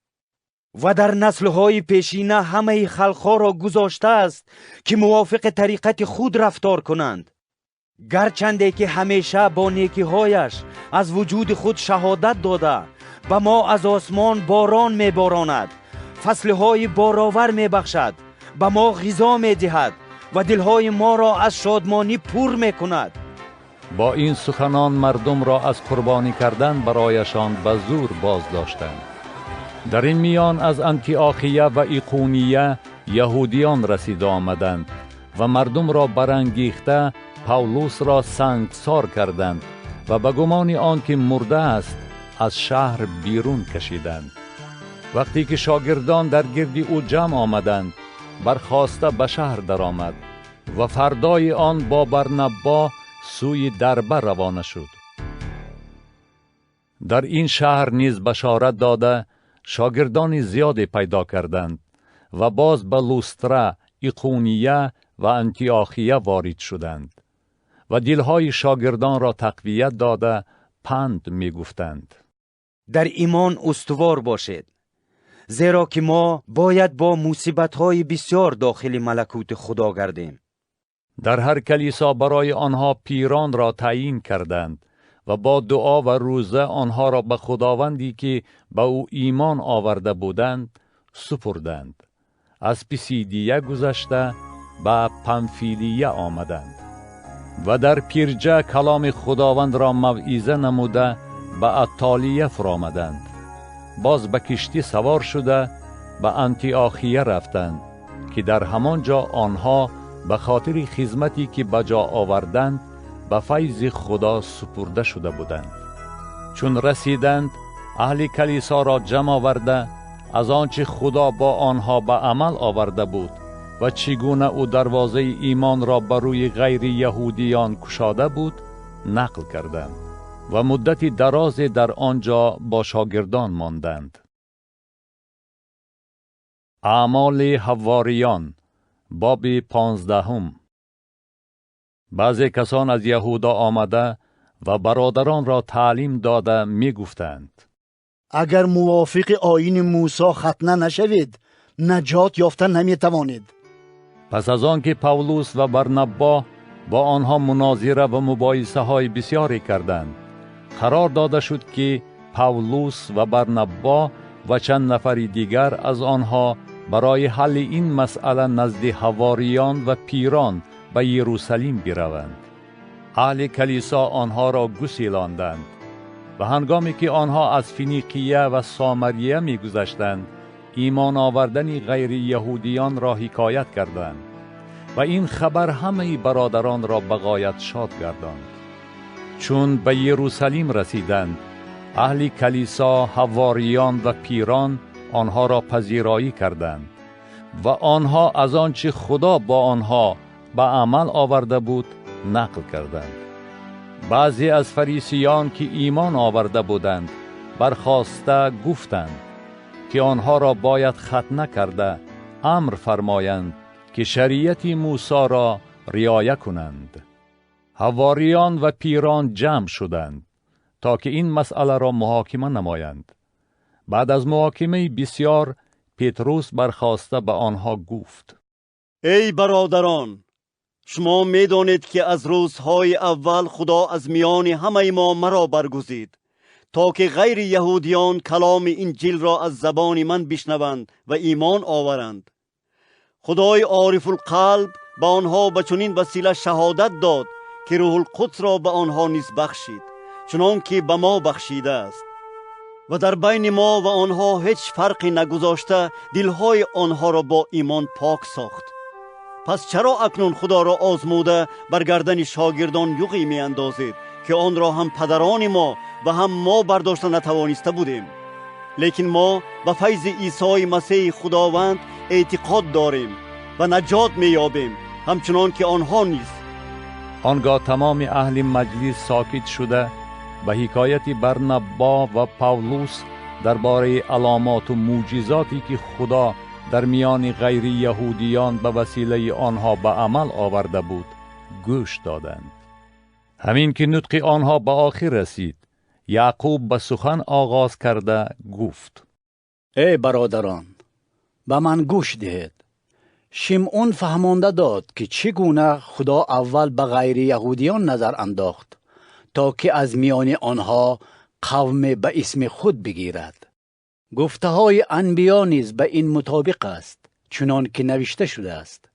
و در نسل‌های پیشینه همه خلق‌ها را گذاشته است که موافق طریقت خود رفتار کنند. گرچنده که همیشه با نیکی‌هایش از وجود خود شهادت داده به ما از آسمان باران می‌باراند، فصلهای بارآور می‌بخشد، به ما غذا می‌دهد و دلهای ما را از شادمانی پر می‌کند. با این سخنان مردم را از قربانی کردن برایشان به زور باز داشتند. در این میان از انتیاخیه و ایقونیه یهودیان رسید آمدند و مردم را برانگیخته پاولوس را سنگسار کردند و به گمان آن که مرده است از شهر بیرون کشیدند. وقتی که شاگردان در گردی او جمع آمدند برخاسته به شهر درآمد و فردای آن با برنبا سوی دربه روانه شد. در این شهر نیز بشارت داده شاگردان زیادی پیدا کردند و باز به لوسترا، ایقونیه و انتیاخیه وارد شدند و دلهای شاگردان را تقویت داده پند می گفتند: در ایمان استوار باشید، زیرا که ما باید با مصیبت‌های بسیار داخل ملکوت خدا گردیم. در هر کلیسا برای آنها پیران را تعیین کردند و با دعا و روزه آنها را به خداوندی که به او ایمان آورده بودند سپردند. از پیسیدیه گذشته به پنفیلیه آمدند و در پیرجه کلام خداوند را موعظه نموده به اتالیه فرآمدند. باز به کشتی سوار شده به انتیاخیه رفتند که در همانجا آنها به خاطر خدمتی که به جا آوردند به فیض خدا سپرده شده بودند. چون رسیدند اهل کلیسا را جمع آورده از آنچه خدا با آنها به عمل آورده بود و چگونه او دروازه ایمان را بر روی غیر یهودیان گشاده بود نقل کردند و مدتی درازی در آنجا با شاگردان ماندند. اعمال حواریان باب 15. بعضی کسان از یهودا آمده و برادران را تعلیم داده می گفتند: اگر موافق آیین موسی ختنه نشوید نجات یافته نمی توانید. پس از آن که پولس و برنبا با آنها مناظره و مباحثه های بسیاری کردند، قرار داده شد که پولس و برنبا و چند نفر دیگر از آنها برای حل این مسئله نزد حواریان و پیران به یروشلیم بروند. اهل کلیسا آنها را گسیلاندند و هنگامی که آنها از فینیقیه و سامریه می گذشتند، ایمان آوردن غیر یهودیان را حکایت کردند و این خبر همه برادران را به غایت شاد گرداند. چون به یروشلیم رسیدند، اهل کلیسا، حواریان و پیران آنها را پذیرایی کردند و آنها از آنچه خدا با آنها به عمل آورده بود نقل کردند. بعضی از فریسیان که ایمان آورده بودند برخاسته گفتند که آنها را باید ختنه کرده امر فرمایند که شریعت موسی را رعایت کنند. حواریان و پیران جمع شدند تا که این مسئله را محاکمه نمایند. بعد از محاکمه بسیار، پتروس برخاسته به آنها گفت: ای برادران، شما می دانید که از روزهای اول خدا از میان همه ما مرا برگزید تا که غیر یهودیان کلام انجیل را از زبان من بشنوند و ایمان آورند. خدای عارف القلب به آنها به چنین وسیله شهادت داد که روح القدس را به آنها نیز بخشید، چنان که به ما بخشیده است. و در بین ما و آنها هیچ فرقی نگذاشته دلهای آنها را با ایمان پاک ساخت. پس چرا اکنون خدا را آزموده بر گردن شاگردان یوغی می اندازید که آن را هم پدران ما و هم ما برداشته نتوانسته بودیم؟ لیکن ما به فیض عیسی مسیح خداوند اعتقاد داریم و نجات می یابیم، همچنان که آنها نیز. آنگاه تمام اهل مجلس ساکت شده به حکایت برنبا و پولس درباره علامات و معجزاتی که خدا در میان غیر یهودیان به وسیله آنها به عمل آورده بود گوش دادند. همین که نطق آنها به آخر رسید، یعقوب به سخن آغاز کرده گفت: ای برادران، به من گوش دهید. شمعون فهمانده داد که چگونه خدا اول به غیر یهودیان نظر انداخت تا که از میان آنها قوم به اسم خود بگیرد. گفته های انبیا نیز به این مطابق است، چنان که نوشته شده است: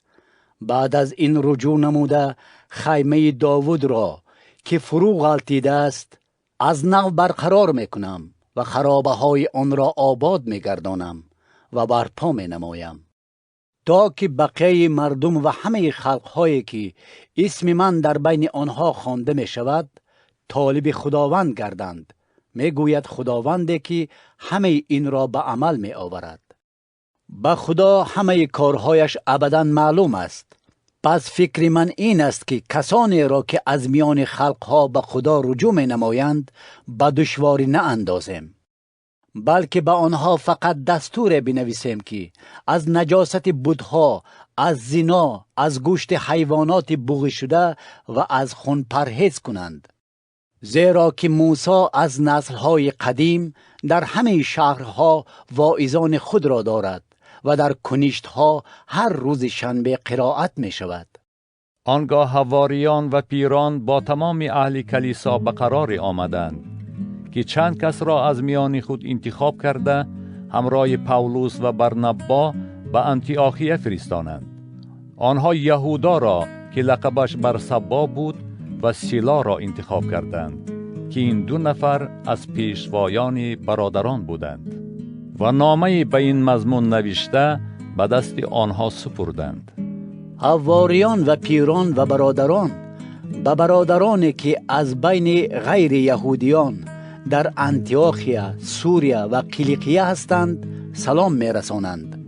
بعد از این رجوع نموده خیمه داوود را که فرو غلطیده است از نو برقرار میکنم و خرابه های آن را آباد میگردانم و برپا مینمایم، تا که بقیه مردم و همه خلقهایی که اسم من در بین آنها خوانده می شود طالب خداوند گردند. می گوید خداونده که همه این را به عمل می آورد. به خدا همه کارهایش ابدا معلوم است. پس فکر من این است که کسانی را که از میان خلقها به خدا رجوع می نمایند به دشواری نه اندازیم، بلکه به آنها فقط دستور بنویسیم که از نجاست بتها، از زنا، از گوشت حیوانات بوغی شده و از خون پرهیز کنند. زیرا که موسی از نسل‌های قدیم در همه شهرها واعظان خود را دارد و در کنیشتها هر روز شنبه قرائت می شود. آنگاه حواریان و پیران با تمام اهل کلیسا به قرار آمدند که چند کس را از میان خود انتخاب کرده همراه پولس و برنبا به انتیاخیه فرستانند. آنها یهودا را که لقبش برسبا بود و سیلا را انتخاب کردند که این دو نفر از پیشوایان برادران بودند و نامه به این مضمون نوشته به دست آنها سپردند: حواریان و پیران و برادران، به برادرانی که از بین غیر یهودیان در انتیاخیا، سوریه و کیلیقیه هستند سلام می رسانند.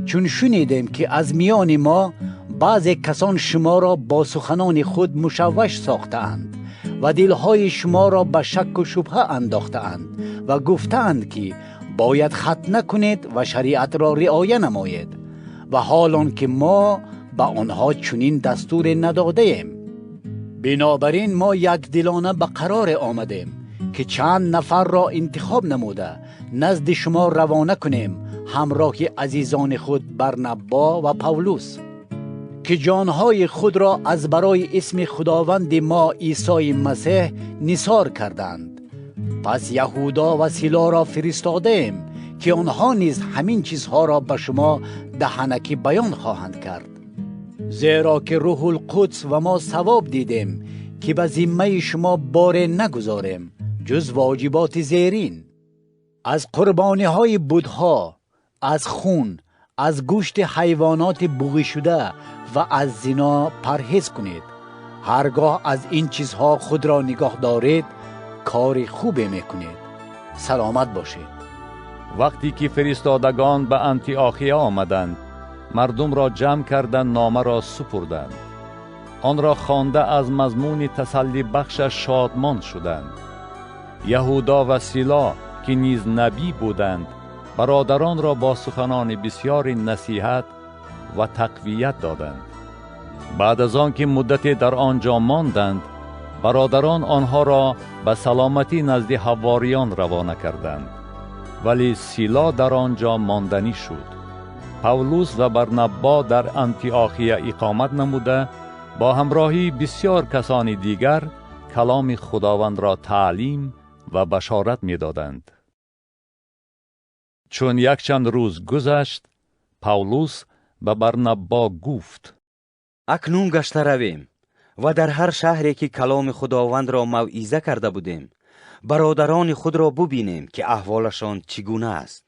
چون شنیدیم که از میان ما بعضی کسان شما را با سخنان خود مشوش ساختند و دلهای شما را به شک و شبهه انداختند و گفتند که باید ختنه کنید و شریعت را رعایت نمایید، و حالان که ما به آنها چنین دستور نداده ایم. بنابراین ما یک دلانه به قرار آمدیم که چند نفر را انتخاب نموده نزد شما روانه کنیم همراه عزیزان خود برنبا و پولس که جانهای خود را از برای اسم خداوند ما عیسی مسیح نثار کردند. پس یهودا و سیلا را فرستاده ایم که آنها نیز همین چیزها را به شما دهنکی بیان خواهند کرد. زیرا که روح القدس و ما ثواب دیدیم که به ذمه شما بار نگذاریم جز واجبات زیرین: از قربانی های بتها، از خون، از گوشت حیوانات بوغی شده و از زنا پرهیز کنید. هرگاه از این چیزها خود را نگاه دارید کار خوبی میکنید. سلامت باشید. وقتی که فرستادگان به انتیاخیا آمدند، مردم را جمع کردند، نامه را سپردند. آن را خوانده از مضمون تسلی بخشش شادمان شدند. یهودا و سیلا که نیز نبی بودند برادران را با سخنان بسیار نصیحت و تقویت دادند. بعد از آن که مدتی در آنجا ماندند، برادران آنها را به سلامتی نزد حواریان روانه کردند، ولی سیلا در آنجا ماندنی شد. پولس و برنبا در انتیاخیا اقامت نموده با همراهی بسیار کسان دیگر کلام خداوند را تعلیم و بشارت می دادند. چون یک چند روز گذشت، پولس به برنبا گفت: اکنون گشته رویم و در هر شهری که کلام خداوند را موعظه کرده بودیم برادران خود را ببینیم که احوالشان چگونه است.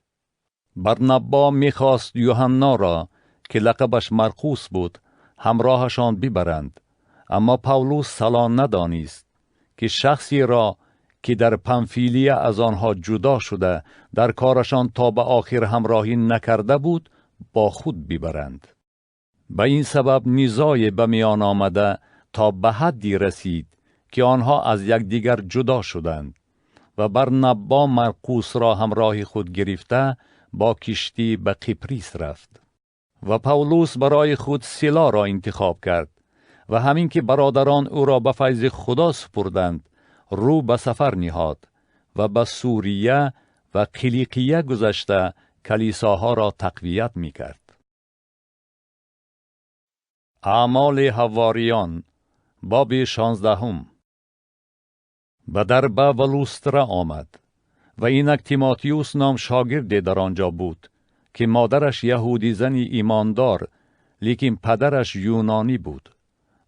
برنبا می‌خواست یوحنا را که لقبش مرقس بود همراهشان ببرند، اما پولس صلاح ندانست که شخصی را که در پنفیلیا از آنها جدا شده در کارشان تا به آخر همراهی نکرده بود با خود ببرند. به این سبب نزاعی به میان آمده تا به حدی رسید که آنها از یکدیگر جدا شدند و برنبا مرقس را همراه خود گرفته با کشتی به قبرس رفت و پولس برای خود سیلا را انتخاب کرد و همین که برادران او را به فیض خدا سپردند رو به سفر نهاد و به سوریه و کلیقیه گذشته کلیساها را تقویت می کرد. اعمال حواریان باب 16. به دربه و لوستره آمد و اینک تیماتیوس نام شاگردی در آنجا بود که مادرش یهودی زنی ایماندار لیکن پدرش یونانی بود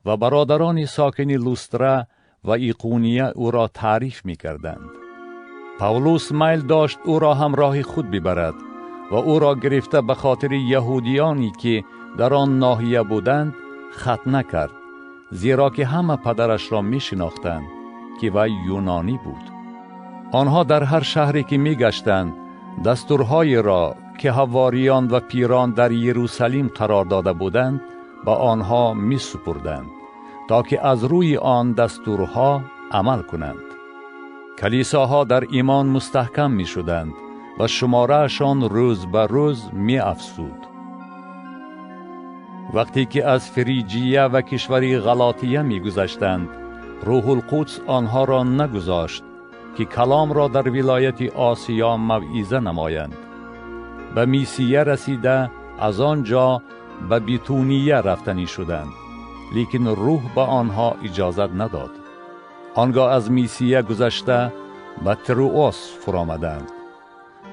و برادران ساکن لوستره و ایقونیه او را تعریف می کردند. پولس میل داشت او را همراه خود ببرد و او را گرفته به خاطر یهودیانی که در آن ناحیه بودند ختنه کرد، زیرا که همه پدرش را می شناختند که وی یونانی بود. آنها در هر شهری که می گشتند دستورهای را که حواریان و پیران در یروشلیم قرار داده بودند با آنها می سپردند تا که از روی آن دستورها عمل کنند. کلیساها در ایمان مستحکم می شدند و شمارهشان روز به روز می افزود. وقتی که از فریجیه و کشور غلاطیه می گذشتند، روح القدس آنها را نگذاشت که کلام را در ولایت آسیا موعظه نمایند. به میسیه رسیده از آنجا به بیتونیه رفتنی شدند، لیکن روح به آنها اجازت نداد. آنگاه از میسیه گذشته به تروآس فرآمدند.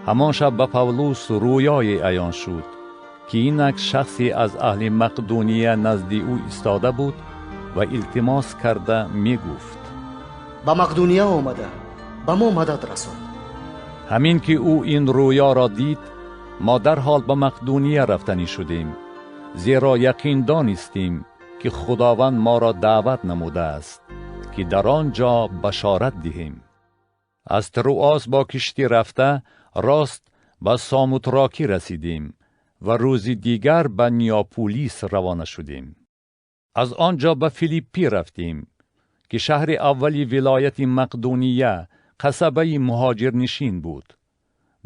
همان شب به پولس رویای عیان شد که اینک شخصی از اهل مقدونیه نزد او ایستاده بود و التماس کرده می گفت: به مقدونیه آمده، به ما مدد رسان. همین که او این رویا را دید، ما در حال به مقدونیه رفتنی شدیم، زیرا یقین دانستیم که خداوند ما را دعوت نموده است که در آنجا بشارت دهیم. از تروآس با کشتی رفته راست به ساموتراکی رسیدیم و روز دیگر به نیاپولیس روانه شدیم. از آنجا به فیلیپی رفتیم که شهر اولی ولایت مقدونیه قصبه مهاجرنشین بود.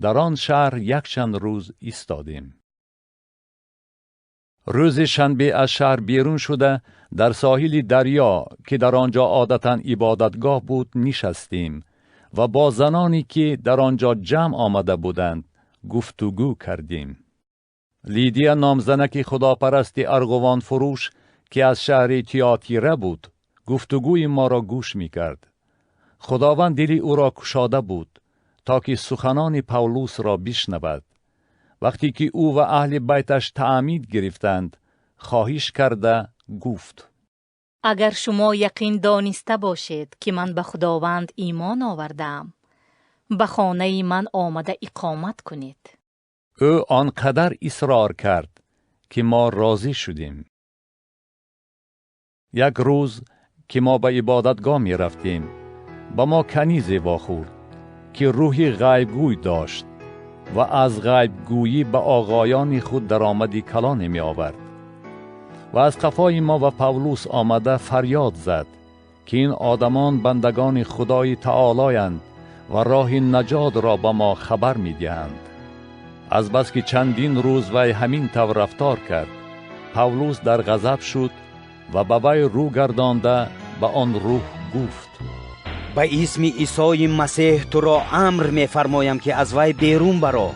در آن شهر یک چند روز ایستادیم. روز شنبه از شهر بیرون شده در ساحل دریا که در آنجا عادتاً عبادتگاه بود نشستیم و با زنانی که در آنجا جمع آمده بودند گفتگو کردیم. لیدیا نامزنک خداپرست ارغوان فروش که از شهر تیاتیره بود گفتگوی ما را گوش می کرد. خداوند دلی او را گشاده بود تا که سخنان پولس را بشنود. وقتی که او و اهل بیتش تعمید گرفتند خواهش کرده گفت: اگر شما یقین دانسته باشید که من به خداوند ایمان آوردم، به خانه من آمده اقامت کنید. او آنقدر اصرار کرد که ما راضی شدیم. یک روز که ما به عبادتگاه می رفتیم با ما کنیزی واخورد که روحی غیبگوی داشت و از غیبگویی به آقایان خود درآمدی کلان می آورد و از قفای ما و پولس آمده فریاد زد که این آدمان بندگان خدای تعالی‌اند و راه نجات را به ما خبر می دهند. از بس که چندین روز وی همین طور رفتار کرد، پولس در غضب شد و به وی رو گردانده به آن روح گفت: به اسم عیسی مسیح تو را امر می فرمایم که از وی بیرون برو.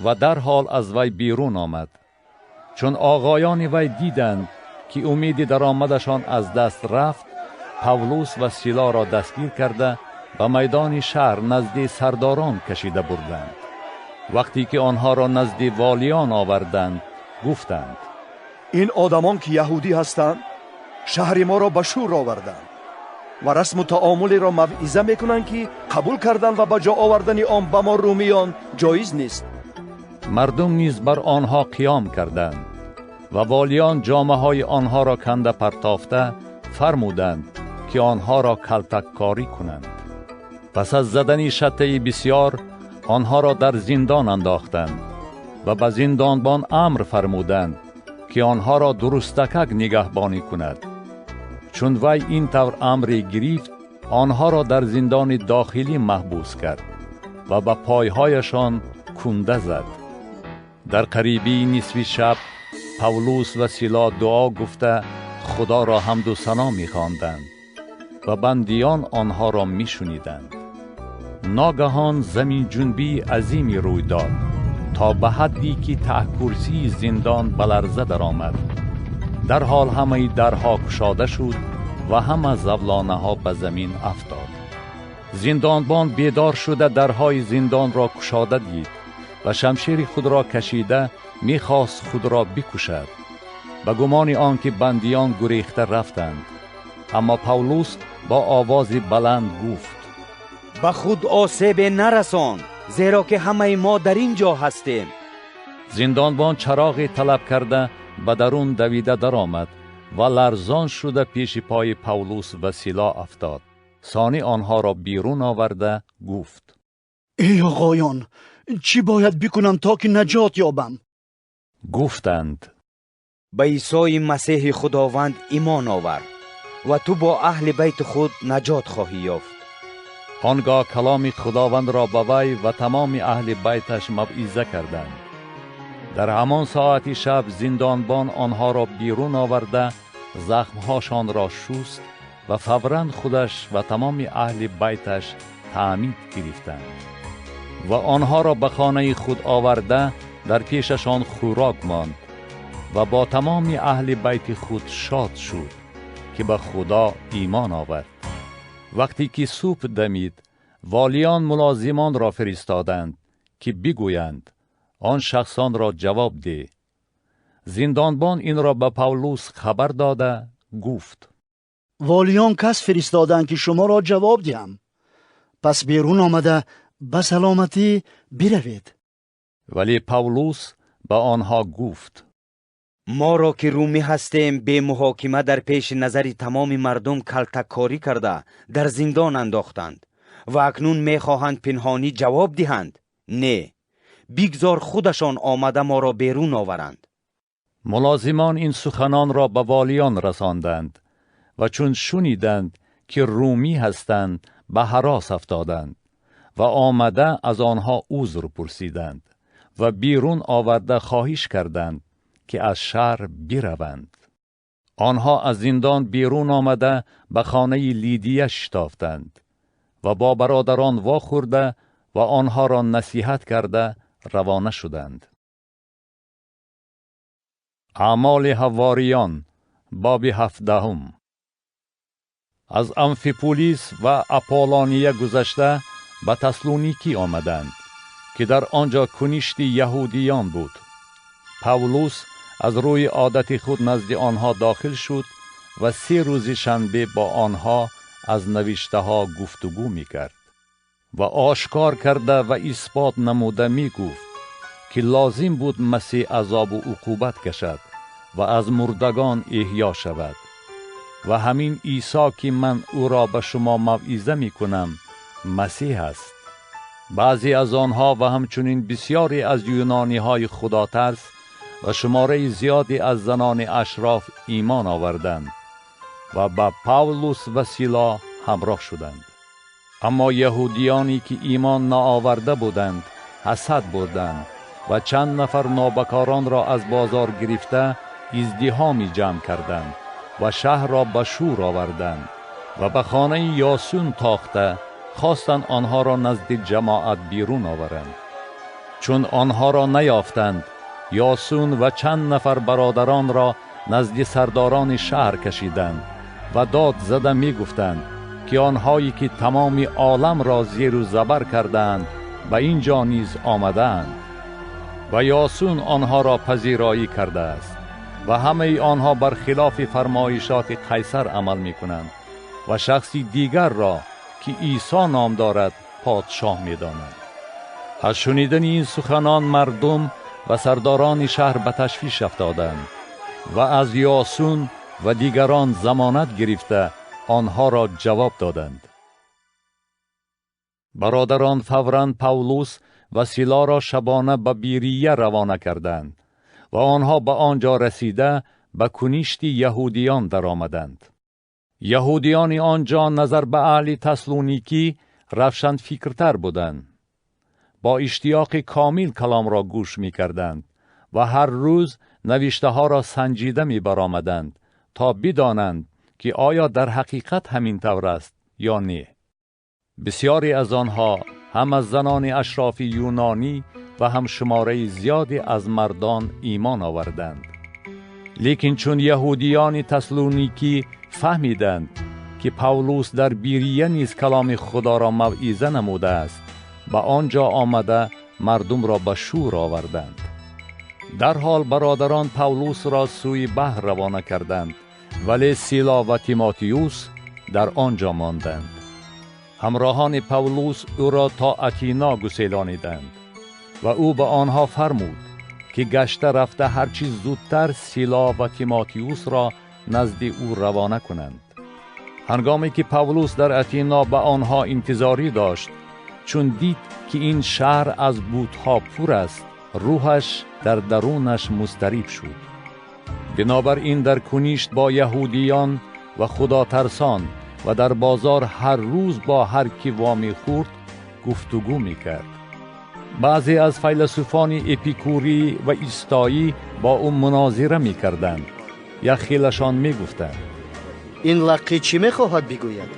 و در حال از وی بیرون آمد. چون آقایان وی دیدند که امید درآمدشان از دست رفت، پولس و سیلا را دستگیر کرده به میدان شهر نزد سرداران کشیده بردند. وقتی که آنها را نزد والیان آوردند گفتند: این آدمان که یهودی هستند شهر ما را به شور آوردند و رسم و تعاملی را موعظه میکنند که قبول کردن و به جا آوردن آن به ما رومیان جایز نیست. مردم نیز بر آنها قیام کردند و والیان جامه های آنها را کنده پرتافته فرمودند که آنها را کلتک کاری کنند. پس از زدن شطه بسیار آنها را در زندان انداختند و به زندانبان امر فرمودند که آنها را درستکک نگهبانی کند. چون وی این طور امر گرفت آنها را در زندان داخلی محبوس کرد و به پایهایشان کنده زد. در قریبی نصف شب پولس و سیلا دعا گفته خدا را حمد و ثنا می‌خواندند و بندیان آنها را می‌شنیدند. ناگهان زمین جنبی عظیمی روی داد تا به حدی که ته کرسی زندان به لرزه درآمد. در حال همه درها گشاده شد و همه زولانه ها به زمین افتاد. زندانبان بیدار شده درهای زندان را گشاده دید و شمشیر خود را کشیده میخواست خود را بکشد. به گمان آنکه بندیان گریخته رفتند، اما پولس با آواز بلند گفت: به خود آسیب نرسان، زیرا که همه ما در اینجا هستیم. زندانبان چراغی طلب کرده به درون دویده درآمد و لرزان شده پیش پای پولس و سیلا افتاد. ثانی آنها را بیرون آورده گفت: ای آقایان، چی باید بکنم تا که نجات یابم؟ گفتند: به عیسی مسیح خداوند ایمان آور و تو با اهل بیت خود نجات خواهی یافت. آنگاه کلام خداوند را به وی و تمام اهل بیتش موعظه کردند. در همان ساعت شب زندانبان آنها را بیرون آورده زخمهاشان را شست و فوراً خودش و تمام اهل بیتش تعمید گرفتند و آنها را به خانه خود آورده در پیششان خوراک ماند و با تمام اهل بیت خود شاد شد که به خدا ایمان آورد. وقتی که صبح دمید والیان ملازمان را فرستادند که بگویند آن شخصان را جواب ده. زندانبان این را به پولس خبر داده گفت: والیان کس فرستادند که شما را جواب دهم. پس بیرون آمده به سلامتی بروید. ولی پولس به آنها گفت: ما را که رومی هستیم به محاکمه در پیش نظر تمام مردم کلتک کاری کرده در زندان انداختند و اکنون میخواهند پنهانی جواب دهند. نه، بگذار خودشان آمده ما را بیرون آورند. ملازمان این سخنان را به والیان رساندند و چون شنیدند که رومی هستند به هراس افتادند و آمده از آنها عذر پرسیدند و بیرون آورده خواهش کردند که از شهر بروند. آنها از زندان بیرون آمده به خانه لیدیه شتافتند و با برادران واخورده و آنها را نصیحت کرده روانه شدند. اعمال حواریان باب 17. از امفیپولیس و اپولونیه گذشته به تسالونیکی آمدند که در آنجا کنشت یهودیان بود. پاولوس از روی عادت خود نزد آنها داخل شد و 3 روز شنبه با آنها از نوشته ها گفتگو می کرد و آشکار کرده و اثبات نموده می گفت که لازم بود مسیح عذاب و عقوبت کشد و از مردگان احیا شود و همین عیسی که من او را به شما موعظه می کنم مسیح است. بعضی از آنها و همچنین بسیاری از یونانی های خداترس و شماره زیادی از زنان اشراف ایمان آوردند و با پاولوس و سیلا همراه شدند. اما یهودیانی که ایمان نآورده بودند حسد بردند و چند نفر نابکاران را از بازار گرفته ازدحامی جمع کردند و شهر را به شور آوردند و به خانه یاسون تاخته خواستند آنها را نزد جماعت بیرون آورند. چون آنها را نیافتند، یاسون و چند نفر برادران را نزد سرداران شهر کشیدند و داد زده می گفتند که آنهایی که تمام عالم را زیر و زبر کردند و اینجا نیز آمدند. و یاسون آنها را پذیرایی کرده است و همه آنها برخلاف فرمایشات قیصر عمل می کنند و شخصی دیگر را که عیسی نام دارد پادشاه می دانند. از شنیدن این سخنان مردم و سرداران شهر به تشویش افتادند و از یاسون و دیگران ضمانت گرفته آنها را جواب دادند. برادران فوراً پاولوس و سیلا را شبانه به بیریه روانه کردند و آنها به آنجا رسیده به کنشت یهودیان در آمدند. یهودیان آنجا نظر به اهل تسالونیکی روشن فکرتر بودند. با اشتیاق کامل کلام را گوش می کردند و هر روز نوشته ها را سنجیده می برآمدند تا بدانند که آیا در حقیقت همین طور است یا نه. بسیاری از آنها هم از زنان اشراف یونانی و هم شماره زیادی از مردان ایمان آوردند. لیکن چون یهودیان تسالونیکی فهمیدند که پاولوس در بیریه نیز کلام خدا را موعظه نموده است، به آنجا آمده مردم را به شور آوردند. در حال برادران پاولوس را سوی بحر روانه کردند، ولی سیلا و تیماتیوس در آنجا ماندند. همراهان پاولوس او را تا اتینا گسیلانیدند و او به آنها فرمود که گشته رفته هرچی زودتر سیلا و تیماتیوس را نزد او روانه کنند. هنگامی که پاولوس در اتینا به آنها انتظاری داشت، چون دید که این شهر از بت‌ها پر است، روحش در درونش مضطرب شد. بنابراین در کنشت با یهودیان و خدا ترسان و در بازار هر روز با هر کی وامی خورد گفتگو می کرد. بعضی از فیلسوفان اپیکوری و ایستایی با او مناظره می کردند یا خیلشان می گفتند این لقی چی می خواهد بگوید؟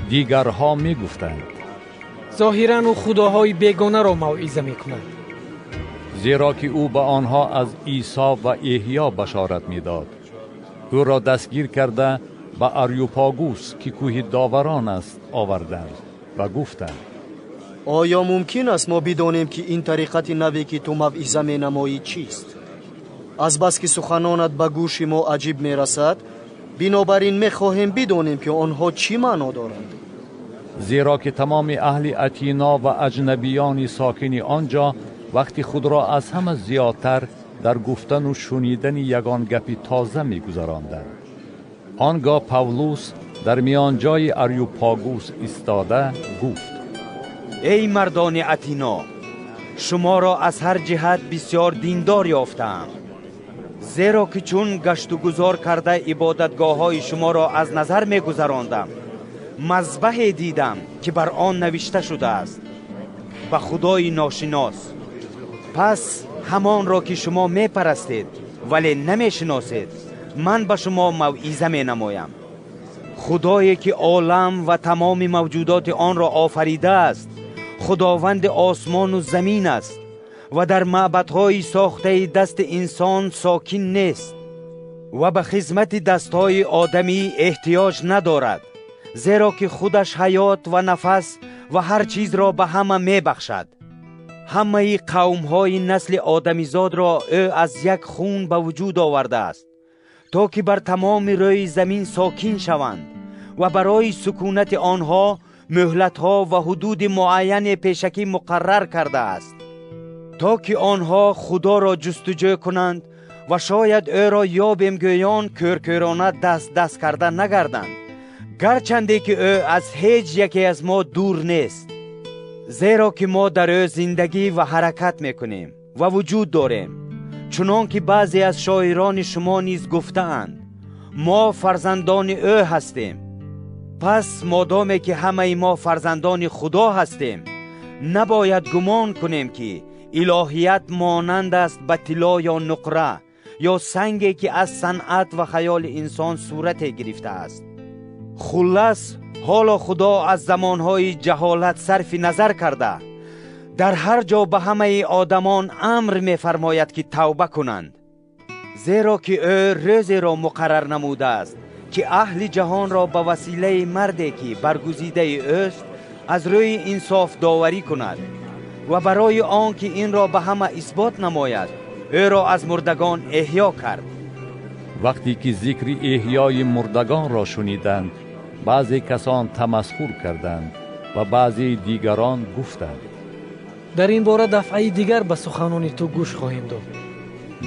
دیگرها می گفتند ظاهراً او خداهای بیگانه را موعظه می کند، زیرا که او به آنها از عیسی و احیا بشارت می داد. او را دستگیر کرده به آریوپاگوس که کوه داوران است آوردند و گفتند آیا ممکن است ما بدانیم که این طریقت نوی که تو موعظه می نمایی چیست؟ از بس که سخنانت به گوش ما عجیب می رسد، بنابراین می خواهیم بدانیم که آنها چی معنا دارند. زیرا که تمام اهل اتینا و اجنبیان ساکن آنجا وقتی خود را از همه زیادتر در گفتن و شنیدن یگان گپی تازه می گذراندند. آنگاه پاولوس در میان جای آریوپاگوس ایستاده گفت ای مردان اتینا، شما را از هر جهت بسیار دیندار یافتم، زیرا که چون گشت و گذار کرده عبادتگاه های شما را از نظر می گذراندم، مذبحی دیدم که بر آن نوشته شده است به خدای ناشناس. پس همان را که شما می پرستید ولی نمیشناسید، من به شما موعظه می نمایم. خدایی که عالم و تمام موجودات آن را آفریده است خداوند آسمان و زمین است و در معبدهای ساخته دست انسان ساکن نیست و به خدمت دستهای آدمی احتیاج ندارد، زیرا که خودش حیات و نفس و هر چیز را به همه می بخشد. همه قومهای نسل آدمیزاد را او از یک خون به وجود آورده است تا که بر تمام روی زمین ساکن شوند و برای سکونت آنها مهلت‌ها و حدود معین پیشکی مقرر کرده است تا که آنها خدا را جستجو کنند و شاید او را یابیم گویان کورکورانه دست کرده نگردند، گرچنده که او از هیچ یکی از ما دور نیست، زیرا که ما در او زندگی و حرکت میکنیم و وجود داریم. چنان که بعضی از شاعران شما نیز گفتند ما فرزندان او هستیم. پس مادامی که همه ما فرزندان خدا هستیم نباید گمان کنیم که الهیت مانند است به طلا یا نقره یا سنگی که از صنعت و خیال انسان صورت گرفته است. خلاص حالا خدا از زمانهای جهالت صرف نظر کرده در هر جا به همه آدمان امر می فرماید که توبه کنند، زیرا که او روزی را مقرر نموده است که اهل جهان را به وسیله مردی که برگزیده اوست از روی انصاف داوری کند و برای آن که این را به همه اثبات نماید او را از مردگان احیا کرد. وقتی که ذکر احیای مردگان را شنیدند، بعضی کسان تمسخر کردند و بعضی دیگران گفتند در این باره دفعه دیگر به سخنان تو گوش خواهیم داد.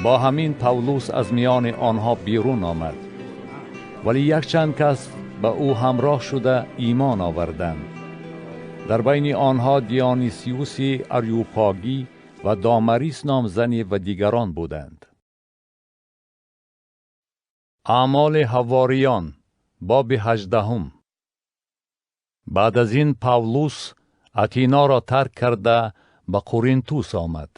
با همین پاولوس از میان آنها بیرون آمد، ولی یک چند کس به او همراه شده ایمان آوردند. در بین آنها دیونیسیوس اریوپاگی و دامریس نام زنی و دیگران بودند. اعمال حواریان باب 18. بعد از این پاولوس اتینا را ترک کرده به قرینتوس آمد.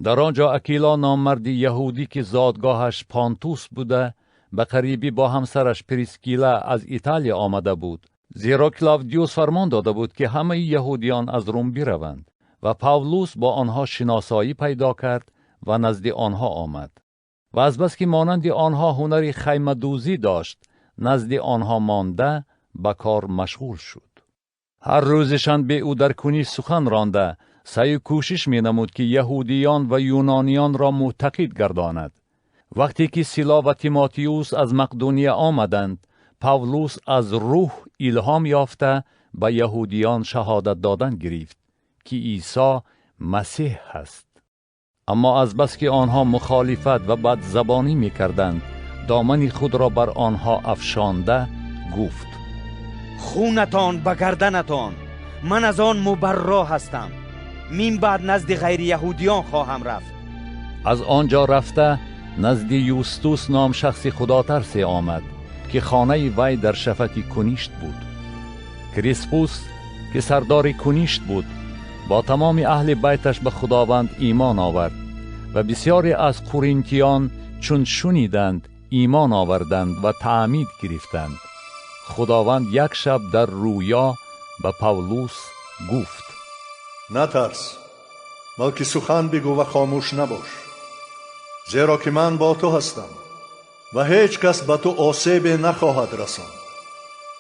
در آنجا اکیلا ناممردی یهودی که زادگاهش پانتوس بوده به قریبی با همسرش پریسکیلا از ایتالیا آمده بود، زیرا کلاودیوس فرمان داده بود که همه یهودیان از روم بروند و پاولوس با آنها شناسایی پیدا کرد و نزد آنها آمد و از بس که مانند آنها هنری خیمه دوزی داشت نزد آنها مانده به کار مشغول شد. هر روزشان به او در کنیش سخن رانده سعی کوشش می نمود که یهودیان و یونانیان را معتقد گرداند. وقتی که سیلا و تیماتیوس از مقدونیه آمدند، پاولوس از روح الهام یافته به یهودیان شهادت دادن گرفت که عیسی مسیح است. اما از بس که آنها مخالفت و بدزبانی می کردند، دامن خود را بر آنها افشانده گفت خونتان به گردنتان، من از آن مبرا هستم. من بعد نزد غیر یهودیان خواهم رفت. از آنجا رفته نزد یوستوس نام شخص خداترسی آمد که خانه وی در شفت کنیشت بود. کریسپوس که سردار کنیشت بود با تمام اهل بیتش به خداوند ایمان آورد و بسیاری از قرینتیان چون شنیدند ایمان آوردند و تعمید گرفتند. خداوند یک شب در رویا به پاولوس گفت نترس، بلکه سخن بگو و خاموش نباش، زیرا که من با تو هستم و هیچ کس به تو آسیب نخواهد رساند،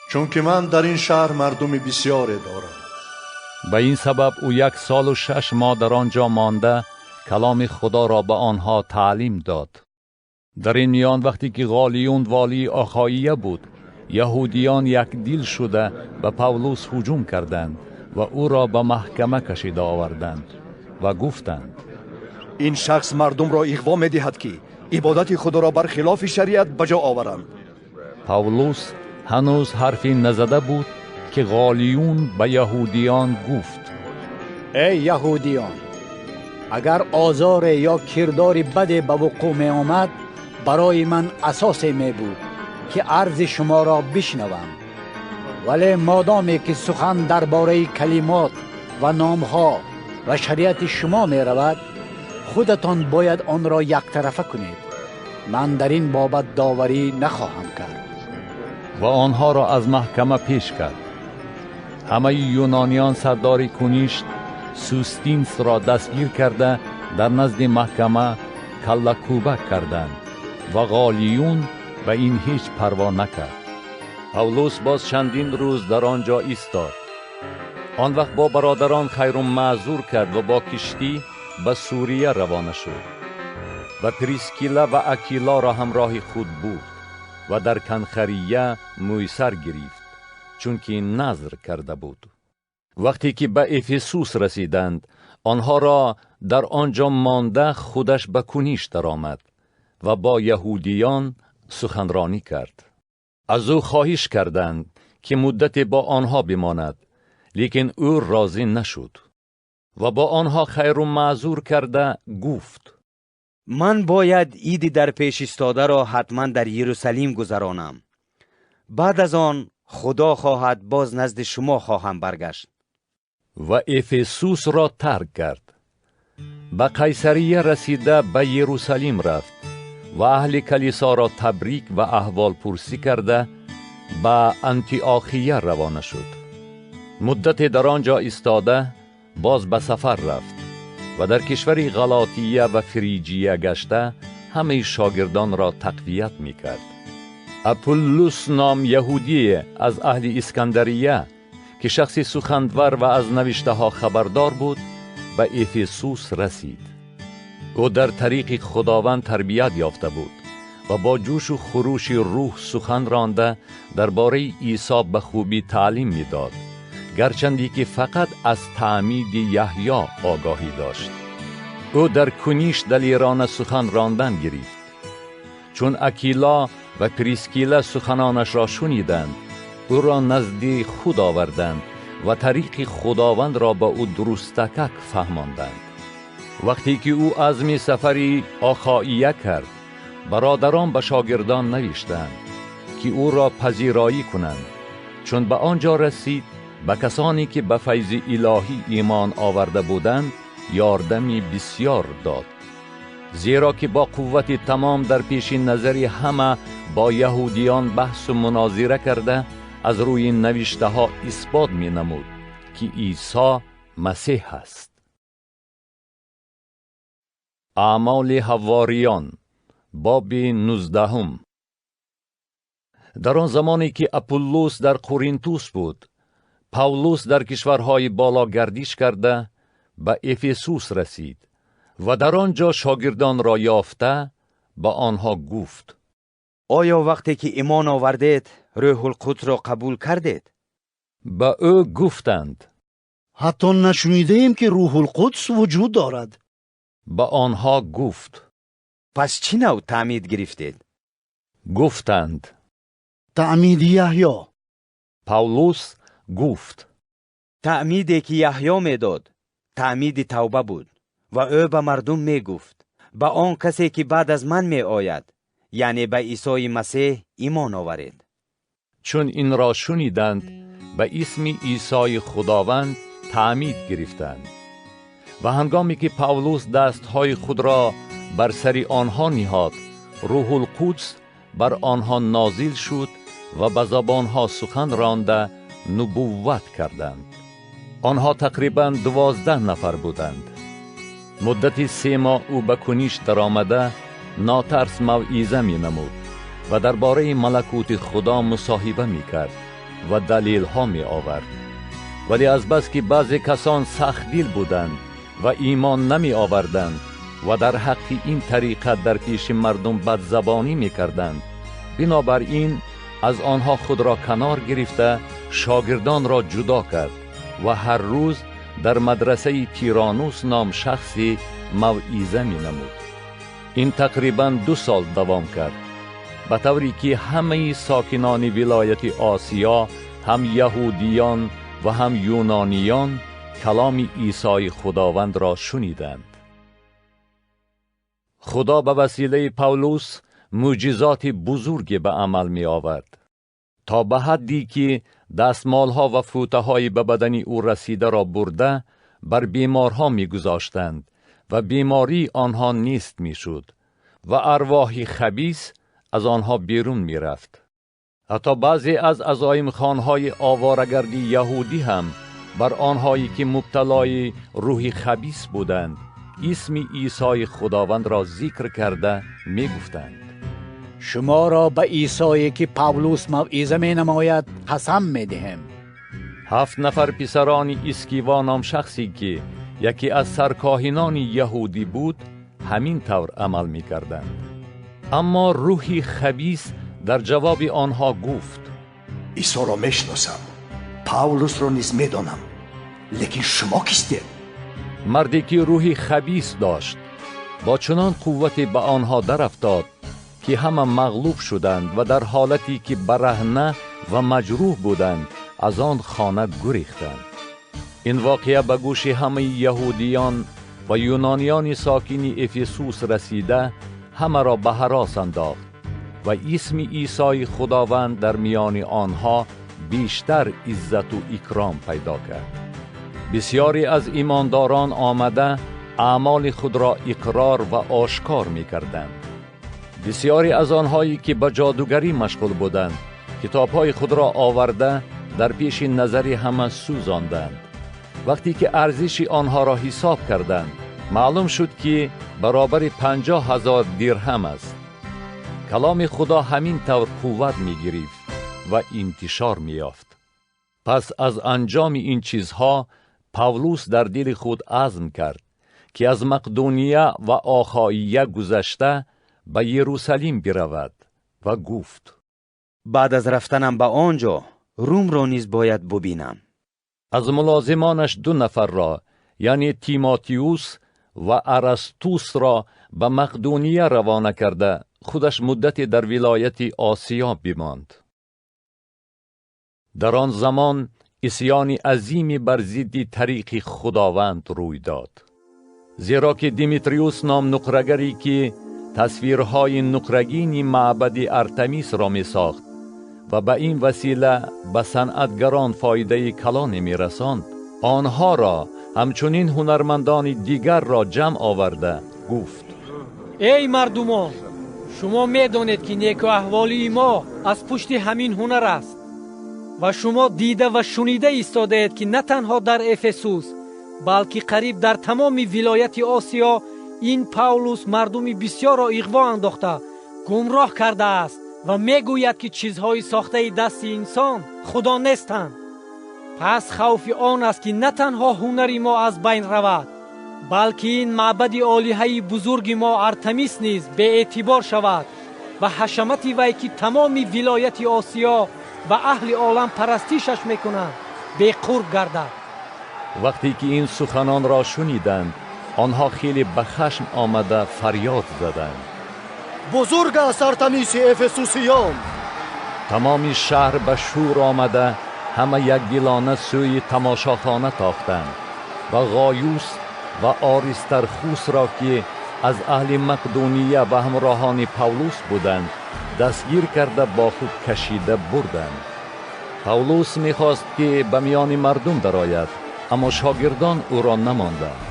چون که من در این شهر مردم بسیاری دارم. به این سبب او 1 سال و 6 ماه در آنجا مانده کلام خدا را به آنها تعلیم داد. در این میان وقتی که غالیون والی آخاییه بود، یهودیان یک دل شده به پاولوس هجوم کردند و او را به محکمه کشیده آوردند و گفتند این شخص مردم را اغوا می دهد که عبادت خدا را بر خلاف شریعت بجا آورند. پاولوس هنوز حرفی نزده بود که غالیون به یهودیان گفت ای یهودیان، اگر آزار یا کردار بد به وقوع می آمد برای من اساسی می بود که عرض شما را بشنوم، ولی مادامی که سخن درباره کلمات و نامها و شریعت شما می رود، خودتان باید آن را یک طرفه کنید من در این بابت داوری نخواهم کرد. و آنها را از محکمه پیش کرد. همه یونانیان سردار کنیشت سوستینس را دستگیر کرده در نزد محکمه کله کوبه کردند و غالیون و این هیچ پروا نکرد. پاولوس باز چندین روز در آنجا ایستاد. آن وقت با برادران خیرم معذور کرد و با کشتی به سوریه روانه شد و پریسکیلا و اکیلا را همراه خود بود و در کنخریه میسر گرفت، چون که نظر کرده بود. وقتی که به افسوس رسیدند، آنها را در آنجا مانده خودش به کنیشت درآمد و با یهودیان سخنرانی کرد. از او خواهش کردند که مدتی با آنها بماند، لیکن او راضی نشد و با آنها خیر و معذور کرده گفت: من باید عید در پیش ایستاده را حتما در یروشلیم گذرانم. بعد از آن خدا خواهد باز نزد شما خواهم برگشت. و افسوس را ترک کرد. به قیصریه رسیده به یروشلیم رفت و اهل کلیسا را تبریک و احوال پرسی کرده به انتیاخیه روانه شد. مدت در آنجا ایستاده باز به سفر رفت و در کشور غلاطیه و فریجیه گشته همه شاگردان را تقویت می کرد. اپولوس نام یهودی از اهل اسکندریه که شخصی سخنور و از نوشته ها خبردار بود به افسوس رسید. او در طریق خداوند تربیت یافته بود و با جوش و خروش روح سخن رانده درباره عیسی به خوبی تعلیم میداد، گرچندی که فقط از تعمید یحیی آگاهی داشت. او در کنیش دلیرانه سخن راندن گرفت. چون اکیلا و پریسکیلا سخنانش را شنیدند، او را نزد خود آوردند و طریق خداوند را به او درستکک فهماندند. وقتی که او عزم سفری آخائیه کرد، برادران به شاگردان نوشتند که او را پذیرایی کنند. چون به آنجا رسید، به کسانی که به فیض الهی ایمان آورده بودند یاردمی بسیار داد، زیرا که با قوت تمام در پیش نظر همه با یهودیان بحث و مناظره کرده از روی نوشته ها اثبات می نمود که عیسی مسیح است. اعمال حواریان باب 19. در آن زمانی که اپولوس در قرینتوس بود، پاولوس در کشورهای بالا گردش کرده به افسوس رسید و در آنجا شاگردان را یافته به آنها گفت: آیا وقتی که ایمان آوردید روح القدس را قبول کردید؟ به او گفتند: حتی نشنیده ایم که روح القدس وجود دارد. به آنها گفت: پس چی نوع تعمید گرفتید؟ گفتند: تعمید یحیی. پاولوس گفت: تعمیدی که یحیی میداد تعمید توبه بود و او به مردم می گفت به آن کسی که بعد از من می آید، یعنی به عیسی مسیح ایمان آورید. چون این را شنیدند، به اسم عیسی خداوند تعمید گرفتند. و هنگامی که پاولوس دستهای خود را بر سر آنها نهاد، روح القدس بر آنها نازل شد و به زبانها سخن رانده نبوت کردند. آنها تقریباً 12 نفر بودند. مدت 3 ماه او به کنیشت در آمده ناترس موعظه می نمود و درباره ملکوت خدا مصاحبه می کرد و دلیل ها می آورد. ولی از بس که بعضی کسان سخت دل بودند و ایمان نمی آوردند و در حق این طریقت در پیش مردم بدزبانی می کردند، بنابراین از آنها خود را کنار گرفته شاگردان را جدا کرد و هر روز در مدرسه تیرانوس نام شخصی موعظه می نمود. این تقریباً 2 سال دوام کرد، به طوری که همه ساکنان ولایت آسیا، هم یهودیان و هم یونانیان، کلام عیسی خداوند را شنیدند. خدا به وسیله پاولوس معجزات بزرگی به عمل می آورد، تا به حدی که دستمالها و فوطه‌های به بدن او رسیده را برده بر بیمارها می گذاشتند و بیماری آنها نیست می شد و ارواح خبیث از آنها بیرون می رفت. حتی بعضی از عزایم خانهای آوارگردی یهودی هم بر آنهایی که مبتلای روح خبیث بودند اسم عیسی خداوند را ذکر کرده می گفتند: شما را به عیسی که پاولوس موعظه می نماید قسم می دهم. 7 نفر پسران اسکیوا نام شخصی که یکی از سرکاهنان یهودی بود همین طور عمل می کردند. اما روح خبیث در جواب آنها گفت: عیسی را می شناسم، پاولوس را نیز می دانم، لیکن شما کیستید؟ مردی که روح خبیث داشت با چنان قوتی به آنها در افتاد که همه مغلوب شدند و در حالتی که برهنه و مجروح بودند از آن خانه گریختند. این واقعه به گوش همه یهودیان و یونانیان ساکن افسوس رسیده همه را به هراس انداخت و اسم عیسی خداوند در میان آنها بیشتر عزت و اکرام پیدا کرد. بسیاری از ایمانداران آمده اعمال خود را اقرار و آشکار می کردند. بسیاری از آنهایی که به جادوگری مشغول بودند کتابهای خود را آورده در پیش نظر همه سوزاندند. وقتی که ارزش آنها را حساب کردند معلوم شد که برابر 50,000 درهم است. کلام خدا همین طور قوت می گرفت و انتشار می یافت. پس از انجام این چیزها پاولوس در دل خود عزم کرد که از مقدونیه و آخاییه گذشته به یروشلیم برود و گفت: بعد از رفتنم به آنجا روم را نیز باید ببینم. از ملازمانش 2 نفر را یعنی تیماتیوس و ارسطوس را به مقدونیه روانه کرده خودش مدتی در ولایت آسیا بماند. در آن زمان عصیان عظیمی بر ضد طریق خداوند روی داد، زیرا که دیمیتریوس نام نقره‌گری که تصویرهای نقرگین معبد ارتمیس را می ساخت و به این وسیله به صنعتگران فایده کلان می رساند، آنها را همچنین هنرمندان دیگر را جمع آورده گفت: ای مردمان، شما می دانید که نیک و احوالی ما از پشت همین هنر است و شما دیده و شنیده ایستاده اید که نه تنها در افسوس بلکه قریب در تمام ولایت آسیا این پاولوس مردم بسیار را اغوا انداخته گمراه کرده است و میگوید که چیزهای ساخته دست انسان خدا نیستند. پس خوف آن است که نه تنها هنری ما از بین رود بلکه این معبد آلیهه بزرگ ما ارتمیس نیز به اعتبار شود و حشمت وی که تمام ولایت آسیا و اهل عالم پرستیشش میکنند به قرب گردد. وقتی که این سخنان را شنیدند آنها خیلی به خشم آمده فریاد زدند: بزرگ است ارتمیس افسوسیان! تمامی شهر به شور آمده همه یک دلانه سوی تماشاخانه تاختند و غایوس و آریسترخوس را که از اهل مقدونیه و همراهان پاولوس بودند دستگیر کرده با خود کشیده بردند. پاولوس میخواست که به میان مردم درآید، اما شاگردان او را نماندند.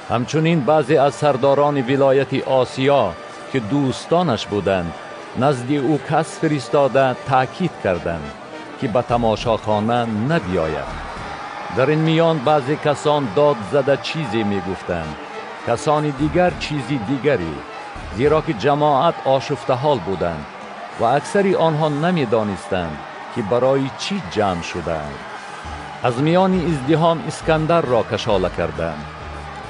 همچنین بعضی از سرداران ولایت آسیا که دوستانش بودند نزد او کس فرستاده تأکید کردند که به تماشاخانه نبیاید. در این میان بعضی کسان داد زده چیزی میگفتند، کسان دیگر چیزی دیگری، زیرا که جماعت آشفته حال بودند و اکثری آنها نمیدانستند که برای چی جمع شدند. از میان ازدحام اسکندر را کشاله کردند،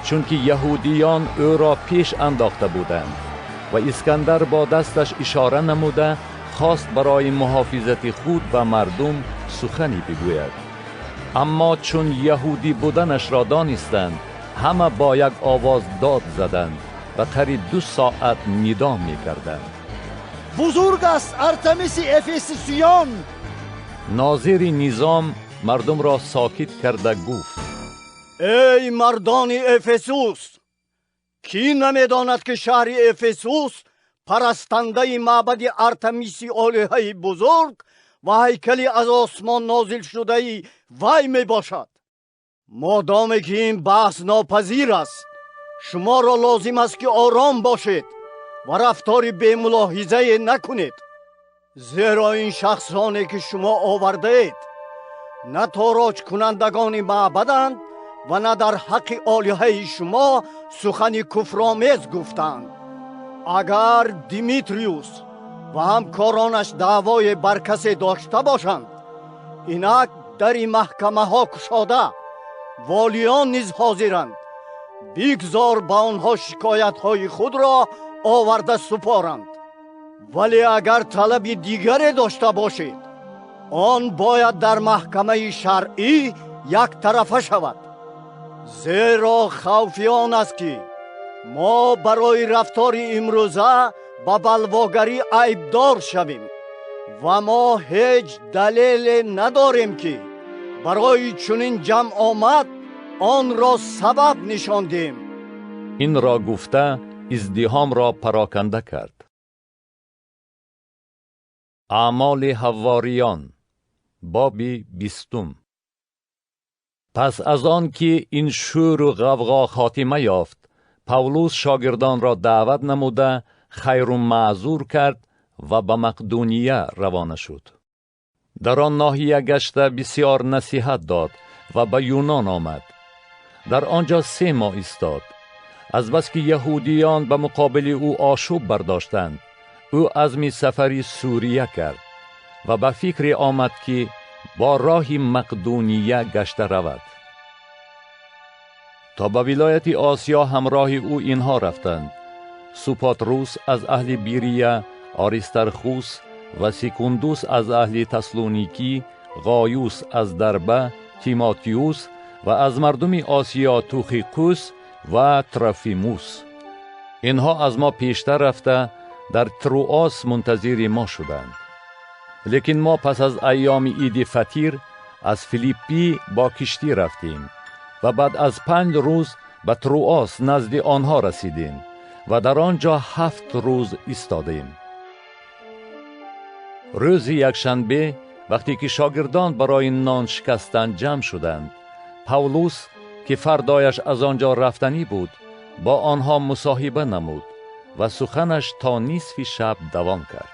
چون که یهودیان او را پیش انداخته بودند و اسکندر با دستش اشاره نموده خواست برای محافظت خود و مردم سخنی بگوید. اما چون یهودی بودنش را دانستند همه با یک آواز داد زدند و قریب 2 ساعت ندا می کردند: بزرگ است ارتمیس افسوسیان! ناظر نظام مردم را ساکت کرده گفت: ای مردان افسوس، کی نمیداند که شهر افسوس پرستنده معبد ارتمیس آلیهه بزرگ و هیکلی از آسمان نازل شده وی می باشد؟ مادام که این بحث ناپذیر است شما را لازم است که آرام باشید و رفتاری بی ملاحظه نکنید، زیرا این شخصانی که شما آورده اید نه تاراج کنندگان معبدند و نه در حق آلیه شما سخن کفرآمیز گفتند. اگر دیمیتریوس و همکارانش دعوای بر کسی داشته باشند، اینک در این محکمه ها کشاده، والیان نیز حاضرند، بگذار با آنها شکایت های خود را آورده سپارند. ولی اگر طلب دیگری داشته باشید، آن باید در محکمه شرعی یک طرفه شود، زیرا خوفی آن است که ما برای رفتار امروزه به بلواگری عیبدار شویم و ما هیچ دلیل نداریم که برای چنین جمع آمد آن را سبب نشاندیم. این را گفته ازدحام را پراکنده کرد. اعمال حواریان باب 20. پس از آن که این شور و غوغا خاتمه یافت، پولس شاگردان را دعوت نموده خیر و معذور کرد و به مقدونیه روانه شد. در آن ناحیه گشته بسیار نصیحت داد و به یونان آمد. در آنجا 3 ماه ایستاد. از بس که یهودیان به مقابل او آشوب برداشتند، او عزم سفری سوریه کرد و به فکر آمد که با راه مقدونیه گشته رود. تا به ولایت آسیا همراه او اینها رفتند: سوپاتروس از اهل بیریه، آریسترخوس و سیکوندوس از اهل تسلونیکی، غایوس از دربه، تیماتیوس و از مردم آسیا توخیقوس و ترافیموس. اینها از ما پیشتر رفته در تروآس منتظر ما شدند. لیکن ما پس از ایام عید فطیر از فیلیپی با کشتی رفتیم و بعد از 5 روز به تروآس نزد آنها رسیدیم و در آنجا 7 روز ایستادیم. روز یکشنبه وقتی که شاگردان برای نان شکستن جمع شدند، پولس که فردایش از آنجا رفتنی بود با آنها مصاحبه نمود و سخنش تا نصف شب دوام کرد.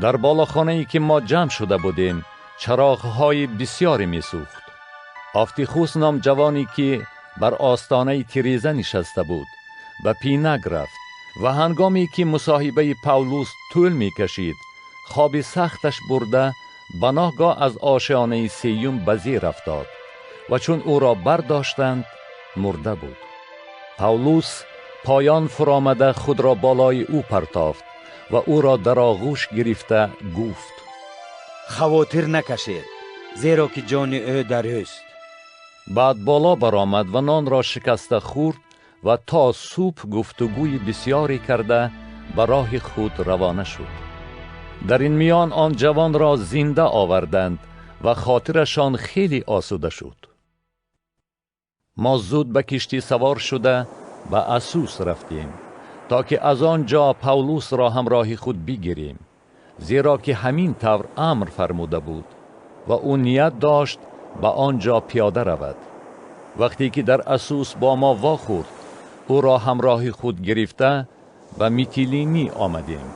در بالاخانه‌ای که ما جمع شده بودیم چراغ‌های بسیاری می‌سوخت. آفتیخوس نام جوانی که بر آستانه تیریزه نشسته بود به پینگ رفت و هنگامی که مصاحبه پولس طول می‌کشید خواب سختش برده به ناگاه از آشیانه 3 به زیر افتاد و چون او را برداشتند مرده بود. پولس پایان فرآمده خود را بالای او پرتافت و او را در آغوش گرفته گفت: خواطر نکشید، زیرا که جان او در اوست. بعد بالا برآمد و نان را شکسته خورد و تا صبح گفتگوی بسیاری کرده به راه خود روانه شد. در این میان آن جوان را زنده آوردند و خاطرشان خیلی آسوده شد. ما زود به کشتی سوار شده به اسوس رفتیم تا که از آنجا پولس را همراه خود بگیریم، زیرا که همین طور امر فرموده بود و او نیت داشت به آنجا پیاده رود. وقتی که در اسوس با ما واخورد، او را همراه خود گرفته به میتیلینی آمدیم.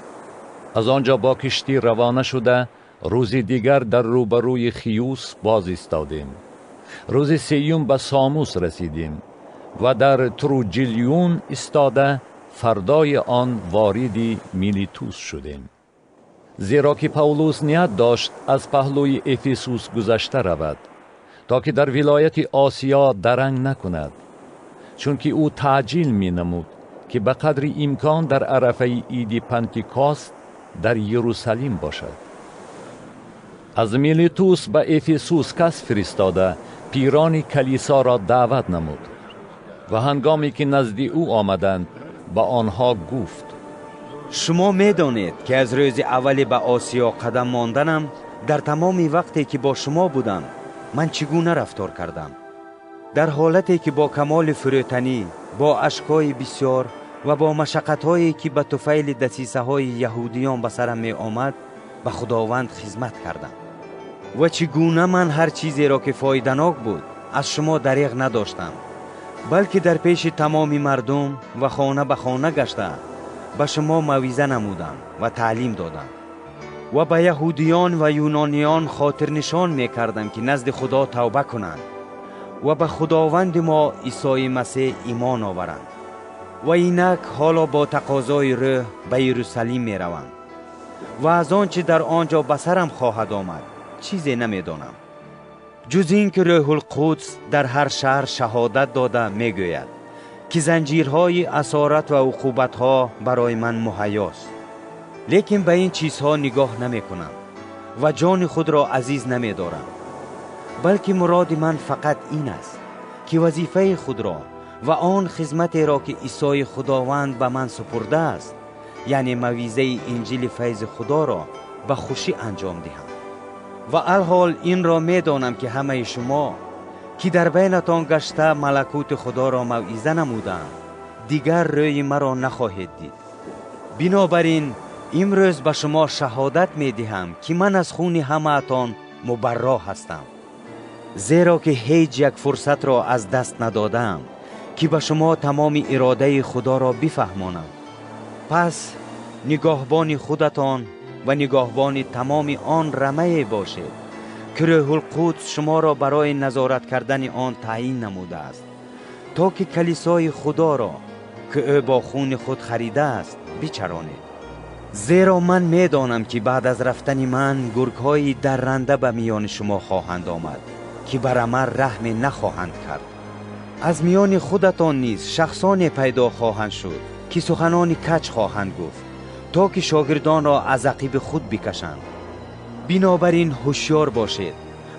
از آنجا با کشتی روانه شده روز دیگر در روبروی خیوس باز ایستادیم. روز 3 به ساموس رسیدیم و در تروجیلیون ایستاده فردای آن وارد میلیتوس شدیم، زیرا که پولس نیت داشت از پهلوی افسوس گذشته رود تا که در ولایت آسیا درنگ نکند، چون که او تعجیل می نمود که به قدر امکان در عرفه عید پنتیکاست در یروشلیم باشد. از میلیتوس به افسوس کس فرستاده پیران کلیسا را دعوت نمود و هنگامی که نزد او آمدند با آنها گفت: شما میدانید که از روز اولی به آسیا قدم ماندنم در تمام وقتی که با شما بودم من چگونه رفتار کردم. در حالتی که با کمال فروتنی، با اشکای بسیار و با مشقت‌هایی که به طفیل دسیسه‌های یهودیان به سرم می آمد به خداوند خدمت کردم و چگونه من هر چیزی را که فایده‌ناک بود از شما دریغ نداشتم، بلکه در پیش تمام مردم و خانه به خانه گشته به شما موعظه نمودم و تعلیم دادم و به یهودیان و یونانیان خاطر نشان می کردم که نزد خدا توبه کنند و به خداوند ما عیسی مسیح ایمان آورند. و اینک حالا با تقاضای روح به یروشلیم می روند و از آنچه در آنجا به سرم خواهد آمد چیزی نمی دانم جز این که روح القدس در هر شهر شهادت داده می گوید که زنجیرهای اسارت و عقوبتها برای من مهیاست. لیکن به این چیزها نگاه نمی کنم و جان خود را عزیز نمی دارم، بلکه مراد من فقط این است که وظیفه خود را و آن خدمتی را که عیسی خداوند به من سپرده است، یعنی موعظه انجیل فیض خدا را به خوشی انجام دهم. و الحال این را می دانم که همه شما که در بینتان گشته ملکوت خدا را موعظه نمودند دیگر روی مرا نخواهید دید. بنابراین امروز به شما شهادت می دهم که من از خون همه‌تان مبرا هستم، زیرا که هیچ یک فرصت را از دست ندادم که به شما تمام اراده خدا را بفهمانم. پس نگاهبان خودتان و نگاهبان تمام آن رمه باشید که روح القدس شما را برای نظارت کردن آن تعیین نموده است، تا که کلیسای خدا را که او با خون خود خریده است بچرانید. زیرا من می دانم که بعد از رفتن من گرگ‌های درنده به میان شما خواهند آمد که بر عمل رحم نخواهند کرد. از میان خودتان نیز شخصان پیدا خواهند شد که سخنان کج خواهند گفت تا که شاگردان را از عقیب خود بکشند. بنابراین هوشیار باشید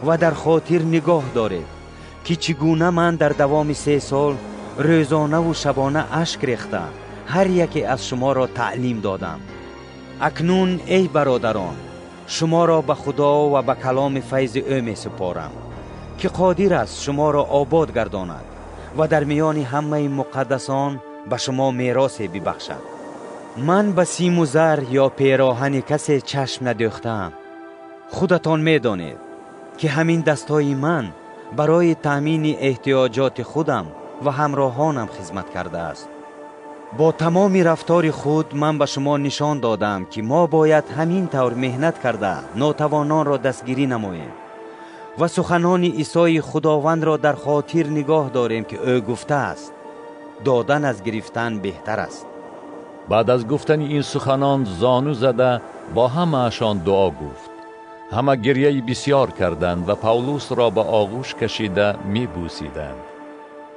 و در خاطر نگاه دارید که چگونه من در دوام 3 سال روزانه و شبانه اشک ریخته هر یکی از شما را تعلیم دادم. اکنون ای برادران، شما را به خدا و به کلام فیض او می سپارم که قادر است شما را آباد گرداند و در میان همه مقدسان به شما میراثی ببخشد. من به سیم و زر یا پیراهن کسی چشم ندوختم. خودتان می دانید که همین دستای من برای تامین احتیاجات خودم و همراهانم خدمت کرده است. با تمام رفتار خود من به شما نشان دادم که ما باید همین طور مهنت کرده ناتوانان را دستگیری نماییم و سخنان عیسی خداوند را در خاطر نگاه داریم که او گفته است دادن از گرفتن بهتر است. بعد از گفتن این سخنان زانو زده با همه‌شان دعا گفت. همه گریه بسیار کردند و پاولوس را به آغوش کشیده می بوسیدند.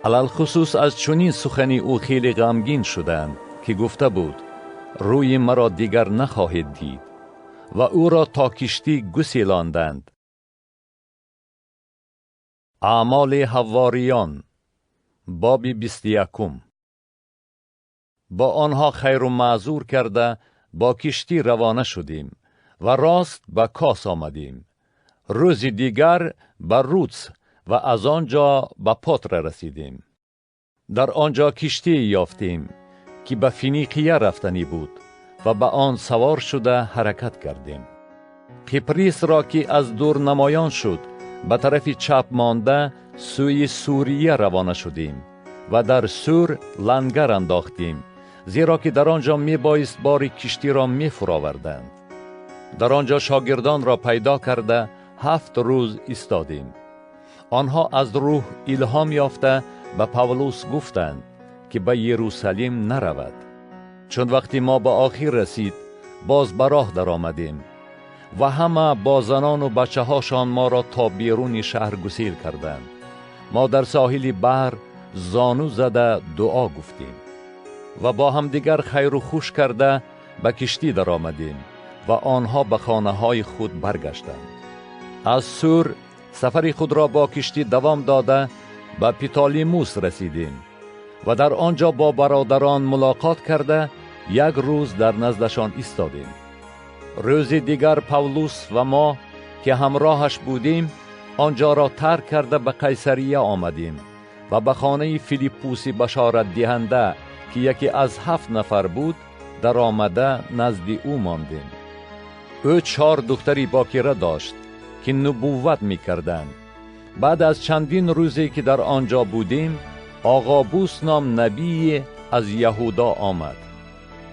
علل خصوص از چنین سخنی او خیلی غمگین شدند که گفته بود روی مرا دیگر نخواهید دید و او را تا کشتی گسیلاندند. اعمال حواریان باب 21. با آنها خیر و معذور کرده با کشتی روانه شدیم و راست به کاس آمدیم. روز دیگر به رودس و از آنجا به پاتر رسیدیم. در آنجا کشتی یافتیم که به فینیقیه رفتنی بود و به آن سوار شده حرکت کردیم. قبریس را که از دور نمایان شد به طرف چپ مانده سوی سوریه روانه شدیم و در سور لنگر انداختیم، زیرا که در آنجا می بایست بار کشتی را می فراوردند. در آنجا شاگردان را پیدا کرده 7 روز ایستادیم. آنها از روح الهام یافته به پاولوس گفتند که به یروشلیم نرود، چون وقتی ما به آخر رسید باز به راه در آمدیم و همه با زنان و بچه هاشان ما را تا بیرون شهر گسیل کردند. ما در ساحل بحر زانو زده دعا گفتیم و با هم دیگر خیر و خوش کرده به کشتی در آمدیم و آنها به خانه های خود برگشتند. از سور سفری خود را با کشتی دوام داده به پیتالیموس رسیدیم و در آنجا با برادران ملاقات کرده 1 روز در نزدشان ایستادیم. روز دیگر پاولوس و ما که همراهش بودیم آنجا را ترک کرده به قیصریه آمدیم و به خانه فیلیپوسی بشارت دهنده که یکی از 7 نفر بود در آمده نزد او ماندیم. او 4 دختری باکره داشت که نبوت می کردند. بعد از چندین روزی که در آنجا بودیم آقابوس نام نبی از یهودا آمد.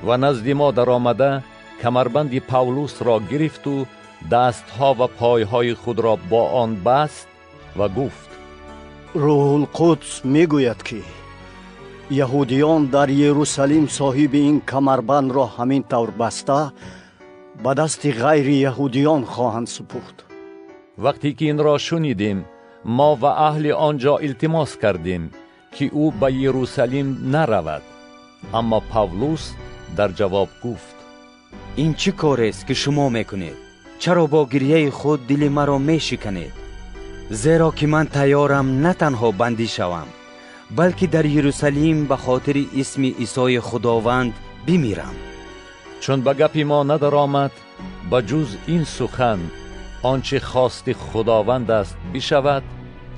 و نزد ما در آمده کمربند پاولوس را گرفت و دستها و پایهای خود را با آن بست و گفت: روح القدس میگوید که یهودیان در یروشلیم صاحب این کمربند را همین طور بسته به دست غیر یهودیان خواهند سپرد. وقتی که این را شنیدیم، ما و اهل آنجا التماس کردیم که او به یروشلیم نرود. اما پاولوس در جواب گفت: این چه کار است که شما میکنید؟ چرا با گریه خود دل مرا میشکنید؟ زیرا که من تیارم نه تنها بندی شوم، بلکه در یروشلیم به خاطر اسم عیسی خداوند بمیرم. چون به گپ ما ندر آمد، به جز این سخن آنچه خواست خداوند است بشود،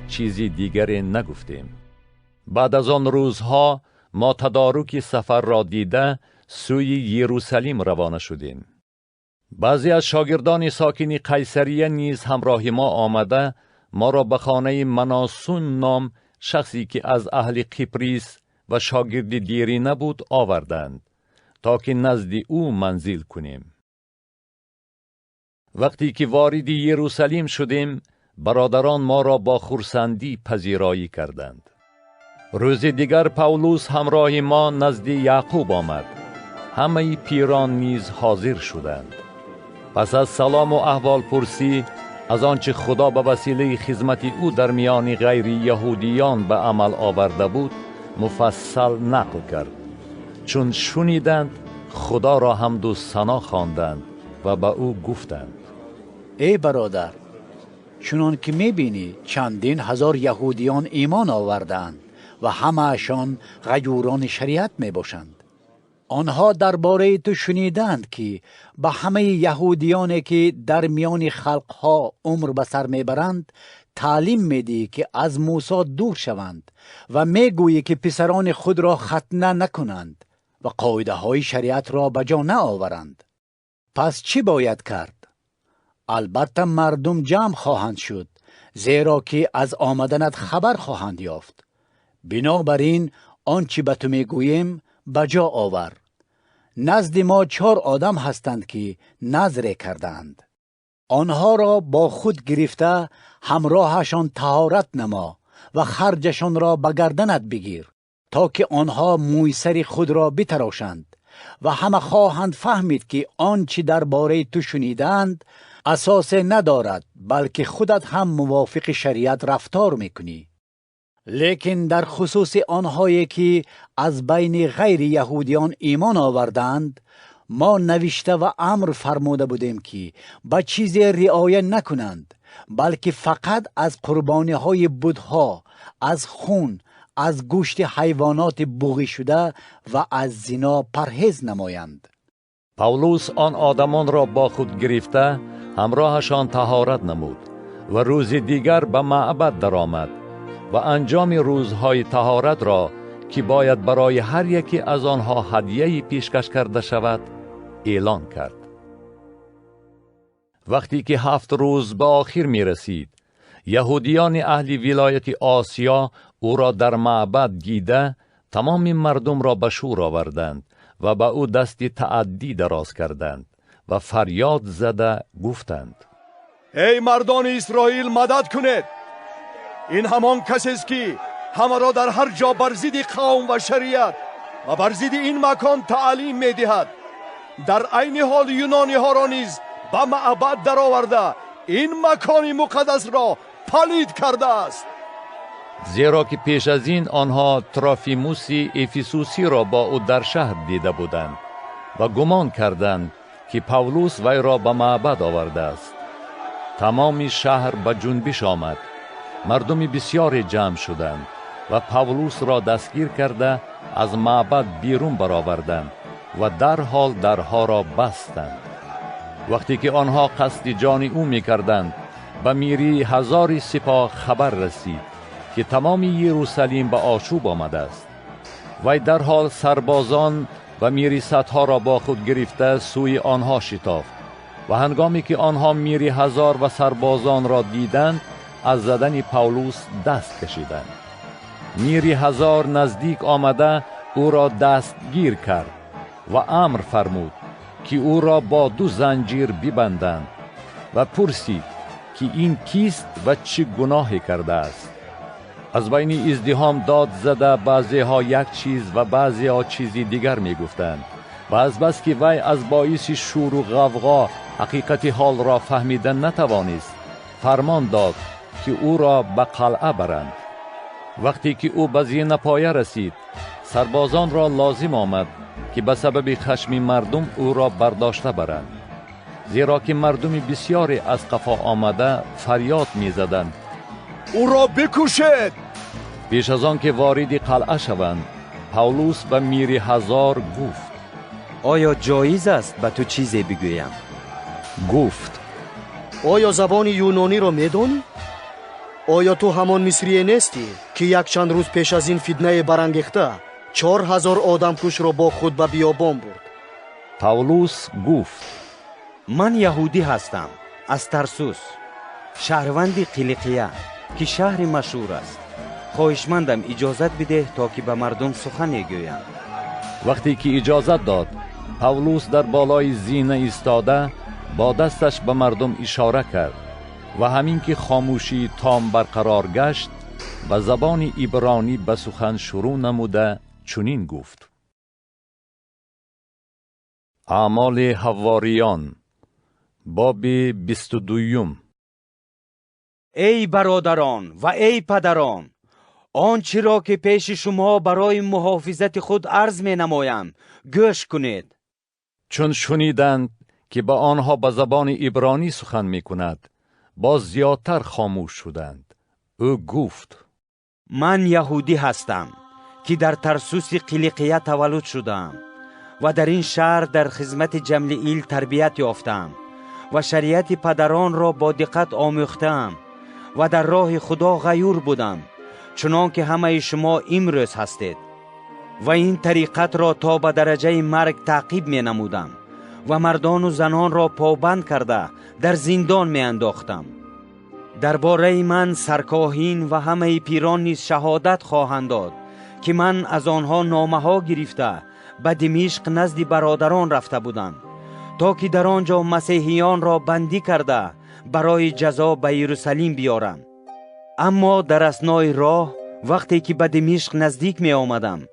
چیزی دیگری نگفتیم. بعد از آن روزها ما تدارک سفر را دیده سوی یروشلیم روانه شدیم. بعضی از شاگردان ساکن قیصریه نیز همراه ما آمده ما را به خانه مناسون نام شخصی که از اهل قبریس و شاگرد دیری نبود آوردند تا که نزد او منزل کنیم. وقتی که وارد یروشلیم شدیم، برادران ما را با خرسندی پذیرایی کردند. روز دیگر پاولوس همراه ما نزد یعقوب آمد. همه پیران نیز حاضر شدند. پس از سلام و احوال پرسی از آنچه خدا به وسیله خدمت او در میان غیر یهودیان به عمل آورده بود مفصل نقل کرد. چون شنیدند، خدا را حمد و ثنا خواندند و به او گفتند: ای برادر، چنان که میبینی چندین هزار یهودیان ایمان آوردند و همه‌شان غیوران شریعت میباشند. آنها درباره تو شنیدند که به همه یهودیانی که در میان خلقها عمر به سر میبرند تعلیم میدی که از موسی دور شوند و میگویی که پسران خود را ختنه نکنند و قاعده های شریعت را به جا نآورند. پس چی باید کرد؟ البته مردم جمع خواهند شد، زیرا که از آمدنت خبر خواهند یافت. بنابراین آنچه به تو میگوییم به جا آور. نزد ما 4 آدم هستند که نذر کردند. آنها را با خود گرفته همراهشان طهارت نما و خرجشان را به گردنت بگیر تا که آنها موی سر خود را بتراشند و همه خواهند فهمید که آنچه درباره تو شنیدند اساس ندارد، بلکه خودت هم موافق شریعت رفتار میکنی. لیکن در خصوص آنهایی که از بین غیر یهودیان ایمان آوردند، ما نوشته و امر فرموده بودیم که به چیزی رعایت نکنند، بلکه فقط از قربانی های بتها، از خون، از گوشت حیوانات بوغی شده و از زنا پرهیز نمایند. پاولوس آن آدمان را با خود گرفته همراهشان طهارت نمود و روز دیگر به معبد درآمد و انجام روزهای طهارت را که باید برای هر یکی از آنها هدیه‌ای پیشکش کرده شود اعلان کرد. وقتی که 7 روز به آخر می رسید، یهودیان اهل ولایت آسیا او را در معبد دیده تمام مردم را به شور آوردند و به او دست تعدی دراز کردند و فریاد زده گفتند: ای مردان اسرائیل، مدد کنید! این همان کسی است که همه را در هر جا بر ضد قوم و شریعت و بر ضد این مکان تعلیم می‌دهد. در عین حال یونانی ها را نیز به معبد درآورده این مکان مقدس را پلید کرده است. زیرا که پیش از این آنها تروفیموس افسوسی را با او در شهر دیده بودند و گمان کردند که پاولوس وی را به معبد آورده است. تمام شهر به جنبش آمد. مردم بسیار جمع شدند و پاولوس را دستگیر کرده از معبد بیرون برآوردند و در حال درها را بستند. وقتی که آنها قصد جان او می‌کردند، به میری 1000 سپاه خبر رسید که تمام یروشلیم به آشوب آمده است. وی در حال سربازان و میریستها را با خود گرفته سوی آنها شتافت و هنگامی که آنها میری 1000 و سربازان را دیدند، از زدن پاولوس دست کشیدند. میری 1000 نزدیک آمده او را دستگیر کرد و امر فرمود که او را با 2 زنجیر ببندند و پرسید که این کیست و چه گناهی کرده است. از بین ازدحام داد زده بعضی ها یک چیز و بعضی ها چیزی دیگر می گفتند و از بس که وی از باعث شور و غوغا حقیقت حال را فهمیدن نتوانست، فرمان داد که او را به قلعه برند. وقتی که او به زینه پایه رسید، سربازان را لازم آمد که به سبب خشم مردم او را برداشته برند، زیرا که مردم بسیاری از قفا آمده فریاد می زدند او را بکشید. پیش از آن که وارد قلعه شوند، پاولوس به میر هزار گفت آیا جایز است به تو چیزی بگویم؟ گفت آیا زبان یونانی را میدانی؟ آیا تو همان مصری نیستی که یک چند روز پیش از این فتنه برانگیخته 4000 آدم کش را با خود به بیابان برد؟ پاولوس گفت من یهودی هستم، از ترسوس، شهروند قلیقیه که شهر مشهور است. خواهشمندم اجازت بده تا که به مردم سخن گویم. وقتی که اجازت داد، پاولوس در بالای زینه ایستاده با دستش به مردم اشاره کرد و همین که خاموشی تام برقرار گشت، به زبان عبرانی به سخن شروع نموده چنین گفت: اعمال حواریان باب 22. ای برادران و ای پدران، آنچه را که پیش شما برای محافظت خود عرض می نمایم گوش کنید. چون شنیدند که با آنها به زبان عبرانی سخن می کند، باز زیادتر خاموش شدند. او گفت: من یهودی هستم که در ترسوس قلیقیه تولد شدم و در این شهر در خدمت جملیل تربیت یافتم و شریعت پدران را با دقت آموختم و در راه خدا غیور بودم، چنان که همه شما امروز هستید. و این طریقت را تا به درجه مرگ تعقیب می نمودم و مردان و زنان را پابند کرده در زندان می انداختم. درباره من سرکاهین و همه پیران نیز شهادت خواهند داد که من از آنها نامه ها گرفته به دمشق نزد برادران رفته بودم تا که در آنجا مسیحیان را بندی کرده برای جزا به یروشلیم بیارم. اما در اثنای راه وقتی که به دمشق نزدیک می آمدم،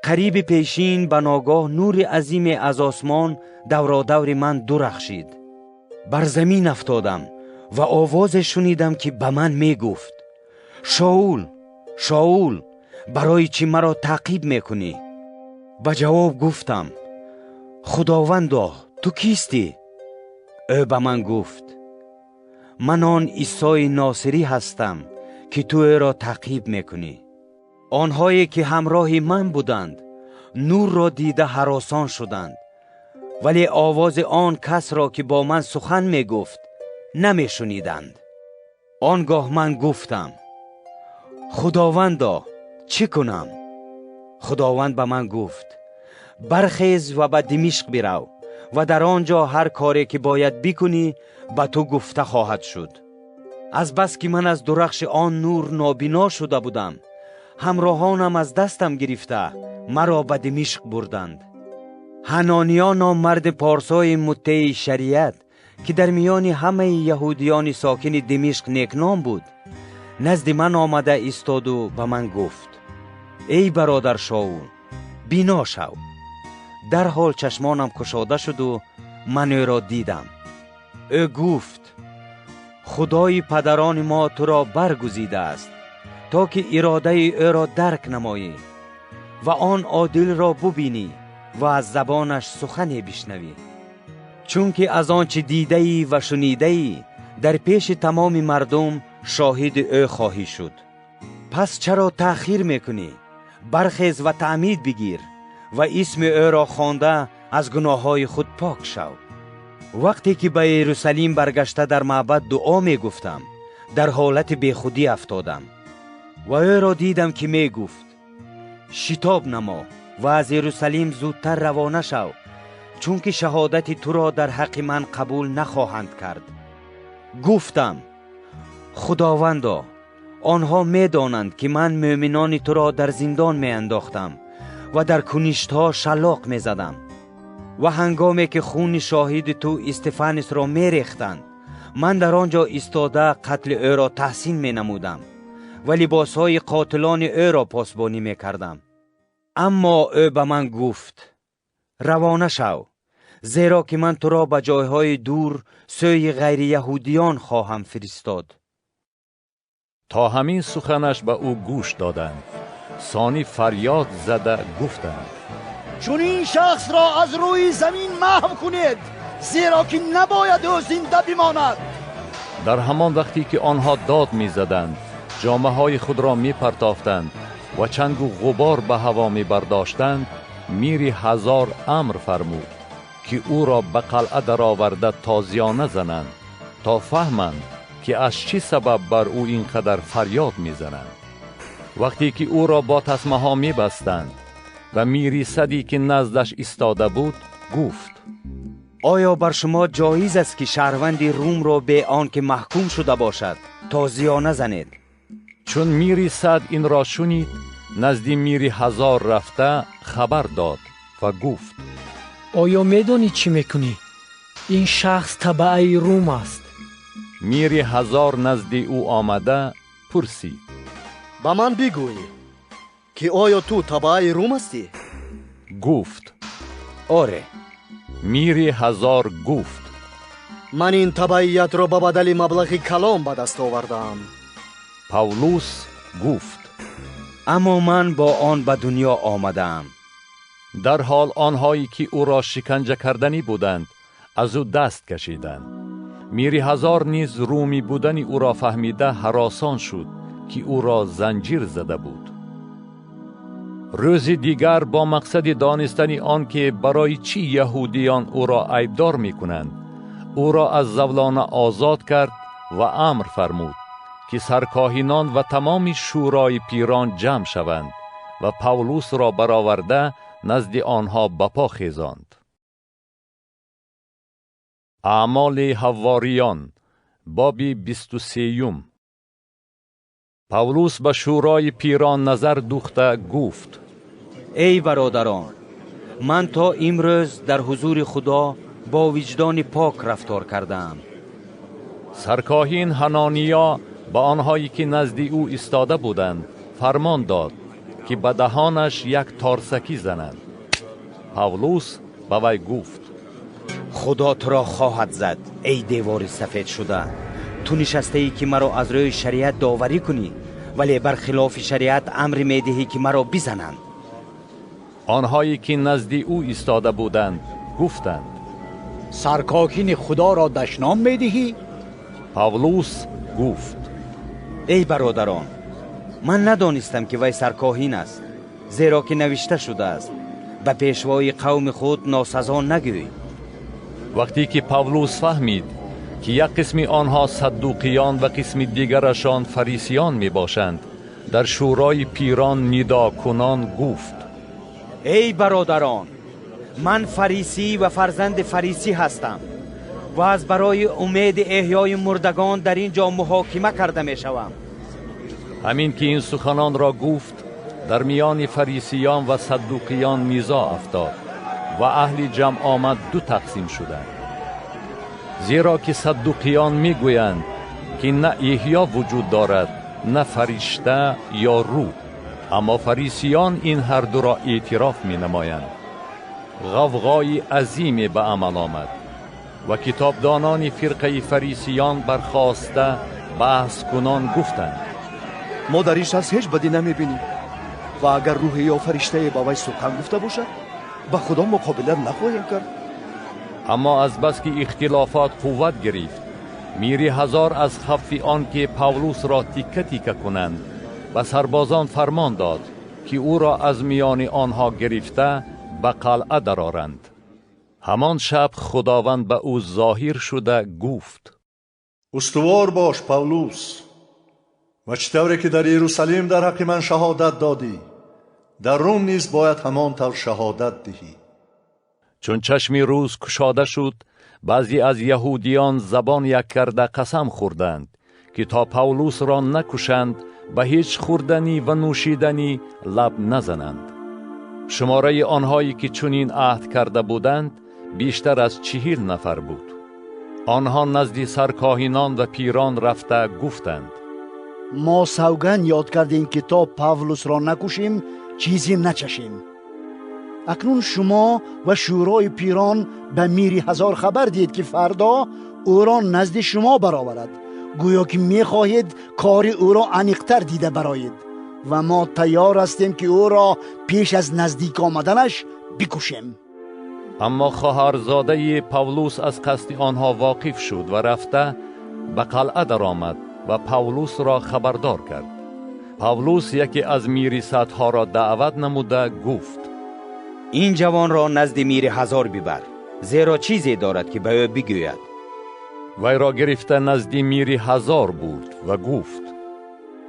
قریب پیشین به ناگاه نور عظیم از آسمان دورادور من درخشید. بر زمین افتادم و آواز شنیدم که به من می گفت: شاول، شاول، برای چی مرا تعقیب می کنی؟ به جواب گفتم: خداوندا، تو کیستی؟ او به من گفت: من آن عیسی ناصری هستم که تو او را تعقیب می کنی. آنهایی که همراه من بودند نور را دیده هراسان شدند، ولی آواز آن کس را که با من سخن می گفت نمی شنیدند. آنگاه من گفتم: خداوندا، چه کنم؟ خداوند به من گفت: برخیز و به دمشق برو و در آنجا هر کاری که باید بکنی به تو گفته خواهد شد. از بس که من از درخش آن نور نابینا شده بودم، همراهانم از دستم گرفته مرا به دمشق بردند. حنانیا نام مرد پارسای مطیع شریعت که در میان همه یهودیان ساکن دمشق نیکنام بود، نزد من آمده ایستاد و به من گفت: ای برادر شاول، بینا شو. در حال چشمانم گشاده شد و من او را دیدم. او گفت: خدای پدران ما تو را برگزیده است تا که اراده او را درک نمایی و آن عادل را ببینی و از زبانش سخنی بشنوی، چون که از آنچه دیده ای و شنیده ای در پیش تمام مردم شاهد او خواهی شد. پس چرا تأخیر میکنی؟ برخیز و تعمید بگیر و اسم او را خوانده از گناههای خود پاک شو. وقتی که به یروشلیم برگشته در معبد دعا می گفتم، در حالت بیخودی افتادم و او را دیدم که می گفت: شتاب نما و از یروشلیم زودتر روانه شو، چون که شهادت تو را در حق من قبول نخواهند کرد. گفتم: خداوندا، آنها می دانند که من مؤمنان تو را در زندان می انداختم و در کنشت ها شلاق می زدم. و هنگامی که خون شاهد تو استفانوس را می ریختند، من در آنجا ایستاده قتل او را تحسین می نمودم و لباسهای قاتلان او را پاسبانی می کردم. اما او به من گفت: روانه شو، زیرا که من تو را به جایهای دور سوی غیر یهودیان خواهم فرستاد. تا همین سخنش به او گوش دادند. ثانی فریاد زده گفتند: چون این شخص را از روی زمین محو کنید، زیرا که نباید او زنده بماند. در همان وقتی که آنها داد می زدند، جامه های خود را می پرتافتند و چنگ و غبار به هوا می برداشتند، میری هزار امر فرمود که او را به قلعه در آورده تازیانه زنند تا فهمند که از چی سبب بر او اینقدر فریاد می زنند. وقتی که او را با تسمه ها می بستند و میری صدی که نزدش ایستاده بود گفت: آیا بر شما جایز است که شهروند روم را به آن که محکوم شده باشد تازیانه زنید؟ چون میری صد این را شنید، نزد میری هزار رفته خبر داد و گفت: آیا میدانی چی میکنی؟ این شخص تبع روم است. میری هزار نزد او آمده پرسید: با من بگوی که آیا تو تبع روم هستی؟ گفت: آره. میری هزار گفت: من این تبعیت را به بدل مبلغ کلان به دست آوردم. پاولوس گفت: اما من با آن به دنیا آمدم. در حال آنهایی که او را شکنجه کردنی بودند از او دست کشیدند. میری هزار نیز رومی بودن او را فهمیده هراسان شد که او را زنجیر زده بود. روز دیگر با مقصد دانستن آن که برای چی یهودیان او را عیبدار می کنند، او را از زولانه آزاد کرد و امر فرمود که سرکاهنان و تمام شورای پیران جمع شوند و پاولوس را برآورده نزد آنها بپا خیزاند. اعمال حواریان باب 23. پاولوس به شورای پیران نظر دوخته گفت: ای برادران، من تا امروز در حضور خدا با وجدان پاک رفتار کردم. سرکاهن حنانیا به آنهایی که نزد او ایستاده بودند فرمان داد که به دهانش یک تارسکی زنند. پاولوس به وی گفت: خدا تو را خواهد زد ای دیوار سفید شده. تو نشسته ای که مرا از روی شریعت داوری کنی، ولی برخلاف شریعت امر می دهی که مرا بزنند. آنهایی که نزد او ایستاده بودند گفتند: سرکاهن خدا را دشنام می دهی؟ پاولوس گفت: ای برادران، من ندانستم که وی سرکاهن است، زیرا که نوشته شده است: به پیشوای قوم خود ناسزا نگوی. وقتی که پاولوس فهمید که یک قسم آنها صدوقیان و قسم دیگرشان فریسیان می باشند، در شورای پیران ندا کنان گفت: ای برادران، من فریسی و فرزند فریسی هستم و از برای امید احیای مردگان در اینجا محاکمه کرده می شوم. همین که این سخنان را گفت، در میان فریسیان و صدوقیان نیزا افتاد و اهل جمع آمد دو تقسیم شدند. زیرا که صدوقیان می گویند که نه احیا وجود دارد نه فرشته یا روح، اما فریسیان این هر دو را اعتراف می نمایند. غوغای عظیمی به عمل آمد و کتابدانان فرقه فریسیان برخاسته بحث کنان گفتند: ما در این شخص هیچ بدی نمی بینیم و اگر روح یا فرشته با وی سخن گفته باشد به خدا مقابله نخواهیم کرد. اما از بس که اختلافات قوت گرفت، میری هزار از خف آن که پاولوس را تیکه تیکه کنند و سربازان فرمان داد که او را از میان آنها گرفته به قلعه درآورند. همان شب خداوند به او ظاهر شده گفت: استوار باش پاولوس، و چطوری که در یروشلیم در حق من شهادت دادی، در روم نیز باید همان طور شهادت دهی. چون چشم روز گشاده شد، بعضی از یهودیان زبان یک کرده قسم خوردند که تا پاولوس را نکشند به هیچ خوردنی و نوشیدنی لب نزنند. شماره آنهایی که چنین عهد کرده بودند بیشتر از 40 نفر بود. آنها نزد سرکاهنان و پیران رفته گفتند: ما سوگند یاد کردیم که تا پاولوس را نکشیم چیزی نچشیم. اکنون شما و شورای پیران به میر هزار خبر دید که فردا او را نزد شما برآورد، گویا که میخواهید کار او را عمیق‌تر دیده برایید و ما تیار هستیم که او را پیش از نزدیک آمدنش بکشیم. اما خواهرزاده پاولوس از قصد آنها واقف شد و رفته به قلعه درآمد و پاولوس را خبردار کرد. پاولوس یکی از میرثتها را دعوت نموده گفت: این جوان را نزد میر هزار ببر، زیرا چیزی دارد که به او بگوید. وی را گرفته نزد میر هزار برد و گفت: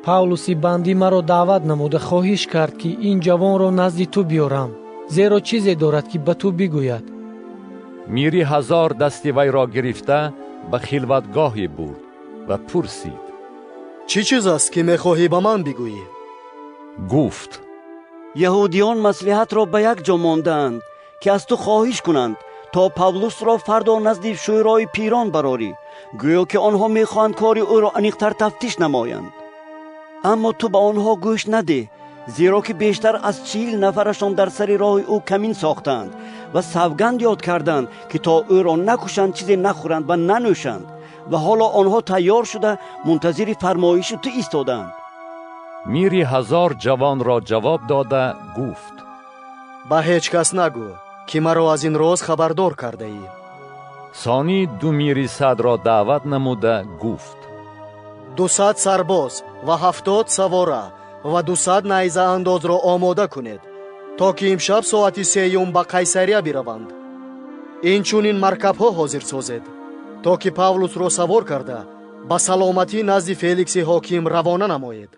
پاولوسی بندی مرا دعوت نموده خواهش کرد که این جوان را نزد تو بیارم، زیرا چیزی دارد که به تو بگوید. میر هزار دست وی را گرفته به خلوتگاهی برد و پرسید: چی چیز است که میخواهی به من بگویی؟ گفت: یهودیان مصلحت را به یک جا ماندند که از تو خواهش کنند تا پاولوس را فردا نزد شورای پیران براری، گویا که آنها میخواهند کار او را عمیق‌تر تفتیش نمایند. اما تو به آنها گوش نده، زیرا که بیشتر از 40 نفرشان در سر راه او کمین ساختند و سوگند یاد کردند که تا او را نکشند چیزی نخورند و ننوشند، و حالا آنها تیار شده منتظر فرمایش تو ایستادند. میر هزار جوان را جواب داده گفت: به هیچ کس نگو که مرا از این روز خبردار کرده ای. ثانی 2 میرثت را دعوت نموده گفت: 200 سرباز و 70 سواره و 200 نیزه انداز را آماده کنید تا که امشب ساعت 3 به قیصریه بروند. این چونین مرکب ها حاضر سازید تا که پاولوس را سوار کرده به سلامتی نزد فیلیکس حاکم روانه نمایید.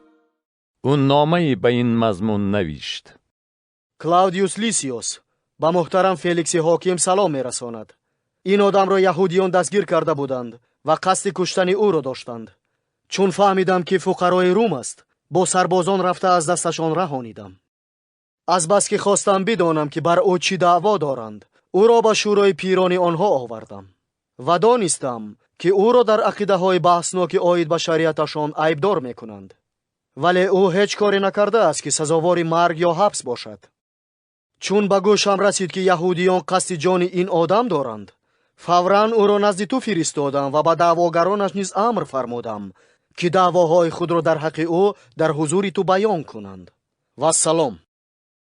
اون نامه به این مضمون نوشت: کلاودیوس لیسیوس به محترم فیلیکس حاکم سلام میرساند. این آدم را یهودیان دستگیر کرده بودند و قصد کشتن او را داشتند. چون فهمیدم که فقرای روم است، با سربازان رفته از دستشان رهانیدم. از بس که خواستم بدانم که بر او چی دعوا دارند، او را به شورای پیران آنها آوردم و دانستم که او را در عقیده های بحثناک عاید به شریعتشان عیبدار میکنند، ولی او هیچ کاری نکرده است که سزاوار مرگ یا حبس باشد. چون به گوشم رسید که یهودیان قصد جان این آدم دارند، فوراً او را نزد تو فرستادم و به دعواگرانش نیز امر فرمودم که دعواهای خود را در حق او در حضور تو بیان کنند. و سلام.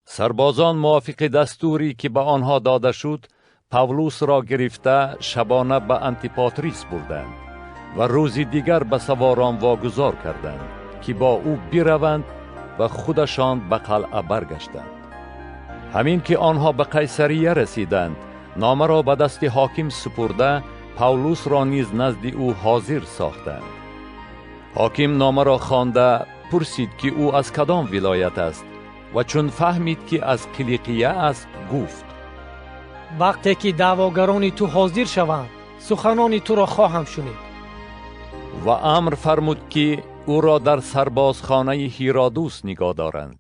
سربازان موافق دستوری که به آنها داده شد، پاولوس را گرفته شبانه به انتیپاتریس بردند و روز دیگر به سواران واگذار کردند که با او بروند و خودشان به قلعه برگشتند. همین که آنها به قیصریه رسیدند، نامه را به دست حاکم سپرده پاولوس را نیز نزد او حاضر ساختند. حاکم نامه را خوانده پرسید که او از کدام ولایت است و چون فهمید که از کلیقیه است گفت: وقتی که دعواگران تو حاضر شوند سخنان تو را خواهم شنید. و امر فرمود که او را در سربازخانه هیرودوس نگاه دارند.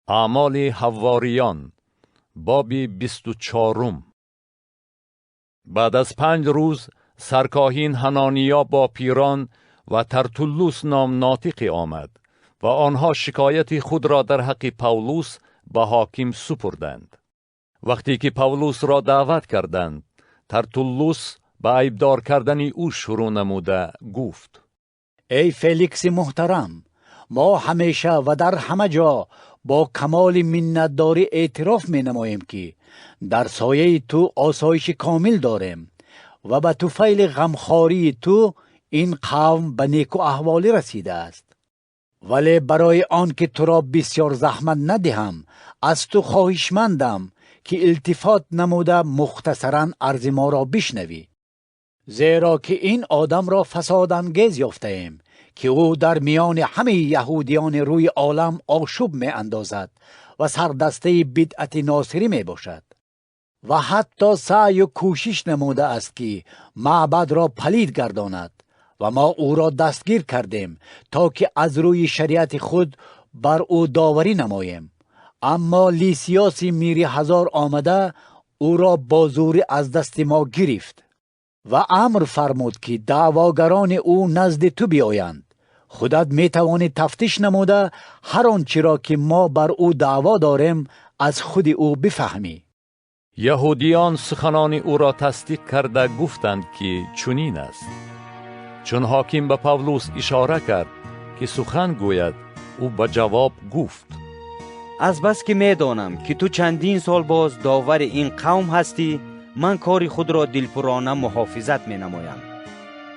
اعمال حواریان باب 24. بعد از 5 روز سرکاهن حنانیا با پیران و ترتولوس نام ناطقی آمد و آنها شکایت خود را در حق پاولوس به حاکم سپردند. وقتی که پاولوس را دعوت کردند، ترتولوس به عیبدار کردن او شروع نموده گفت: ای فلیکس محترم، ما همیشه و در همه جا با کمال منتداری اعتراف می نماییم که در سایه تو آسایش کامل داریم و به طفیل غمخواری تو این قوم به نیک و احوالی رسیده است. ولی برای آن که تو را بسیار زحمت ندهم، از تو خواهشمندم که التفات نموده مختصرا عرض ما را بشنوی، زیرا که این آدم را فسادانگیز یافته ایم که او در میان همه یهودیان روی عالم آشوب می اندازد و سردسته بدعت ناصری می باشد و حتی سعی و کوشش نموده است که معبد را پلید گرداند و ما او را دستگیر کردیم تا که از روی شریعت خود بر او داوری نماییم. اما لیسیاس میری هزار آمده او را با زوری از دست ما گرفت و امر فرمود که دعواگران او نزد تو بیایند. خودت می توانی تفتیش نموده هر آنچه را که ما بر او دعوا داریم از خود او بفهمی. یهودیان سخنان او را تصدیق کرده گفتند که چنین است. چون حاکم به پاولوس اشاره کرد که سخن گوید، او به جواب گفت: از بس که می دانم که تو چندین سال باز داور این قوم هستی، من کار خود را دلپرانه محافظت می نمایم.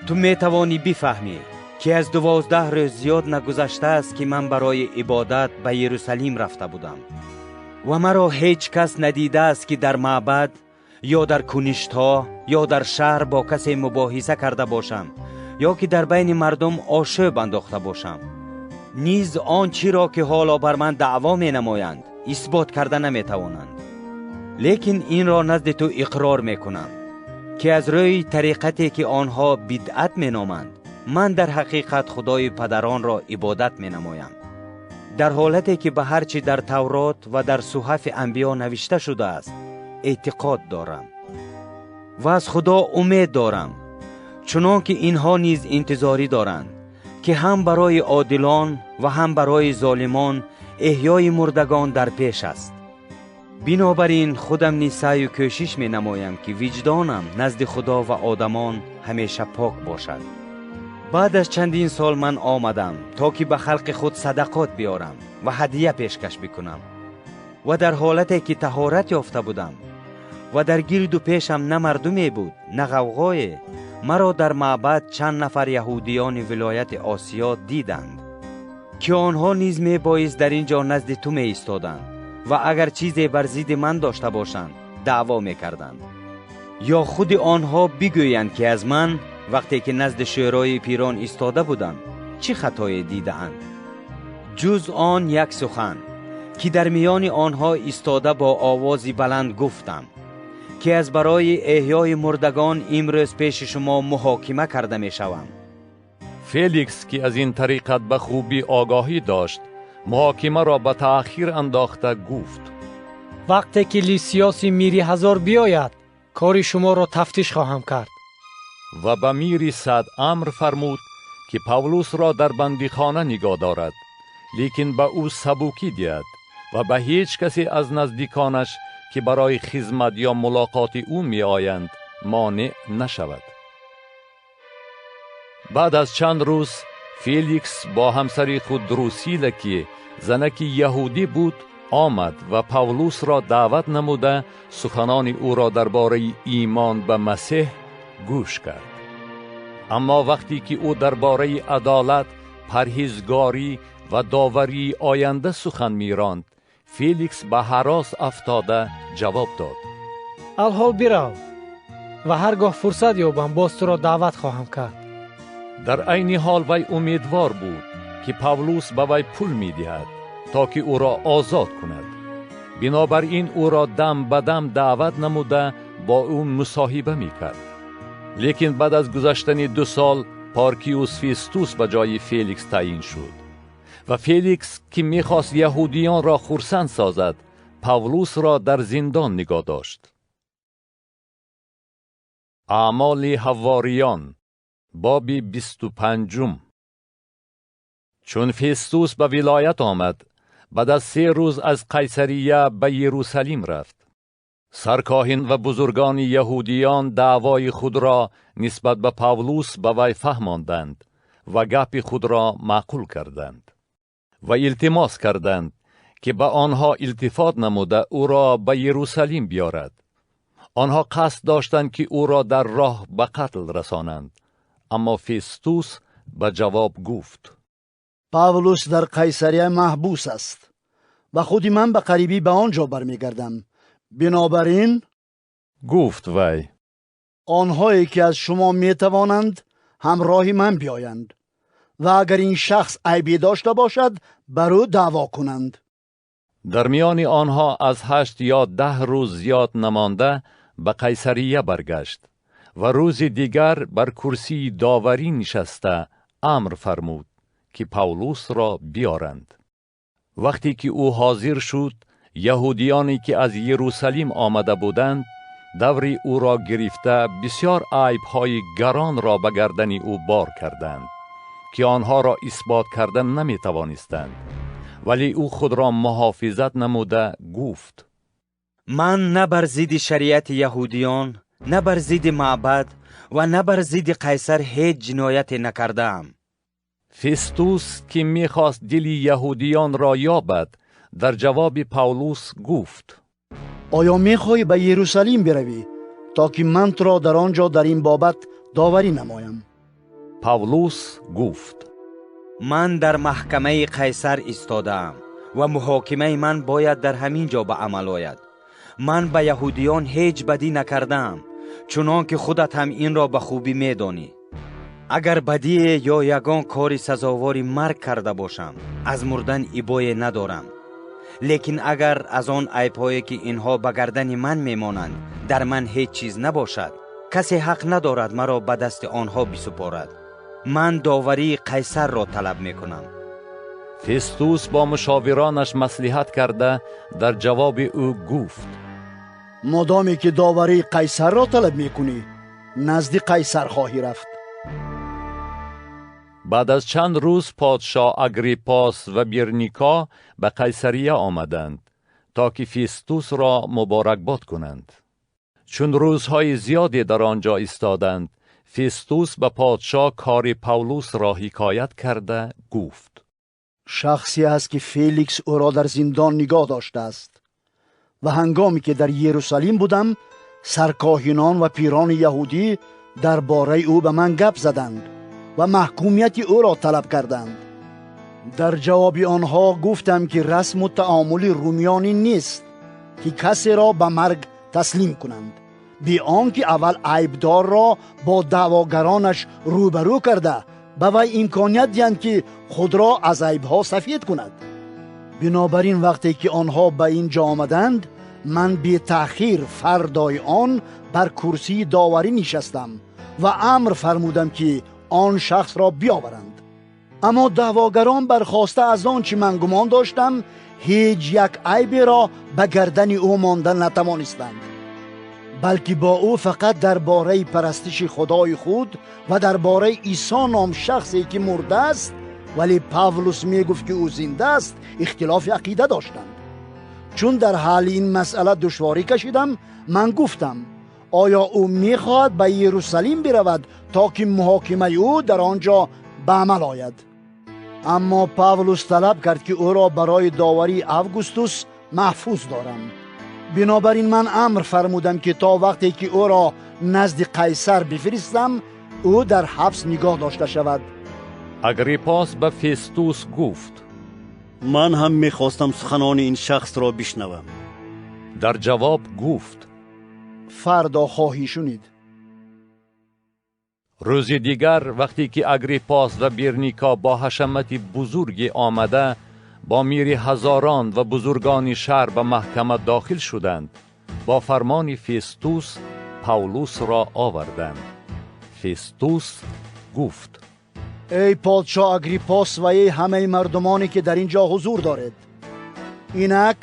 تو می توانی بفهمی که از 12 روز زیاد نگذشته است که من برای عبادت به یروشلیم رفته بودم و مرا هیچ کس ندیده است که در معبد یا در کنشت‌ها یا در شهر با کسی مباحثه کرده باشم یا که در بین مردم آشوب انداخته باشم. نیز آنچه را که حالا بر من دعوا می نمایند اثبات کرده نمی توانند. لیکن این را نزد تو اقرار می کنم که از روی طریقتی که آنها بدعت می نامند، من در حقیقت خدای پدران را عبادت می نمایم، در حالتی که به هرچی در تورات و در صحف انبیا نوشته شده است اعتقاد دارم و از خدا امید دارم، چنان که اینها نیز انتظاری دارند که هم برای عادلان و هم برای ظالمان احیای مردگان در پیش است. بنابراین خودم نیز سعی و کوشش می نمایم که وجدانم نزد خدا و آدمان همیشه پاک باشد. بعد از چندین سال من آمدم تا که به خلق خود صدقات بیارم و هدیه پیشکش بکنم و در حالتی که طهارت یافته بودم و در گرد و پیشم نه مردمی بود نه غوغای، مرا در معبد چند نفر یهودیان ولایت آسیا دیدند که آنها نیز می بایست در اینجا نزد تو می ایستادند و اگر چیزی بر ضد من داشته باشند دعوا می کردند یا خود آنها بگویند که از من وقتی که نزد شورای پیران ایستاده بودم چه خطایی دیدند. جز آن یک سخن که در میان آنها ایستاده با آوازی بلند گفتم که از برای احیای مردگان امروز پیش شما محاکمه کرده می شوم. فیلیکس که از این طریقت به خوبی آگاهی داشت، محاکمه را به تأخیر انداخته گفت: وقتی که لیسیاس میری هزار بیاید کار شما را تفتیش خواهم کرد. و به میری صد امر فرمود که پاولوس را در بندیخانه نگاه دارد، لیکن به او سبوکی دهد و به هیچ کسی از نزدیکانش که برای خدمت یا ملاقات او می آیند مانع نشود. بعد از چند روز فیلیکس با همسر خود دروسیل که زنک یهودی بود آمد و پاولوس را دعوت نموده سخنان او را درباره ایمان به مسیح گوش کرد. اما وقتی که او درباره عدالت، پرهیزگاری و داوری آینده سخن می‌راند، فیلیکس به هراس افتاده جواب داد: الحال برو و هرگاه فرصت یابم باز تو را دعوت خواهم کرد. در عین حال وی امیدوار بود که پاولوس به وی پول می‌دهد تا که او را آزاد کند. بنابراین او را دم به دم دعوت نموده با او مصاحبه می‌کرد. لیکن بعد از گذشتن 2 سال پارکیوس فیستوس به جای فیلیکس تعیین شد و فیلیکس که می‌خواست یهودیان را خرسند سازد، پاولوس را در زندان نگاه داشت. اعمال حواریان باب 25. چون فیستوس به ولایت آمد، بعد از 3 روز از قیصریه به یروشلیم رفت. سرکاهن و بزرگان یهودیان دعوای خود را نسبت به پاولوس به وی فهماندند و گپ خود را معقول کردند و التماس کردند که به آنها التفات نموده او را به یروشلیم بیارد. آنها قصد داشتند که او را در راه به قتل رسانند، اما فیستوس به جواب گفت: پاولوس در قیصریه محبوس است و خود من به قریبی به آنجا برمیگردم. بنابراین گفت وی: آنهایی که از شما میتوانند همراه من بیایند و اگر این شخص عیبی داشته باشد بر او دعوا کنند. در میان آنها از 8 یا 10 روز زیاد نمانده به قیصریه برگشت و روز دیگر بر کرسی داوری نشسته امر فرمود که پاولوس را بیارند. وقتی که او حاضر شد، یهودیانی که از یروشلیم آمده بودند دور او را گرفته بسیار عیب‌های گران را به گردن او بار کردند که آنها را اثبات کردن نمی توانستند. ولی او خود را محافظت نموده گفت: من نه بر ضد شریعت یهودیان، نه بر ضد معبد و نه بر ضد قیصر هیچ جنایت نکردم. فستوس که میخواست دل یهودیان را یابد در جواب پاولوس گفت: آیا میخواهی به یروشلیم بروی تا که من تو را در آنجا در این بابت داوری نمایم؟ پاولوس گفت: من در محکمه قیصر ایستادم و محاکمه من باید در همین جا به عمل آید. من به یهودیان هیچ بدی نکردم، چنان که خودت هم این را به خوبی میدانی. اگر بدی یا یگان کاری سزاوار مرگ کرده باشم، از مردن ابایی ندارم. لیکن اگر از آن عیب‌هایی که اینها به گردن من میمانند در من هیچ چیز نباشد، کسی حق ندارد مرا به دست آنها بسپارد. من داوری قیصر را طلب میکنم. فستوس با مشاورانش مصلحت کرده در جواب او گفت: مادامی که داوری قیصر را طلب میکنی، نزد قیصر خواهی رفت. بعد از چند روز پادشاه اگریپاس و برنیکا به قیصریه آمدند تا که فستوس را مبارکباد کنند. چون روزهای زیادی در آنجا ایستادند، فستوس به پادشاه کار پاولوس را حکایت کرده گفت: شخصی است که فیلیکس او را در زندان نگاه داشته است و هنگامی که در یروشلیم بودم، سرکاهنان و پیران یهودی درباره او به من گپ زدند و محکومیت او را طلب کردند. در جواب آنها گفتم که رسم و تعامل رومیانی نیست که کسی را به مرگ تسلیم کنند، بی آنکه اول عیبدار را با دعواگرانش روبرو کرده به وی امکانیت دهند که خود را از عیبها سفید کند. بنابراین وقتی که آنها به اینجا آمدند، من بی تأخیر فردای آن بر کرسی داوری نشستم و امر فرمودم که آن شخص را بیاورند. اما دعواگران برخواسته از آن چه من گمان داشتم، هیچ یک عیبی را به گردن او ماندن نتوانستند، بلکه با او فقط درباره پرستش خدای خود و درباره عیسی نام شخصی که مرده است ولی پاولوس می گفت که او زنده است اختلاف عقیده داشتند. چون در حال این مسئله دشواری کشیدم، من گفتم آیا او می خواهد به یروشلیم برود تا که محاکمه او در آنجا به عمل آید؟ اما پاولوس طلب کرد که او را برای داوری اوگوستوس محفوظ دارم. بنابراین من امر فرمودم که تا وقتی که او را نزد قیصر بفرستم، او در حبس نگاه داشته شود. اگریپاس به فستوس گفت: من هم میخواستم سخنان این شخص را بشنوم. در جواب گفت: فردا خواهی شنید. روز دیگر وقتی که اگریپاس و برنیکا با حشمت بزرگی آمده با میر هزاران و بزرگان شهر به محکمه داخل شدند، با فرمان فستوس پاولوس را آوردند. فستوس گفت: ای پادشاه اگریپاس و ای همه مردمانی که در اینجا حضور دارید، اینک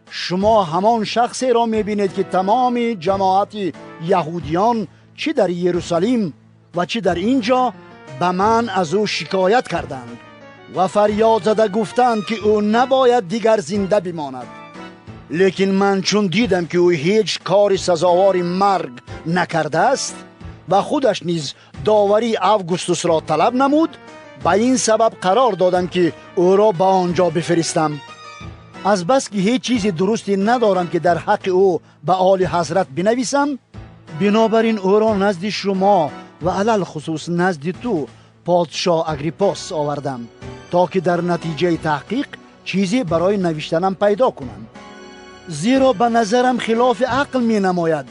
شما همان شخصی را میبینید که تمام جماعت یهودیان چی در یروشلیم و چی در اینجا به من از او شکایت کردند و فریاد زده گفتند که او نباید دیگر زنده بماند. لیکن من چون دیدم که او هیچ کار سزاوار مرگ نکرده است و خودش نیز داوری اوگوستوس را طلب نمود، به این سبب قرار دادم که او را به آنجا بفرستم. از بس که هیچ چیز درستی ندارم که در حق او به آل حضرت بنویسم، بنابراین او را نزد شما و علل خصوص نزد تو پادشاه اگریپاس آوردم تا که در نتیجه تحقیق چیزی برای نوشتنم پیدا کنم. زیرا به نظرم خلاف عقل می نماید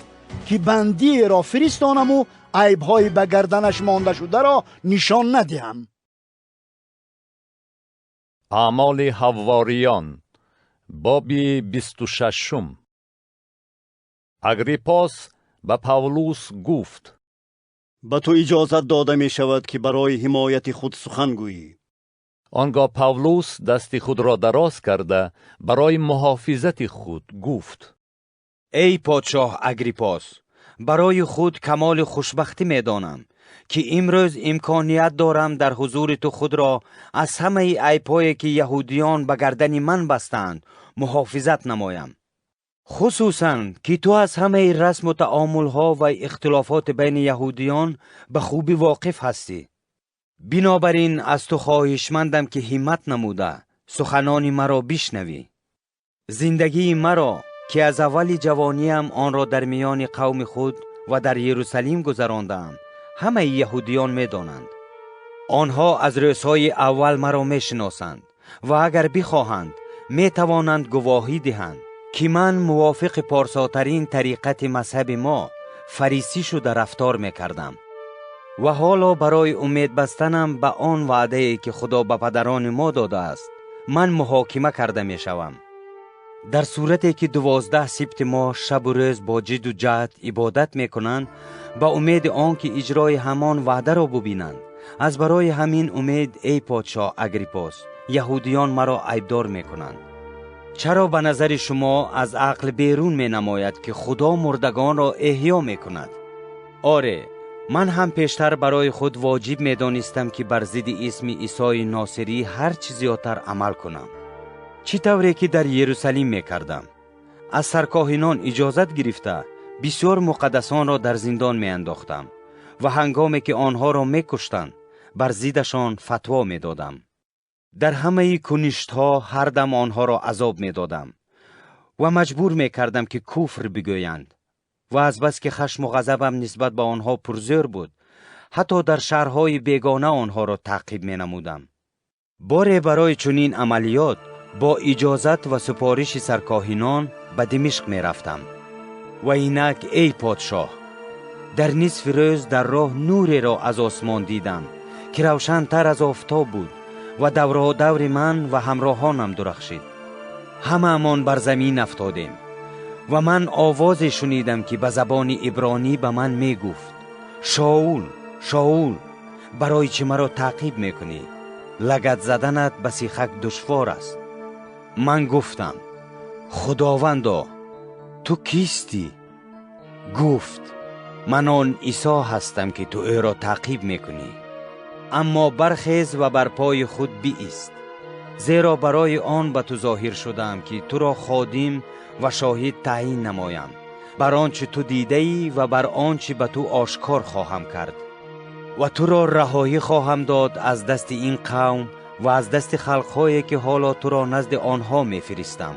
که بندی را فرستانم و عیب‌های به گردنش مانده شده را نشان ندهم. اعمال حواریان باب 26. اگریپاس به پاولوس گفت: به تو اجازت داده می شود که برای حمایت خود سخن گویی. آنگاه پاولوس دست خود را دراز کرده برای محافظت خود گفت: ای پادشاه اگریپاس، برای خود کمال خوشبختی می دانم که امروز امکانیت دارم در حضور تو خود را از همه عیب‌هایی که یهودیان به گردن من بستند محافظت نمایم. خصوصاً که تو از همه رسم و تعامل‌ها و اختلافات بین یهودیان به خوبی واقف هستی. بنابراین از تو خواهشمندم که همت نموده سخنان مرا بشنوی. زندگی مرا که از اول جوانیم آن را در میان قوم خود و در یروشلیم گذراندم همه یهودیان می دانند. آنها از روزهای اول مرا می شناسند و اگر بخواهند می توانند گواهی دهند که من موافق پارساترین طریقت مذهب ما فریسی شده رفتار می کردم. و حالا برای امید بستنم به آن وعده که خدا به پدران ما داده است من محاکمه کرده می شوم. در صورتی که 12 سبت ماه شب و روز با جد و جهد عبادت می کنند با امید آن که اجرای همان وعده را ببینند، از برای همین امید ای پادشاه اگریپاس یهودیان مرا عیبدار می کنند. چرا به نظر شما از عقل بیرون می نماید که خدا مردگان را احیا می کند؟ آره، من هم پیشتر برای خود واجب می دانستم که بر ضد اسم عیسی ناصری هر چیز زیادتر عمل کنم. چی طوری که در یروشلیم می کردم. از سرکاهنان اجازت گرفته بسیار مقدسان را در زندان می انداختم و هنگامی که آنها را می کشتند بر ضدشان فتوا می دادم. در همه کنشت‌ها هر دم آنها را عذاب می دادم و مجبور می کردم که کفر بگویند و از بس که خشم و غضبم نسبت به آنها پرزور بود حتی در شهرهای بیگانه آنها را تعقیب می نمودم. باره برای چنین عملیات با اجازت و سپارش سرکاهنان به دمشق می رفتم. و اینک ای پادشاه، در نصف روز در راه نوری را از آسمان دیدم که روشن‌تر از آفتاب بود و دور دور من و همراهانم درخشید. همه امان بر زمین افتادیم و من آواز شنیدم که به زبان عبرانی به من می گفت: شاول، شاول، برای چه مرا تعقیب می کنی؟ لگد زدنت به سیخک دشوار است. من گفتم: خداوندا، تو کیستی؟ گفت: من آن عیسی هستم که تو او را تعقیب می کنی. اما برخیز و بر پای خود بایست، زیرا برای آن به تو ظاهر شدم که تو را خادم و شاهد تعیین نمایم بر آنچه تو دیده ای و بر آنچه به تو آشکار خواهم کرد و تو را رهایی خواهم داد از دست این قوم و از دست خلقهایی که حالا تو را نزد آنها می فرستم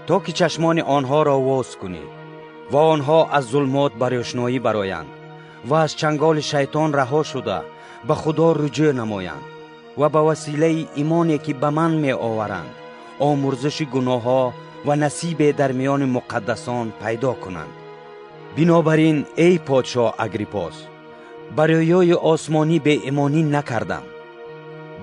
تا که چشمان آنها را واز کنی و آنها از ظلمات به روشنایی برآیند و از چنگال شیطان رها شده به خدا رجوع نمایند و به وسیله ایمانی که به من می آورند آمرزش گناه ها و نصیب در میان مقدسان پیدا کنند. بنابراین ای پادشاه اگریپاس، برای آسمانی به ایمانی نکردم،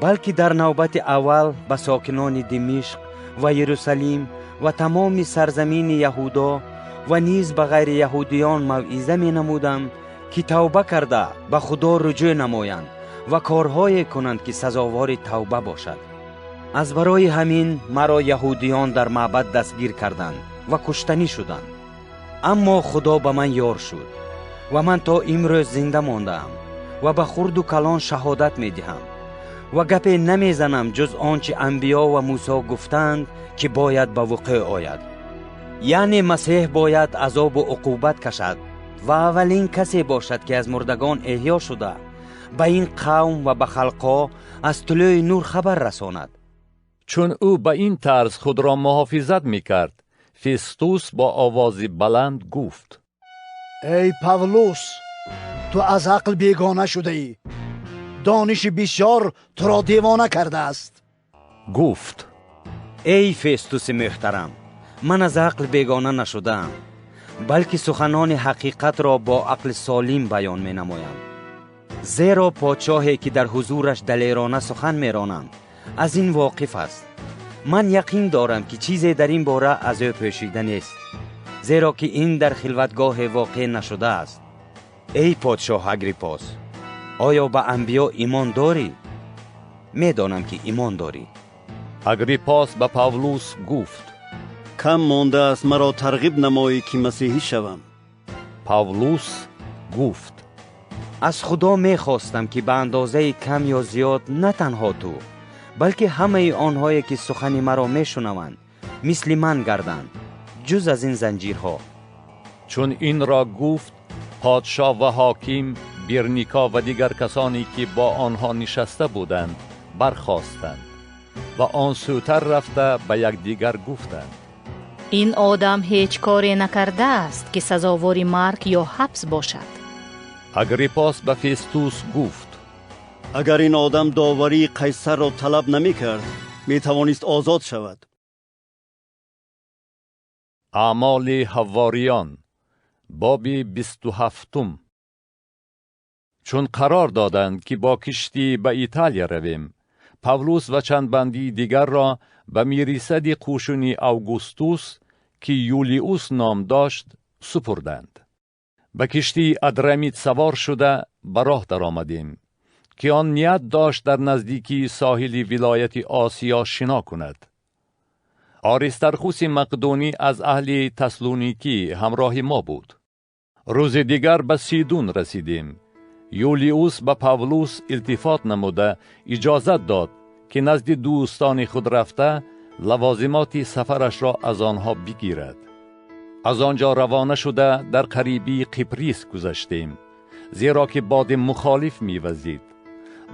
بلکه در نوبت اول به ساکنان دمشق و یروشلیم و تمام سرزمین یهودا و نیز به غیر یهودیان موعظه می نمودم که توبه کرده به خدا رجوع نمایند و کارهای کنند که سزاوار توبه باشد. از برای همین مرا یهودیان در معبد دستگیر کردند و کشتنی شدند. اما خدا به من یار شد و من تا امروز زنده ماندم و به خرد و کلان شهادت می دهم و گپی نمی زنم جز آنچه انبیا و موسی گفتند که باید به وقوع آید. یعنی مسیح باید عذاب و عقوبت کشد و اولین کسی باشد که از مردگان احیا شده به این قوم و به خلقها از طلوع نور خبر رساند. چون او به این طرز خود را محافظت می کرد، فیستوس با آوازی بلند گفت: ای پاولوس، تو از عقل بیگانه شده ای. دانش بسیار تو را دیوانه کرده است. گفت: ای فیستوس محترم، من از عقل بیگانه نشدم، بلکه سخنان حقیقت را با عقل سالم بیان می نمایم. زیرا پادشاهی که در حضورش دلیرانه سخن می رانم از این واقف است. من یقین دارم که چیزی در این باره از او پوشیده نیست، زیرا که این در خلوتگاه واقع نشده است. ای پادشاه اگریپاس، آیا به انبیا ایمان داری؟ میدانم که ایمان داری. اگریپاس به پاولوس گفت: کم مانده است مرا ترغیب نمایی که مسیحی شوم. پاولوس گفت: از خدا میخواستم که به اندازه کم یا زیاد نه تنها تو بلکه همه آنهایی که سخن مرا میشنوند مثل من گردند، جز از این زنجیرها. چون این را گفت، پادشاه و حاکم، برنیکا و دیگر کسانی که با آنها نشسته بودند برخاستند و آن سوتر رفته به یکدیگر گفتند: این آدم هیچ کاری نکرده است که سزاوار مرگ یا حبس باشد. اگریپاس به فیستوس گفت: اگر این آدم داوری قیصر را طلب نمی کرد می توانست آزاد شود. اعمال حواریان باب 27. چون قرار دادند که با کشتی به ایتالیا رویم، پاولوس و چند بندی دیگر را به میریصد قوشونی اوگوستوس که یولیوس نام داشت سپردند. به کشتی ادرمیت سوار شده به راه در آمدیم که آن نیت داشت در نزدیکی ساحل ولایت آسیا شنا کند. آریسترخوس مقدونی از اهل تسلونیکی همراه ما بود. روز دیگر به سیدون رسیدیم. یولیوس به پاولوس التفات نموده اجازت داد که نزد دوستان خود رفته لوازمات سفرش را از آنها بگیرد. از آنجا روانه شده در قریبی قبریس گذشتیم، زیرا که باد مخالف می‌وزید.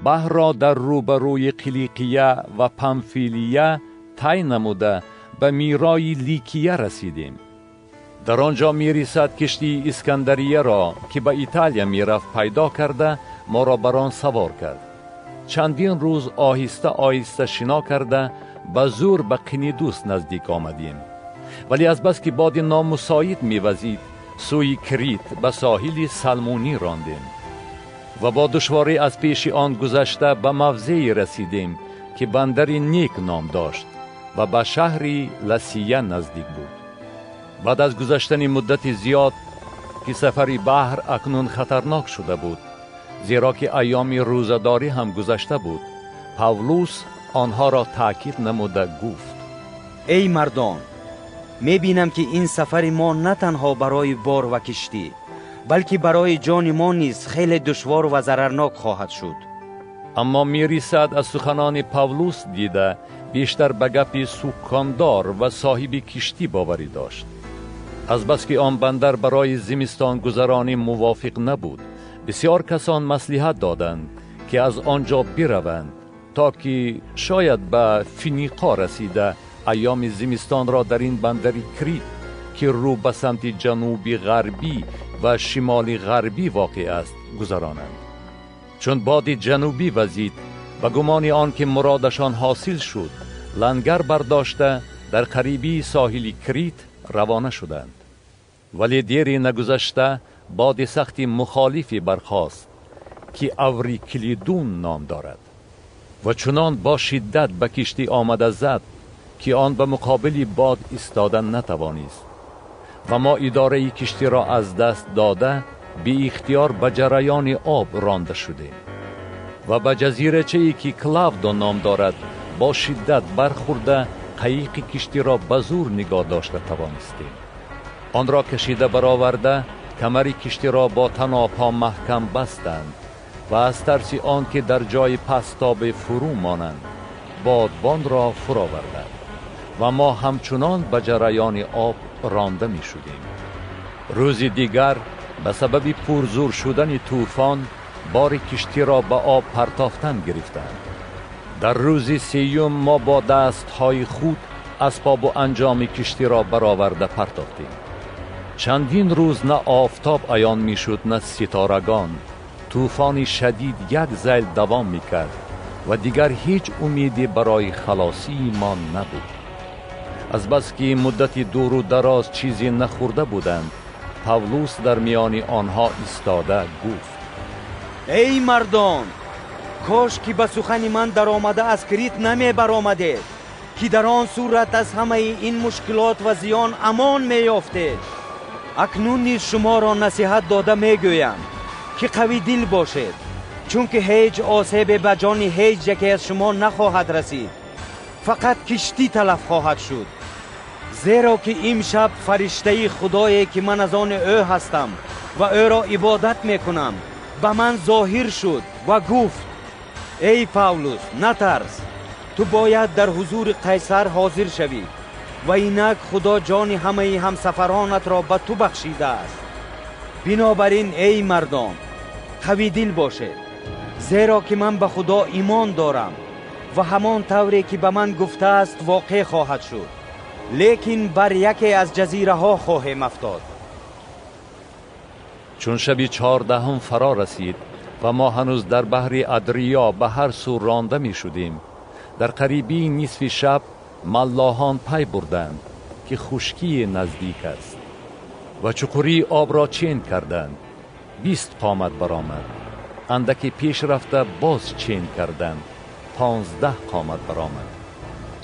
بحر را در روبروی قلیقیه و پامفیلیه طی نموده به میرای لیکیه رسیدیم. در آنجا میرسد کشتی اسکندریه را که به ایتالیا میرفت پیدا کرده ما را بر آن سوار کرد. چندین روز آهسته آهسته شنا کرده به زور به قنیدوس نزدیک آمدیم، ولی از بس که باد نامساعد میوزید سوی کریت به ساحل سلمونی راندیم و با دشواری از پیش آن گذشته به موضعی رسیدیم که بندری نیک نام داشت و به شهری لسیه نزدیک بود. بعد از گذشتن مدت زیاد که سفری بحر اکنون خطرناک شده بود، زیرا که ایام روزداری هم گذشته بود، پاولوس آنها را تأکید نموده گفت: ای مردان، میبینم که این سفر ما نه تنها برای بار و کشتی بلکه برای جان ما نیز خیلی دشوار و ضررناک خواهد شد. اما میرسد از سخنان پاولوس دیده بیشتر به گپ سوکاندار و صاحب کشتی باوری داشت. از بس که آن بندر برای زمستان گذرانی موافق نبود، بسیار کسان مصلحت دادند که از آنجا بروند تا که شاید به فینیقا رسیده ایام زمستان را در این بندری کریت که رو به سمت جنوبی غربی و شمالی غربی واقع است گذرانند. چون باد جنوبی وزید و گمان آن که مرادشان حاصل شد، لنگر برداشته در قریبی ساحل کریت روانه شدند. ولی دیری نگذشته باد سختی مخالفی برخاست که اوریکلیدون نام دارد و چنان با شدت به کشتی آمده زد که آن به مقابل باد ایستادن نتوانست و ما اداره کشتی را از دست داده بی اختیار به جریان آب رانده شدیم و به جزیره‌ای که کلاودو نام دارد با شدت برخورده قایق کشتی را به زور نگاه داشته توانستیم. آن را کشیده برآورده کمر کشتی را با تن و پا محکم بستند و از ترس آن که در جای پستاب فرو مانند بادبان را فرا آوردند و ما همچنان به جریان آب رانده می شدیم. روز دیگر به سبب پرزور شدن طوفان بار کشتی را به آب پرتافتن گرفتند. در روز سیوم ما با دستهای خود اسباب و انجام کشتی را برآورده پرتافتیم. چندین روز نه آفتاب عیان می شد نه ستارگان. طوفان شدید یک ذیل دوام می کرد و دیگر هیچ امیدی برای خلاصی ما نبود. از بس که مدتی دور و دراز چیزی نخورده بودند، پاولوس در میان آنها ایستاده گفت: ای مردان، کاش که به سخن من در آمده از کریت نمی برآمدید که در آن صورت از همه این مشکلات و زیان امان می یافتید. اکنون نیز شما را نصیحت داده می گویم که قوی دل باشید چون که هیچ آسیب به جان هیچ یکی از شما نخواهد رسید، فقط کشتی تلف خواهد شد. زیرا که امشب فرشته خدایی که من از آن او هستم و او را عبادت میکنم به من ظاهر شد و گفت: ای پاولوس، نترس، تو باید در حضور قیصر حاضر شوی و اینک خدا جان همه همسفرانت را به تو بخشیده است. بنابراین ای مردان، قوی دل باشید، زیرا که من به خدا ایمان دارم و همان طوری که به من گفته است واقع خواهد شد، لیکن بر یکی از جزیره ها خواهیم افتاد. چون شبی 14 فرا رسید و ما هنوز در بحر ادریا به هر سو رانده می شدیم، در قریبی نصف شب ملاحان پی بردند که خشکی نزدیک است و چقوری آب را چین کردند. 20 قامت برآمد. اندکی پیش رفته باز چین کردند. 15 قامت برآمد.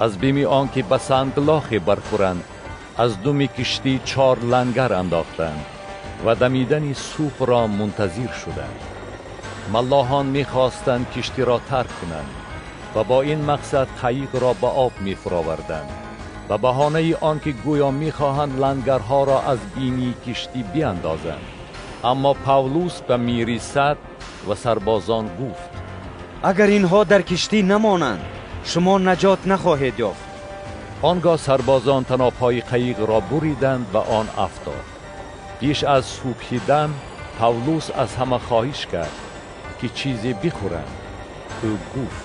از بیم آنکه به سنگلاخی برخورند، از دم کشتی 4 لنگر انداختند و دمیدن سوپ را منتظر شدند. ملاحان می‌خواستند کشتی را ترک کنند و با این مقصد قایق را به آب می‌فراوردند و بهانه آنکه گویا می‌خواهند لنگرها را از بینی کشتی بیاندازند. اما پاولوس به میریست و سربازان گفت: اگر اینها در کشتی نمانند شما نجات نخواهید یافت. آنگاه سربازان تناب‌های قایق را بریدند و آن افتاد. پیش از سوختن پاولوس از همه خواهش کرد که چیزی بخورند. او گفت: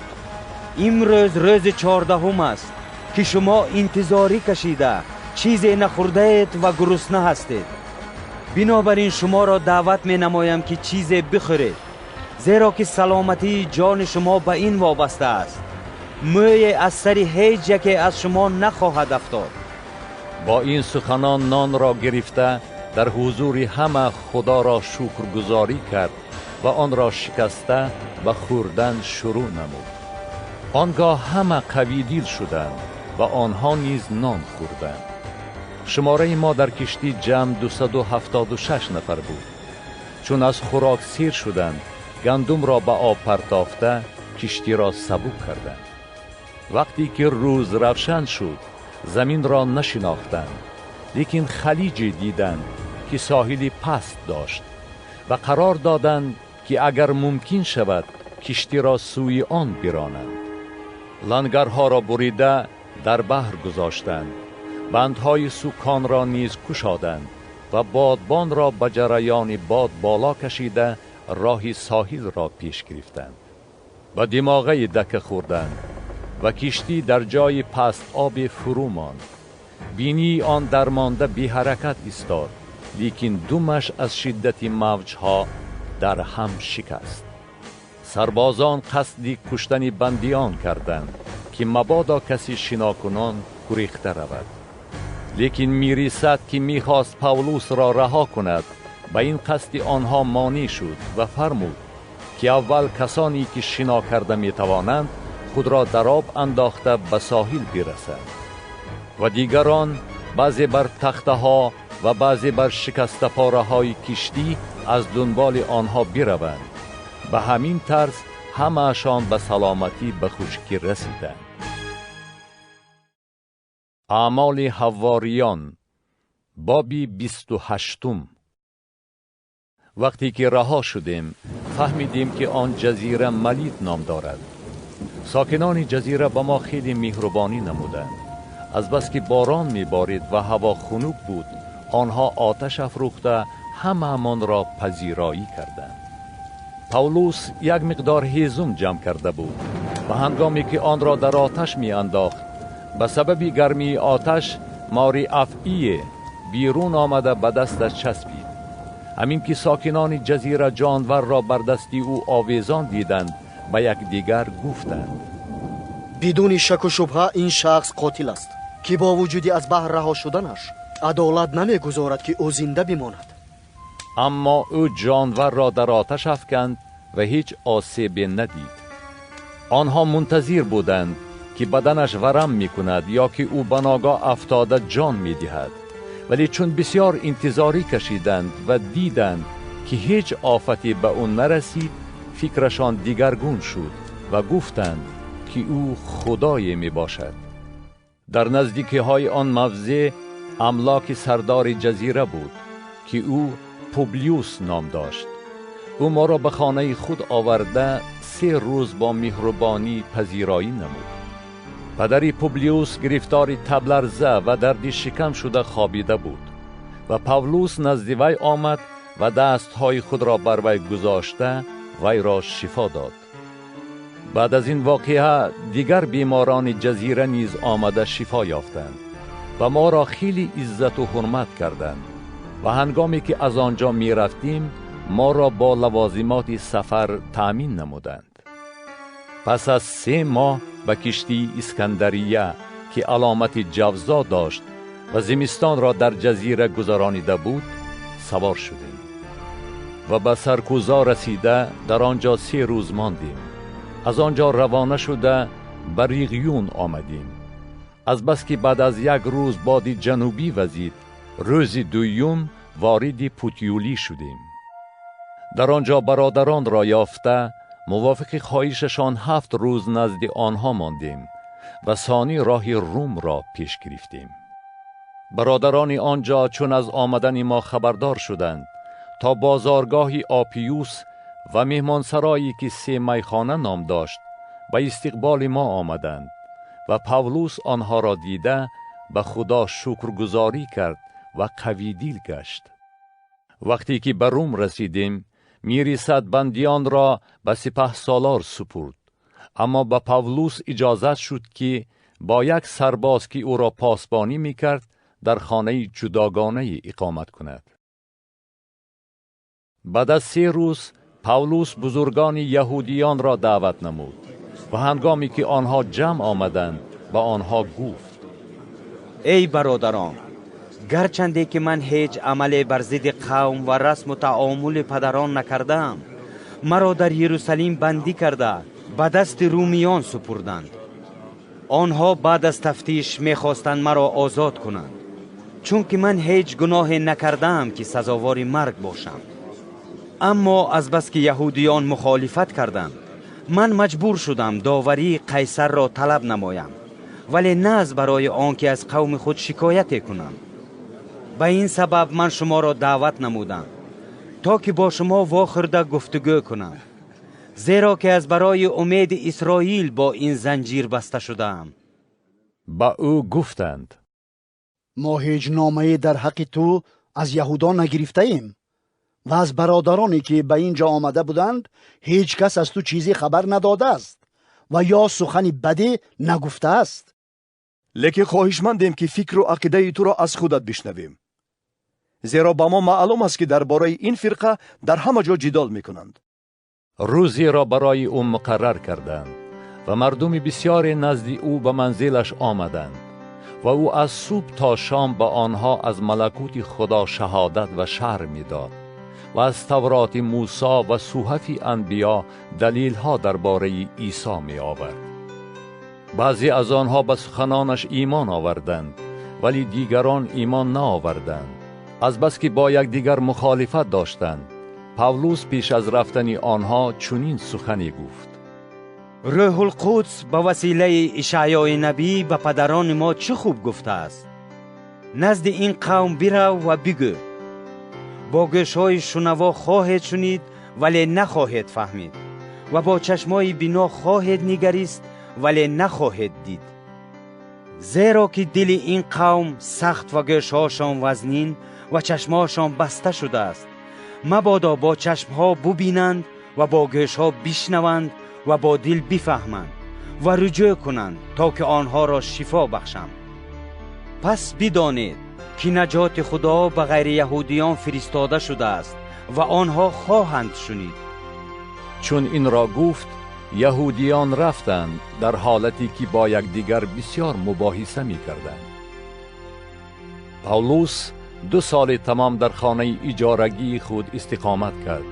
امروز روز 14 است که شما انتظاری کشیده چیزی نخورده اید و گرسنه هستید. بنابراین شما را دعوت می نمایم که چیزی بخورید، زیرا که سلامتی جان شما به این وابسته است. موی از سر هیچ یکی از شما نخواهد افتاد. با این سخنان نان را گرفته در حضور همه خدا را شکرگزاری کرد و آن را شکسته و خوردن شروع نمود. آنگاه همه قوی دل شدند و آنها نیز نان خوردند. شماره ما در کشتی جمع 276 نفر بود. چون از خوراک سیر شدند، گندم را به آب پرتافته کشتی را سبک کردند. وقتی که روز روشن شد، زمین را نشناختند، لیکن خلیجی دیدند که ساحلی پست داشت و قرار دادند که اگر ممکن شود کشتی را سوی آن برانند. لنگرها را بریده در بحر گذاشتند، بندهای سوکان را نیز کشادند و بادبان را به جریان باد بالا کشیده راه ساحل را پیش گرفتند. به دماغه دکه خوردند و کشتی در جای پست آب فرو ماند. بینی آن درمانده بی حرکت ایستاد، لیکن دمش از شدت موجها در هم شکست. سربازان قصد کشتن بندیان کردند که مبادا کسی شناکنان گریخته رود. لیکن میریست که میخواست پاولوس را رها کند، به این قصد آنها مانع شد و فرمود که اول کسانی که شنا کرده میتوانند خود را در آب انداخته به ساحل برسند و دیگران بعضی بر تخته ها و بعضی بر شکسته پاره های کشتی از دنبال آنها بروند. به همین طرز همه‌شان به سلامتی به خشکی رسیدند. اعمال حواریان بابی 28. وقتی که رها شدیم فهمیدیم که آن جزیره ملیت نام دارد. ساکنان جزیره با ما خیلی مهربانی نمودند. از بس که باران میبارید و هوا خنک بود، آنها آتش افروخته همه‌مان را پذیرایی کردند. پاولوس یک مقدار هیزم جمع کرده بود و هنگامی که آن را در آتش می انداخت، به سبب گرمی آتش ماری افعی بیرون آمده به دستش چسبید. همین که ساکنان جزیره جانور را بر دستی او آویزان دیدند، به یکدیگر گفتند: بدون شک و شبهه این شخص قاتل است که با وجودی از بحر رها شدنش عدالت نمیگذارد که او زنده بماند. اما او جانور را در آتش افکند و هیچ آسیبی ندید. آنها منتظر بودند که بدنش ورم میکند یا که او به ناگاه افتاده جان میدهد. ولی چون بسیار انتظاری کشیدند و دیدند که هیچ آفتی به او نرسید، فکرشان دیگرگون شد و گفتند که او خدای می باشد. در نزدیکی های آن موضع املاک سردار جزیره بود که او پوبلیوس نام داشت. او ما را به خانه خود آورده 3 روز با مهربانی پذیرایی نمود. پدری پوبلیوس گرفتار تبلرزه و درد شکم شده خوابیده بود و پاولوس نزد وی آمد و دستهای خود را بر وی گذاشته وی را شفا داد. بعد از این واقعه دیگر بیماران جزیره نیز آمده شفا یافتند و ما را خیلی عزت و حرمت کردند و هنگامی که از آنجا می رفتیم ما را با لوازمات سفر تأمین نمودند. پس از 3 ماه به کشتی اسکندریه که علامت جوزا داشت و زمستان را در جزیره گذرانیده بود سوار شدیم و به سرکوزا رسیده در آنجا 3 روز ماندیم. از آنجا روانه شده به ریغیون آمدیم. از بس که بعد از 1 روز باد جنوبی وزید، روز دوم وارد پوتیولی شدیم. در آنجا برادران را یافته موافق خواهششان 7 روز نزد آنها ماندیم و ثانی راه روم را پیش گرفتیم. برادران آنجا چون از آمدن ما خبردار شدند تا بازارگاه آپیوس و مهمانسرایی که 3 میخانه نام داشت به استقبال ما آمدند و پاولوس آنها را دیده به خدا شکرگزاری کرد و قوی دل گشت. وقتی که به روم رسیدیم میرسد بندیان را به سپهسالار سپرد، اما به پاولوس اجازت شد که با 1 سرباز که او را پاسبانی میکرد در خانه جداگانه اقامت کند. بعد از 3 روز پاولوس بزرگان یهودیان را دعوت نمود و هنگامی که آنها جمع آمدند با آنها گفت: ای برادران، گرچنده که من هیچ عمل بر ضد قوم و رسم و تعامل پدران نکردم، مرا در یروشلیم بندی کرده به دست رومیان سپردند. آنها بعد از تفتیش میخواستند مرا آزاد کنند، چون که من هیچ گناه نکردم که سزاوار مرگ باشم. اما از بس که یهودیان مخالفت کردند، من مجبور شدم داوری قیصر را طلب نمایم، ولی نه از برای آنکه از قوم خود شکایت کنم. به این سبب من شما را دعوت نمودم تا که با شما واخورده گفتگو کنم، زیرا که از برای امید اسرائیل با این زنجیر بسته شدم. با او گفتند: ما هیچ نامه در حق تو از یهودان نگرفته ایم و از برادرانی که به اینجا آمده بودند هیچ کس از تو چیزی خبر نداده است و یا سخنی بدی نگفته است. لیکن خواهشمندیم که فکر و عقیده تو را از خودت بشنویم، زیرا با ما معلوم است که درباره این فرقه در همه جا جدال میکنند. روزی را برای او مقرر کردند و مردم بسیار نزد او به منزلش آمدند و او از صبح تا شام به آنها از ملکوت خدا شهادت و شرح میداد و از تورات موسی و صحف انبیا دلیل ها درباره عیسی می آورد. بعضی از آنها به سخنانش ایمان آوردند ولی دیگران ایمان نآوردند. از بس که با یکدیگر مخالفت داشتند، پاولوس پیش از رفتن آنها چنین سخنی گفت: روح القدس به وسیله اشعیا نبی به پدران ما چه خوب گفته است: نزد این قوم برو و بگو، با گوش‌های شنوا خواهید شنید ولی نخواهید فهمید، و با چشمای بینا خواهید نگریست ولی نخواهید دید. زیرا که دل این قوم سخت و گوش‌هاشان وزنین و چشمهاشان بسته شده است. مبادا با چشمها ببینند و با گوشها بشنوند و با دل بفهمند و رجوع کنند تا که آنها را شفا بخشم. پس بدانید که نجات خدا به غیر یهودیان فرستاده شده است و آنها خواهند شنید. چون این را گفت، یهودیان رفتند در حالتی که با یکدیگر بسیار مباحثه می کردند. پاولوس 2 سال تمام در خانه اجارگی خود استقامت کرد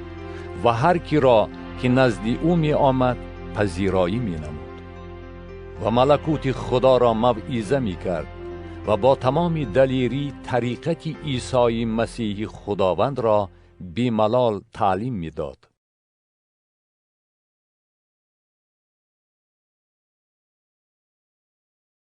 و هر کی را که نزد او می آمد پذیرایی می نمود و ملکوت خدا را موعظه می کرد و با تمام دلیری طریقت عیسی مسیح خداوند را بی ملال تعلیم می داد.